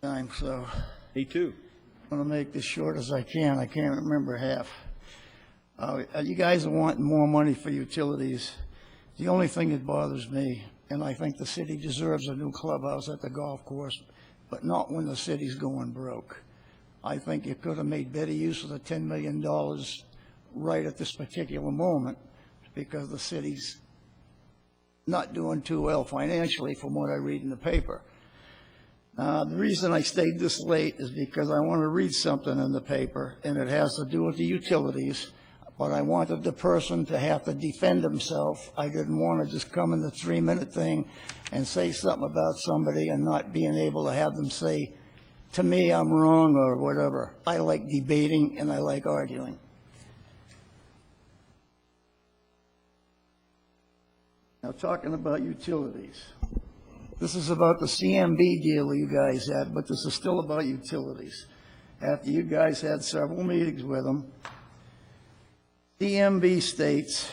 Time, so Me too. I'm going to make this short as I can. I can't remember half. You guys are wanting more money for utilities. The only thing that bothers me, and I think the city deserves a new clubhouse at the golf course, but not when the city's going broke. I think you could have made better use of the $10 million right at this particular moment, because the city's not doing too well financially from what I read in the paper. The reason I stayed this late is because I want to read something in the paper, and it has to do with the utilities, but I wanted the person to have to defend himself. I didn't want to just come in the 3-minute thing and say something about somebody and not being able to have them say, to me, I'm wrong or whatever. I like debating and I like arguing. Now, talking about utilities. This is about the CMB deal you guys had, but this is still about utilities. After you guys had several meetings with them, CMB states,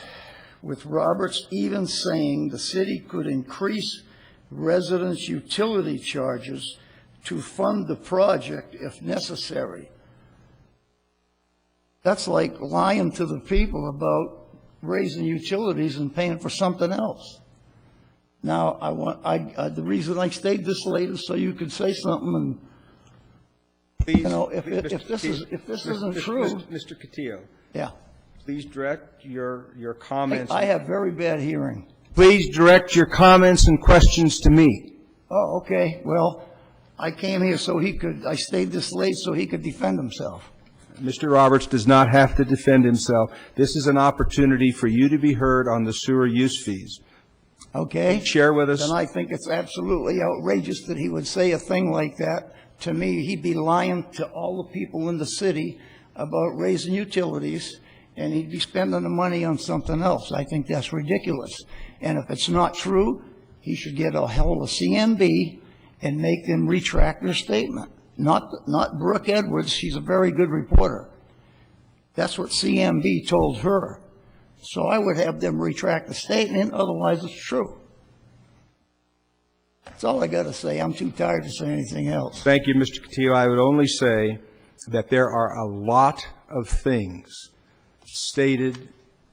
with Roberts even saying the city could increase residents' utility charges to fund the project if necessary. That's like lying to the people about raising utilities and paying for something else. Now, the reason I stayed this late is so you could say something, and, Please, you know, if this isn't true. Mr. Cotillo. Yeah. Please direct your comments. I have very bad hearing. Please direct your comments and questions to me. Oh, okay. Well, I came here I stayed this late so he could defend himself. Mr. Roberts does not have to defend himself. This is an opportunity for you to be heard on the sewer use fees. Okay? Share with us. Then I think it's absolutely outrageous that he would say a thing like that. To me, he'd be lying to all the people in the city about raising utilities, and he'd be spending the money on something else. I think that's ridiculous. And if it's not true, he should get a hell of a CMB and make them retract their statement. Not Brooke Edwards. She's a very good reporter. That's what CMB told her. So I would have them retract the statement, otherwise it's true. That's all I got to say. I'm too tired to say anything else. Thank you, Mr. Cotillo. I would only say that there are a lot of things stated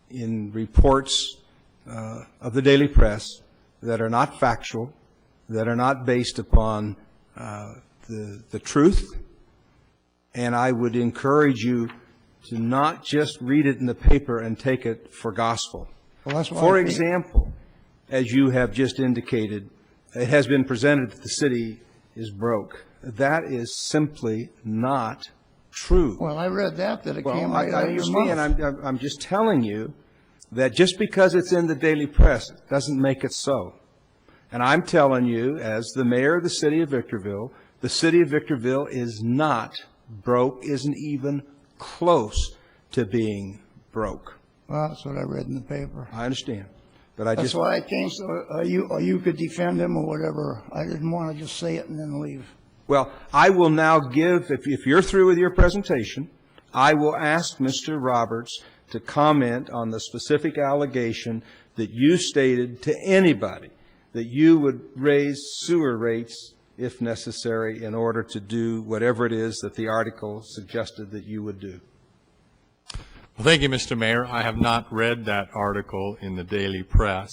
in reports of the daily press that are not factual, that are not based upon the truth, and I would encourage you to not just read it in the paper and take it for gospel. Well, that's why for example, as you have just indicated, it has been presented that the city is broke. That is simply not true. Well, I read that it came I right out of your mouth. understand. I'm just telling you that just because it's in the daily press doesn't make it so. And I'm telling you, as the mayor of the city of Victorville, the city of Victorville is not broke, isn't even close to being broke. Well, that's what I read in the paper. I understand. But That's why I came, so you could defend him or whatever. I didn't want to just say it and then leave. Well, I will now give, if you're through with your presentation, I will ask Mr. Roberts to comment on the specific allegation that you stated to anybody that you would raise sewer rates if necessary in order to do whatever it is that the article suggested that you would do. Well, thank you, Mr. Mayor. I have not read that article in the daily press,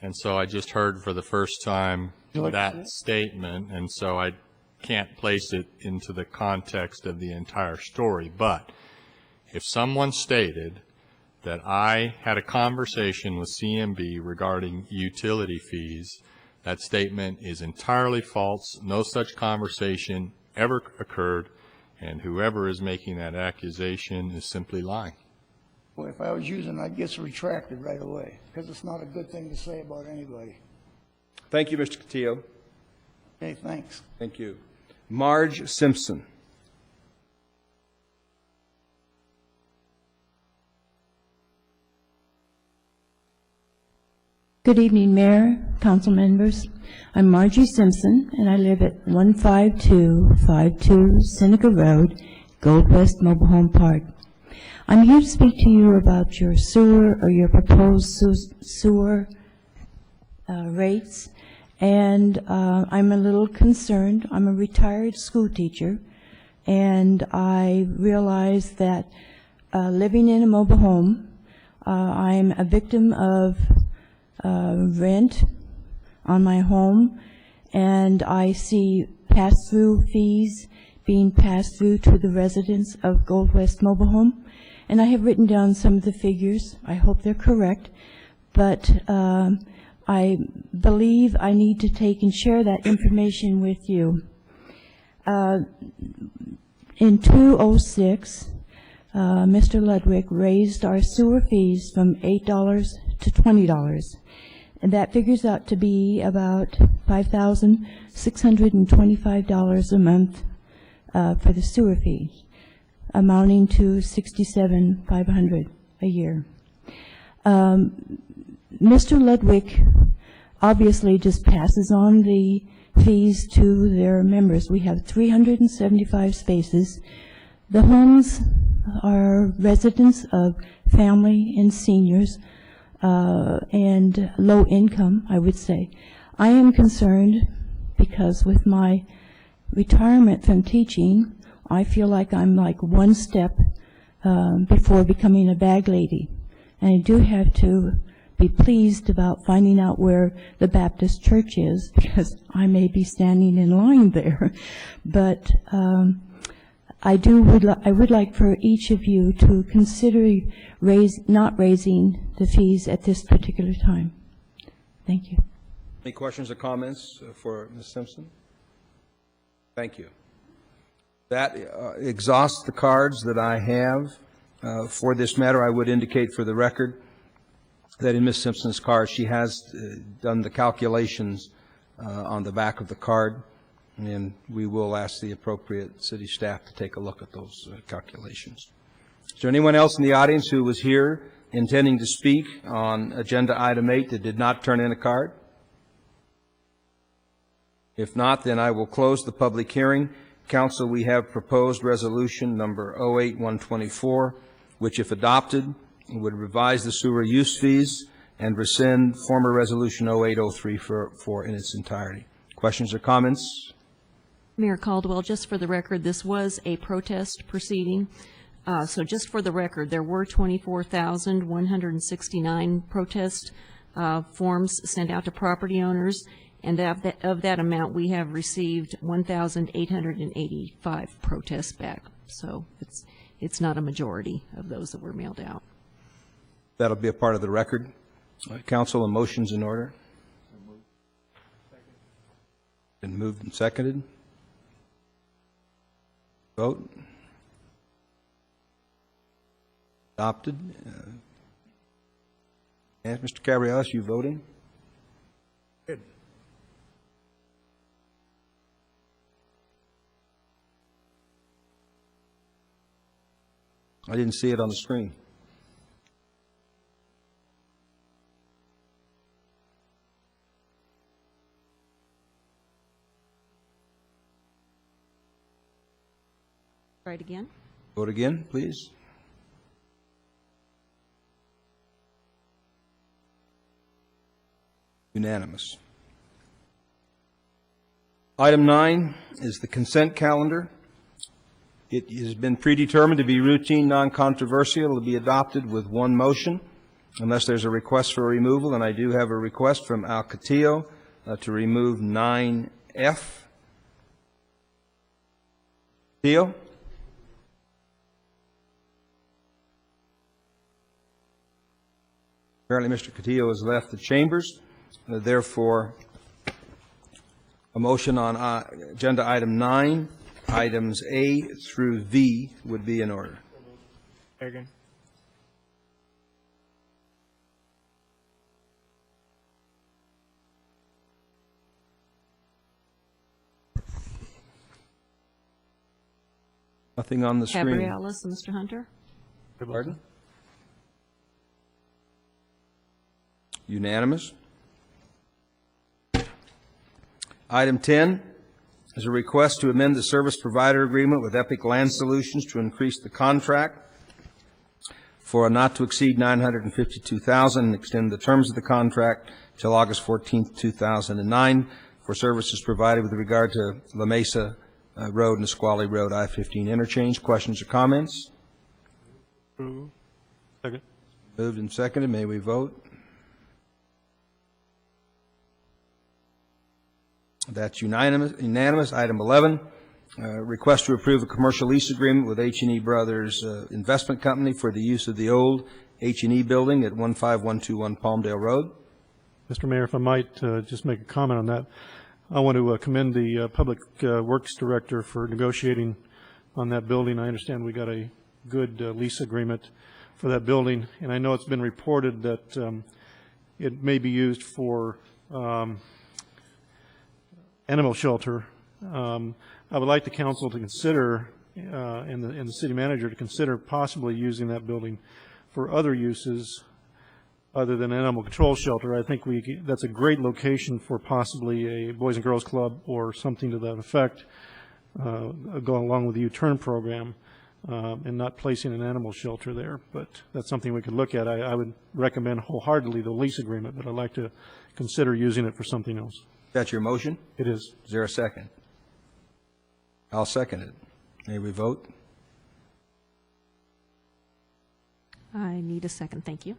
and so I just heard for the first time that statement, and so I can't place it into the context of the entire story. But if someone stated that I had a conversation with CMB regarding utility fees, that statement is entirely false. No such conversation ever occurred, and whoever is making that accusation is simply lying. Well, if I was using it, I'd get retracted right away, because it's not a good thing to say about anybody. Thank you, Mr. Cotillo. Okay, thanks. Thank you. Marge Simpson. Good evening, Mayor, council members. I'm Margie Simpson, and I live at 15252 Seneca Road, Gold West Mobile Home Park. I'm here to speak to you about your sewer or your proposed sewer rates, and I'm a little concerned. I'm a retired school teacher, and I realize that living in a mobile home, I'm a victim of rent on my home, and I see pass-through fees being passed through to the residents of Gold West Mobile Home. And I have written down some of the figures. I hope they're correct, but I believe I need to take and share that information with you. In 2006, Mr. Ludwig raised our sewer fees from $8 to $20. And that figures out to be about $5,625 a month for the sewer fee, amounting to $67,500 a year. Mr. Ludwig obviously just passes on the fees to their members. We have 375 spaces. The homes are residents of family and seniors, and low income, I would say. I am concerned because with my retirement from teaching, I feel like I'm like one step before becoming a bag lady. And I do have to be pleased about finding out where the Baptist church is, because I may be standing in line there. But I would like for each of you to consider not raising the fees at this particular time. Thank you. Any questions or comments for Ms. Simpson? Thank you. That exhausts the cards that I have for this matter. I would indicate for the record that in Ms. Simpson's card, she has done the calculations on the back of the card, and we will ask the appropriate city staff to take a look at those calculations. Is there anyone else in the audience who was here intending to speak on Agenda Item 8 that did not turn in a card? If not, then I will close the public hearing. Council, we have proposed resolution number 08124, which, if adopted, would revise the sewer use fees and rescind former resolution 0803 in its entirety. Questions or comments? Mayor Caldwell, just for the record, this was a protest proceeding. So just for the record, there were 24,169 protest forms sent out to property owners, and of that amount, we have received 1,885 protests back. So it's not a majority of those that were mailed out. That'll be a part of the record. Council, a motion's in order. Been moved and seconded. Vote. Adopted. And Mr. Cabriolas, you voting? Good. I didn't see it on the screen. Try it again. Vote again, please. Unanimous. Item 9 is the consent calendar. It has been predetermined to be routine, non-controversial. It will be adopted with one motion unless there's a request for removal, and I do have a request from Al Catillo to remove 9F. Catillo? Apparently, Mr. Catillo has left the chambers. Therefore, a motion on agenda item 9, items A through V would be in order. Second. Nothing on the screen. Cabriolas and Mr. Hunter? Pardon? Unanimous. Item 10 is a request to amend the service provider agreement with Epic Land Solutions to increase the contract for a not to exceed $952,000 and extend the terms of the contract till August 14th, 2009 for services provided with regard to La Mesa Road and Nisqually Road I-15 interchange. Questions or comments? Second. Moved and seconded. May we vote? That's unanimous. Item 11, request to approve a commercial lease agreement with H&E Brothers Investment Company for the use of the old H&E building at 15121 Palmdale Road. Mr. Mayor, if I might just make a comment on that. I want to commend the Public Works Director for negotiating on that building. I understand we got a good lease agreement for that building, and I know it's been reported that it may be used for animal shelter. I would like the council to consider, and the city manager to consider possibly using that building for other uses other than animal control shelter. I think that's a great location for possibly a Boys and Girls Club or something to that effect, going along with the U-turn program, and not placing an animal shelter there. But that's something we could look at. I would recommend wholeheartedly the lease agreement, but I'd like to consider using it for something else. That's your motion? It is. Is there a second? I'll second it. May we vote? I need a second, thank you.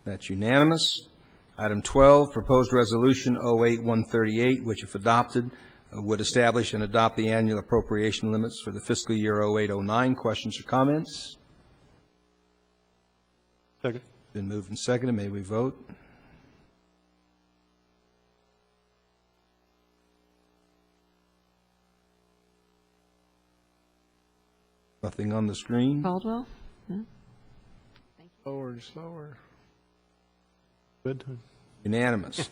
That's unanimous. Item 12, proposed resolution 08-138, which if adopted, would establish and adopt the annual appropriation limits for the fiscal year 08-09. Questions or comments? Second. Been moved and seconded. May we vote? Nothing on the screen. Caldwell? No? Slower and slower. Bedtime. Unanimous.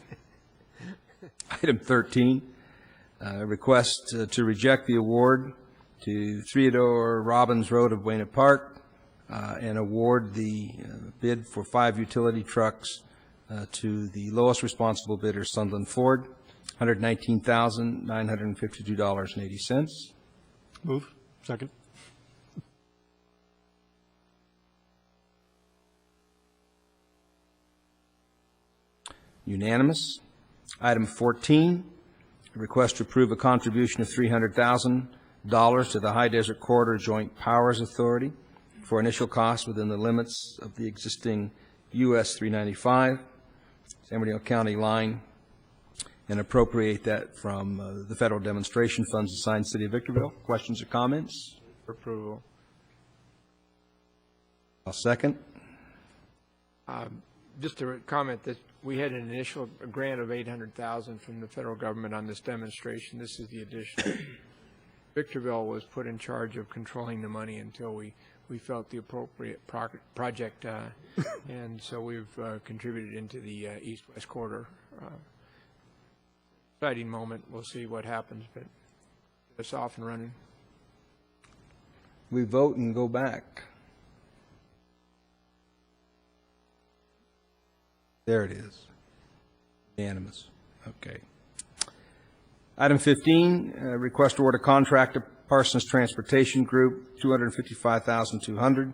Item 13, request to reject the award to Theodore Robbins Road of Buena Park and award the bid for 5 utility trucks to the lowest responsible bidder, Sunderland Ford, $119,952.80. Move. Second. Unanimous. Item 14, request to approve a contribution of $300,000 to the High Desert Corridor Joint Powers Authority for initial costs within the limits of the existing US 395, San Bernardino County line, and appropriate that from the federal demonstration funds assigned City of Victorville. Questions or comments? For approval. I'll second. Just a comment that we had an initial grant of $800,000 from the federal government on this demonstration. This is the addition. Victorville was put in charge of controlling the money until we felt the appropriate project, and so we've contributed into the east-west corridor. Exciting moment. We'll see what happens, but it's off and running. We vote and go back. There it is. Unanimous. Okay. Item 15, request to award a contract to Parsons Transportation Group, $255,200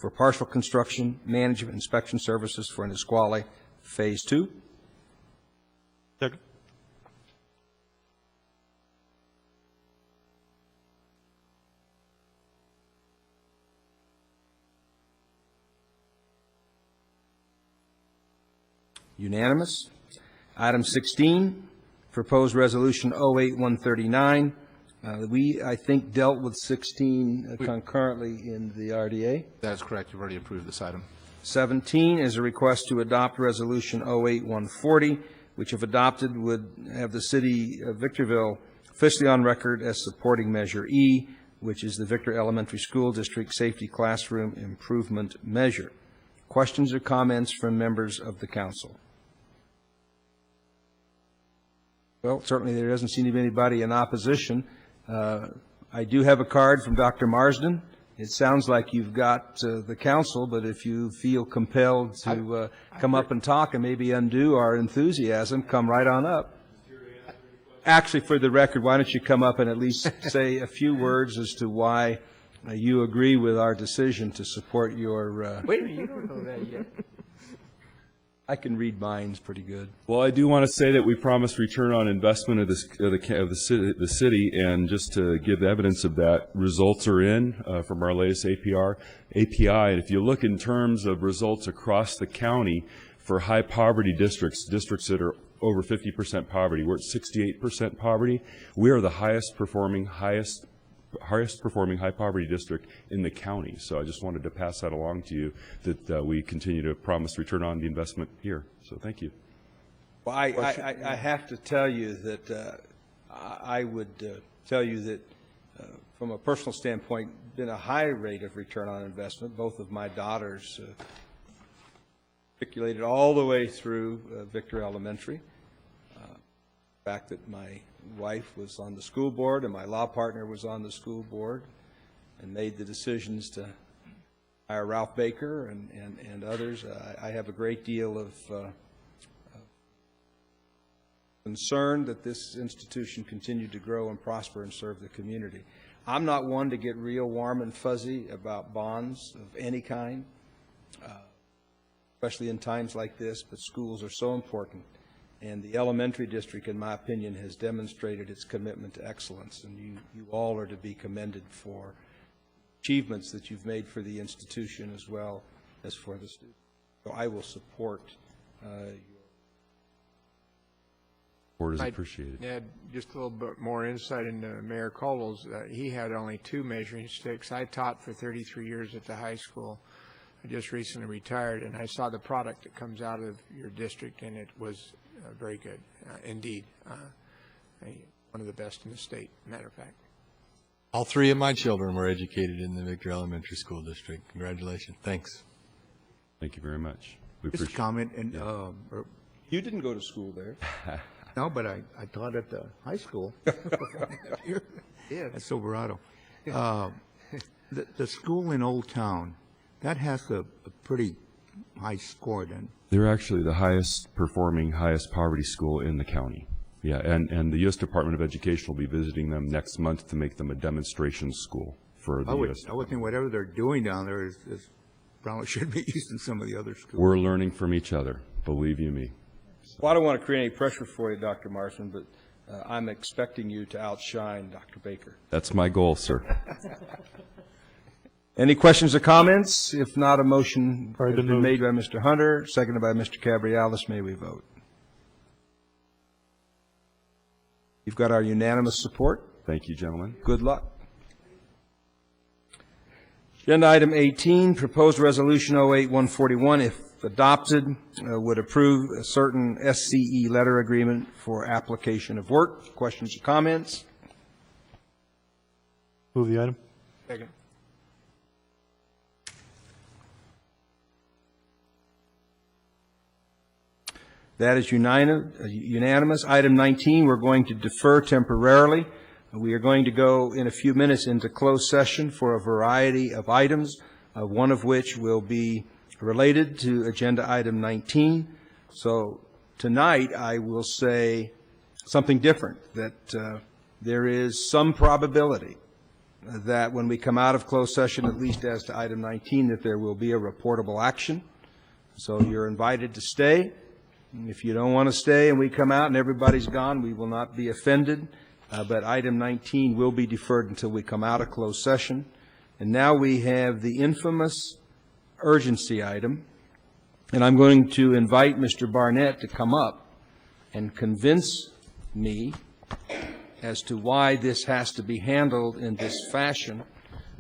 for partial construction, management, inspection services for Nisqually Phase 2. Second. Unanimous. Item 16, proposed resolution 08-139. We, I think, dealt with 16 concurrently in the RDA. That is correct. You've already approved this item. 17 is a request to adopt resolution 08-140, which if adopted would have the City of Victorville officially on record as supporting Measure E, which is the Victor Elementary School District Safety Classroom Improvement Measure. Questions or comments from members of the council? Well, certainly there doesn't seem to be anybody in opposition. I do have a card from Dr. Marsden. It sounds like you've got the council, but if you feel compelled to come up and talk and maybe undo our enthusiasm, come right on up. Actually, for the record, why don't you come up and at least say a few words as to why you agree with our decision to support your... Wait a minute, you don't know that yet. I can read minds pretty good. Well, I do want to say that we promised return on investment of the city, and just to give evidence of that, results are in from our latest API. And if you look in terms of results across the county for high poverty districts that are over 50% poverty, we're at 68% poverty. We are the highest performing high poverty district in the county. So I just wanted to pass that along to you, that we continue to promise return on the investment here. So thank you. Well, I have to tell you that I would tell you that from a personal standpoint, been a high rate of return on investment. Both of my daughters articulated all the way through Victor Elementary. The fact that my wife was on the school board and my law partner was on the school board and made the decisions to hire Ralph Baker and others. I have a great deal of concern that this institution continue to grow and prosper and serve the community. I'm not one to get real warm and fuzzy about bonds of any kind, especially in times like this, but schools are so important. And the elementary district, in my opinion, has demonstrated its commitment to excellence, and you all are to be commended for achievements that you've made for the institution as well as for the students. So I will support your support is appreciated. Add just a little bit more insight into Mayor Caldwell's. He had only 2 measuring sticks. I taught for 33 years at the high school. I just recently retired, and I saw the product that comes out of your district, and it was very good, indeed. One of the best in the state, matter of fact. All 3 of my children were educated in the Victor Elementary School District. Congratulations. Thanks. Thank you very much. We Just a appreciate comment, and you didn't go to school there. No, but I taught at the high school. Yeah, at Silverado. The school in Old Town, that has a pretty high score then. They're actually the highest performing, highest poverty school in the county. Yeah, and the U.S. Department of Education will be visiting them next month to make them a demonstration school for the U.S. I would think whatever they're doing down there is probably should be used in some of the other schools. We're learning from each other, believe you me. Well, I don't want to create any pressure for you, Dr. Marston, but I'm expecting you to outshine Dr. Baker. That's my goal, sir. Any questions or comments? If not, a motion has been made by Mr. Hunter, seconded by Mr. Cabrialis. May we vote? You've got our unanimous support. Thank you, gentlemen. Good luck. Agenda item 18, proposed resolution 08-141, if adopted, would approve a certain SCE letter agreement for application of work. Questions or comments? Move the item. Second. That is unanimous. Item 19, we're going to defer temporarily. We are going to go in a few minutes into closed session for a variety of items, one of which will be related to agenda item 19. So tonight I will say something different, that there is some probability that when we come out of closed session, at least as to item 19, that there will be a reportable action. So you're invited to stay. If you don't want to stay and we come out and everybody's gone, we will not be offended. But item 19 will be deferred until we come out of closed session. And now we have the infamous urgency item. And I'm going to invite Mr. Barnett to come up and convince me as to why this has to be handled in this fashion,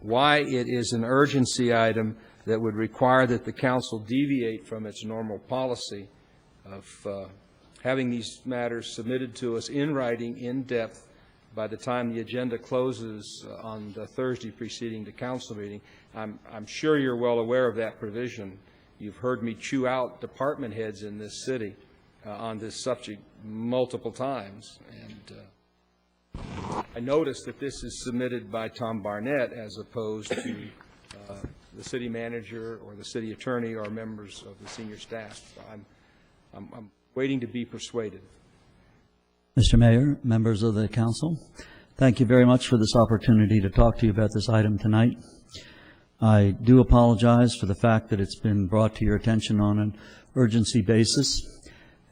why it is an urgency item that would require that the council deviate from its normal policy of having these matters submitted to us in writing, in depth, by the time the agenda closes on the Thursday preceding the council meeting. I'm sure you're well aware of that provision. You've heard me chew out department heads in this city on this subject multiple times. And I noticed that this is submitted by Tom Barnett as opposed to the city manager or the city attorney or members of the senior staff. So I'm waiting to be persuaded. Mr. Mayor, members of the council, thank you very much for this opportunity to talk to you about this item tonight. I do apologize for the fact that it's been brought to your attention on an urgency basis,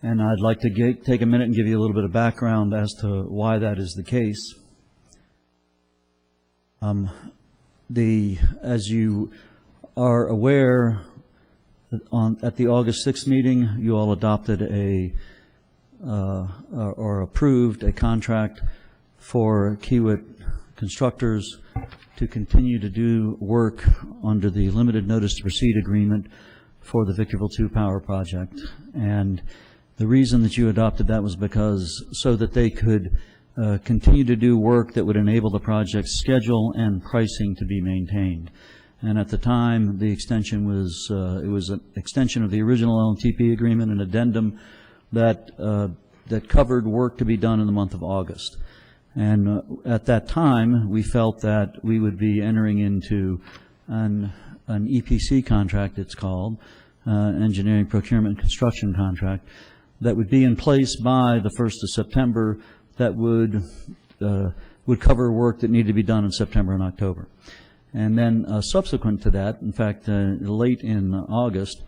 and I'd like to take a minute and give you a little bit of background as to why that is the case. As you are aware, at the August 6th meeting, you all adopted or approved a contract for Kiewit Constructors to continue to do work under the limited notice to proceed agreement for the Victorville 2 power project. And the reason that you adopted that was because so that they could continue to do work that would enable the project's schedule and pricing to be maintained. And at the time, the extension was, it was an extension of the original LNTP agreement, an addendum that covered work to be done in the month of August. And at that time, we felt that we would be entering into an EPC contract, it's called, Engineering Procurement Construction Contract, that would be in place by the 1st of September that would cover work that needed to be done in September and October. And then subsequent to that, in fact, late in August,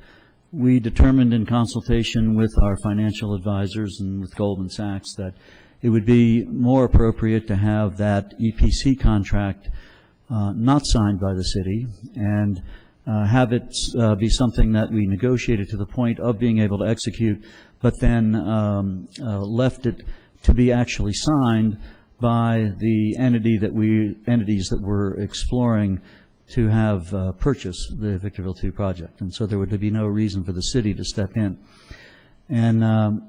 we determined in consultation with our financial advisors and with Goldman Sachs that it would be more appropriate to have that EPC contract not signed by the city and have it be something that we negotiated to the point of being able to execute, but then left it to be actually signed by the entities that were exploring to have purchased the Victorville 2 project. And so there would be no reason for the city to step in. And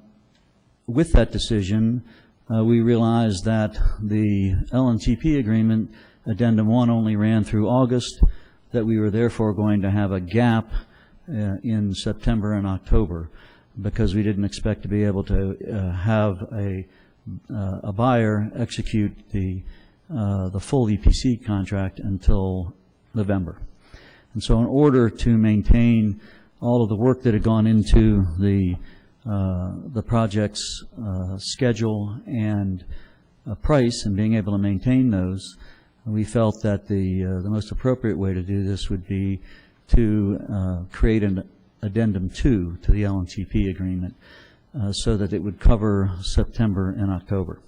with that decision, we realized that the LNTP agreement, Addendum 1, only ran through August, that we were therefore going to have a gap in September and October because we didn't expect to be able to have a buyer execute the full EPC contract until November. And so in order to maintain all of the work that had gone into the project's schedule and price and being able to maintain those, we felt that the most appropriate way to do this would be to create an Addendum 2 to the LNTP agreement so that it would cover September and October.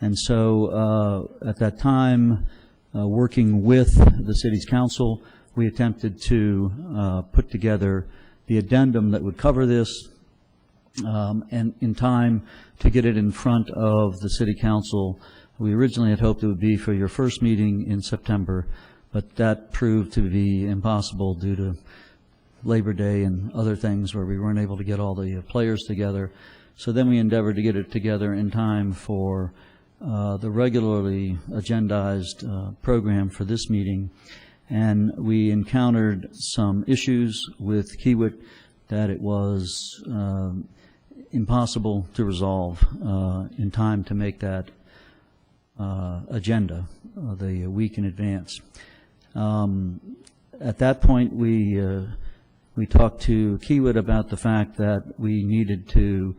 And so at that time, working with the city's council, we attempted to put together the addendum that would cover this and in time to get it in front of the city council. We originally had hoped it would be for your first meeting in September, but that proved to be impossible due to Labor Day and other things where we weren't able to get all the players together. So then we endeavored to get it together in time for the regularly agendized program for this meeting. And we encountered some issues with Kiewit that it was impossible to resolve in time to make that agenda the week in advance. At that point, we talked to Kiewit about the fact that we needed to,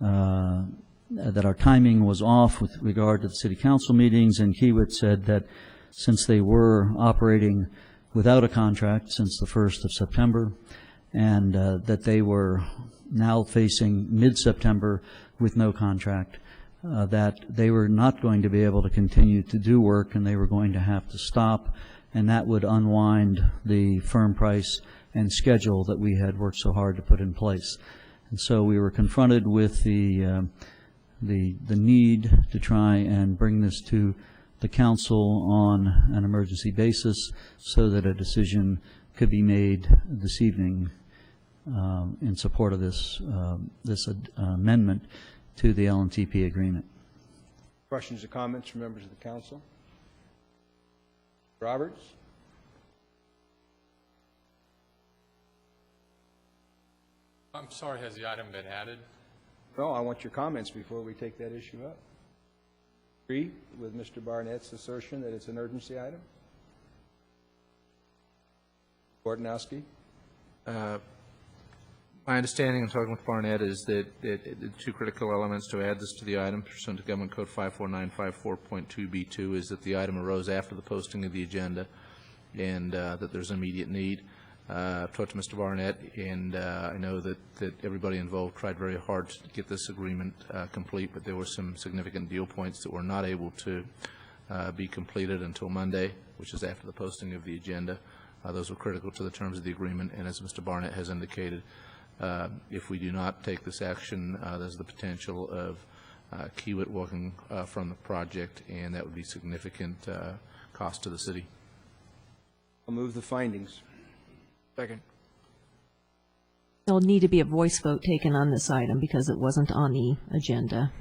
that our timing was off with regard to the city council meetings, and Kiewit said that since they were operating without a contract since the 1st of September, and that they were now facing mid-September with no contract, that they were not going to be able to continue to do work and they were going to have to stop, and that would unwind the firm price and schedule that we had worked so hard to put in place. And so we were confronted with the need to try and bring this to the council on an emergency basis so that a decision could be made this evening in support of this amendment to the LNTP agreement. Questions or comments from members of the council? Roberts? I'm sorry, has the item been added? No, I want your comments before we take that issue up. Agree with Mr. Barnett's assertion that it's an urgency item? Bortnowski? My understanding in talking with Barnett is that the two critical elements to add this to the item pursuant to Government Code 54954.2b2 is that the item arose after the posting of the agenda and that there's an immediate need. I've talked to Mr. Barnett, and I know that everybody involved tried very hard to get this agreement complete, but there were some significant deal points that were not able to be completed until Monday, which is after the posting of the agenda. Those were critical to the terms of the agreement, and as Mr. Barnett has indicated, if we do not take this action, there's the potential of Kiewit walking from the project, and that would be significant cost to the city. I'll move the findings. Second. There'll need to be a voice vote taken on this item because it wasn't on the agenda.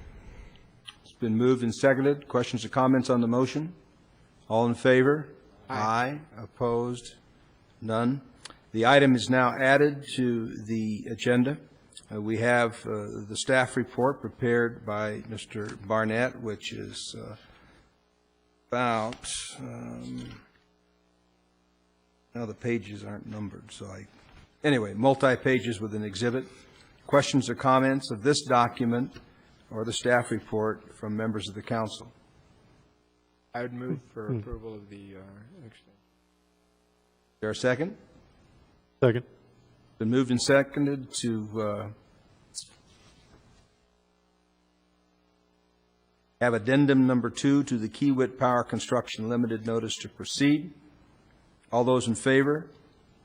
It's been moved and seconded. Questions or comments on the motion? All in favor? Aye. Opposed? None. The item is now added to the agenda. We have the staff report prepared by Mr. Barnett, which is about, now the pages aren't numbered, so anyway, multi-pages with an exhibit. Questions or comments of this document or the staff report from members of the council? I would move for approval of the extension. Is there a second? Second. Been moved and seconded to have addendum number 2 to the Kiewit Power Construction Limited notice to proceed. All those in favor?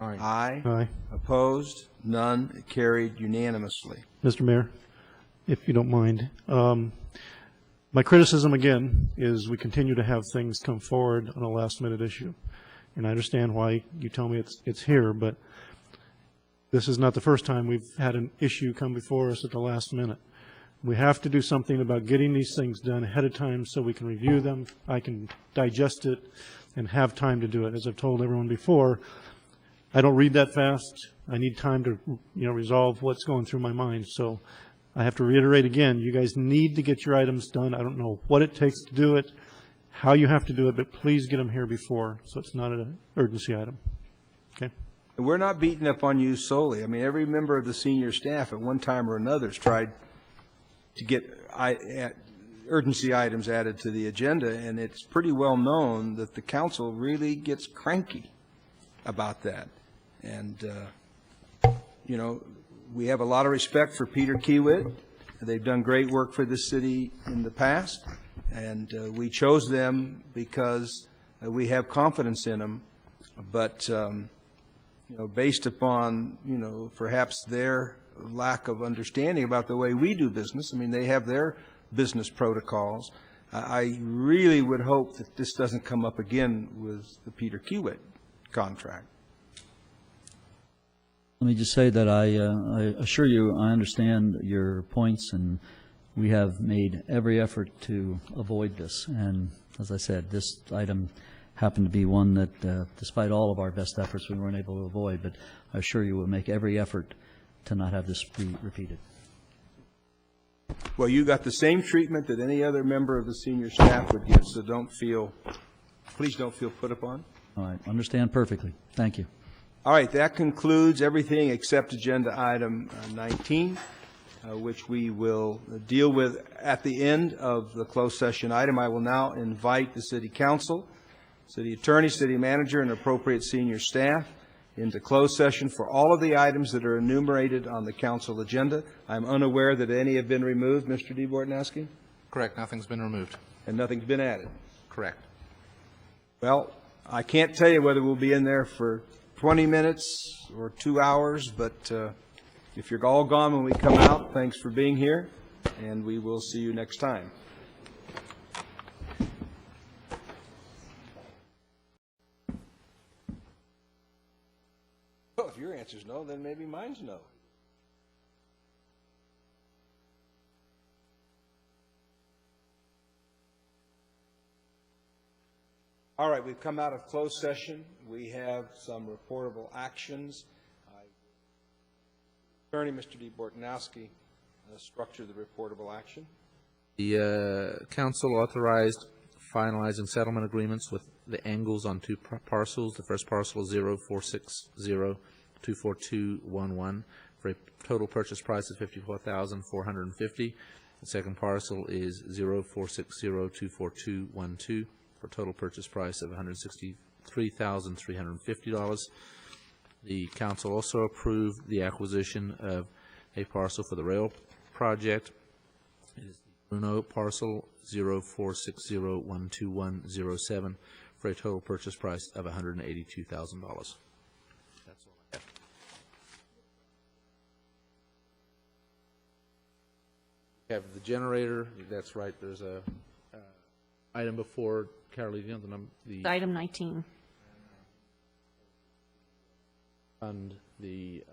Aye. Aye. Aye. Opposed? None. Carried unanimously. Mr. Mayor, if you don't mind, my criticism again is we continue to have things come forward on a last-minute issue. And I understand why you tell me it's here, but this is not the first time we've had an issue come before us at the last minute. We have to do something about getting these things done ahead of time so we can review them, I can digest it, and have time to do it. As I've told everyone before, I don't read that fast. I need time to, resolve what's going through my mind. So I have to reiterate again, you guys need to get your items done. I don't know what it takes to do it, how you have to do it, but please get them here before so it's not an urgency item. Okay? And we're not beating up on you solely. I mean, every member of the senior staff at one time or another has tried to get urgency items added to the agenda, and it's pretty well known that the council really gets cranky about that. And, we have a lot of respect for Peter Kiewit. They've done great work for this city in the past, and we chose them because we have confidence in them. But, based upon, perhaps their lack of understanding about the way we do business, I mean, they have their business protocols. I really would hope that this doesn't come up again with the Peter Kiewit contract. Let me just say that I assure you I understand your points, and we have made every effort to avoid this. And as I said, this item happened to be one that, despite all of our best efforts, we weren't able to avoid. But I assure you we'll make every effort to not have this be repeated. Well, you got the same treatment that any other member of the senior staff would get, so please don't feel put upon. All right, understand perfectly. Thank you. All right, that concludes everything except agenda item 19, which we will deal with at the end of the closed session item. I will now invite the City Council, City Attorney, City Manager, and appropriate senior staff into closed session for all of the items that are enumerated on the council agenda. I'm unaware that any have been removed, Mr. D. Bortnowski? Correct. Nothing's been removed. And nothing's been added? Correct. Well, I can't tell you whether we'll be in there for 20 minutes or 2 hours, but if you're all gone when we come out, thanks for being here, and we will see you next time. Well, if your answer's no, then maybe mine's no. All right, we've come out of closed session. We have some reportable actions. Attorney, Mr. D. Bortnowski, structure the reportable action. The council authorized finalizing settlement agreements with the Engels on two parcels. The first parcel is 0460-24211 for a total purchase price of $54,450. The second parcel is 0460-24212 for a total purchase price of $163,350. The council also approved the acquisition of a parcel for the rail project. It is the Bruno parcel 0460-12107 for a total purchase price of $182,000. That's all I have. We have the generator. That's right. There's a item before Carolee, the Item 19. fund the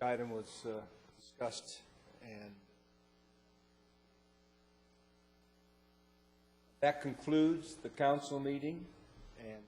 item was discussed, and that concludes the council meeting. And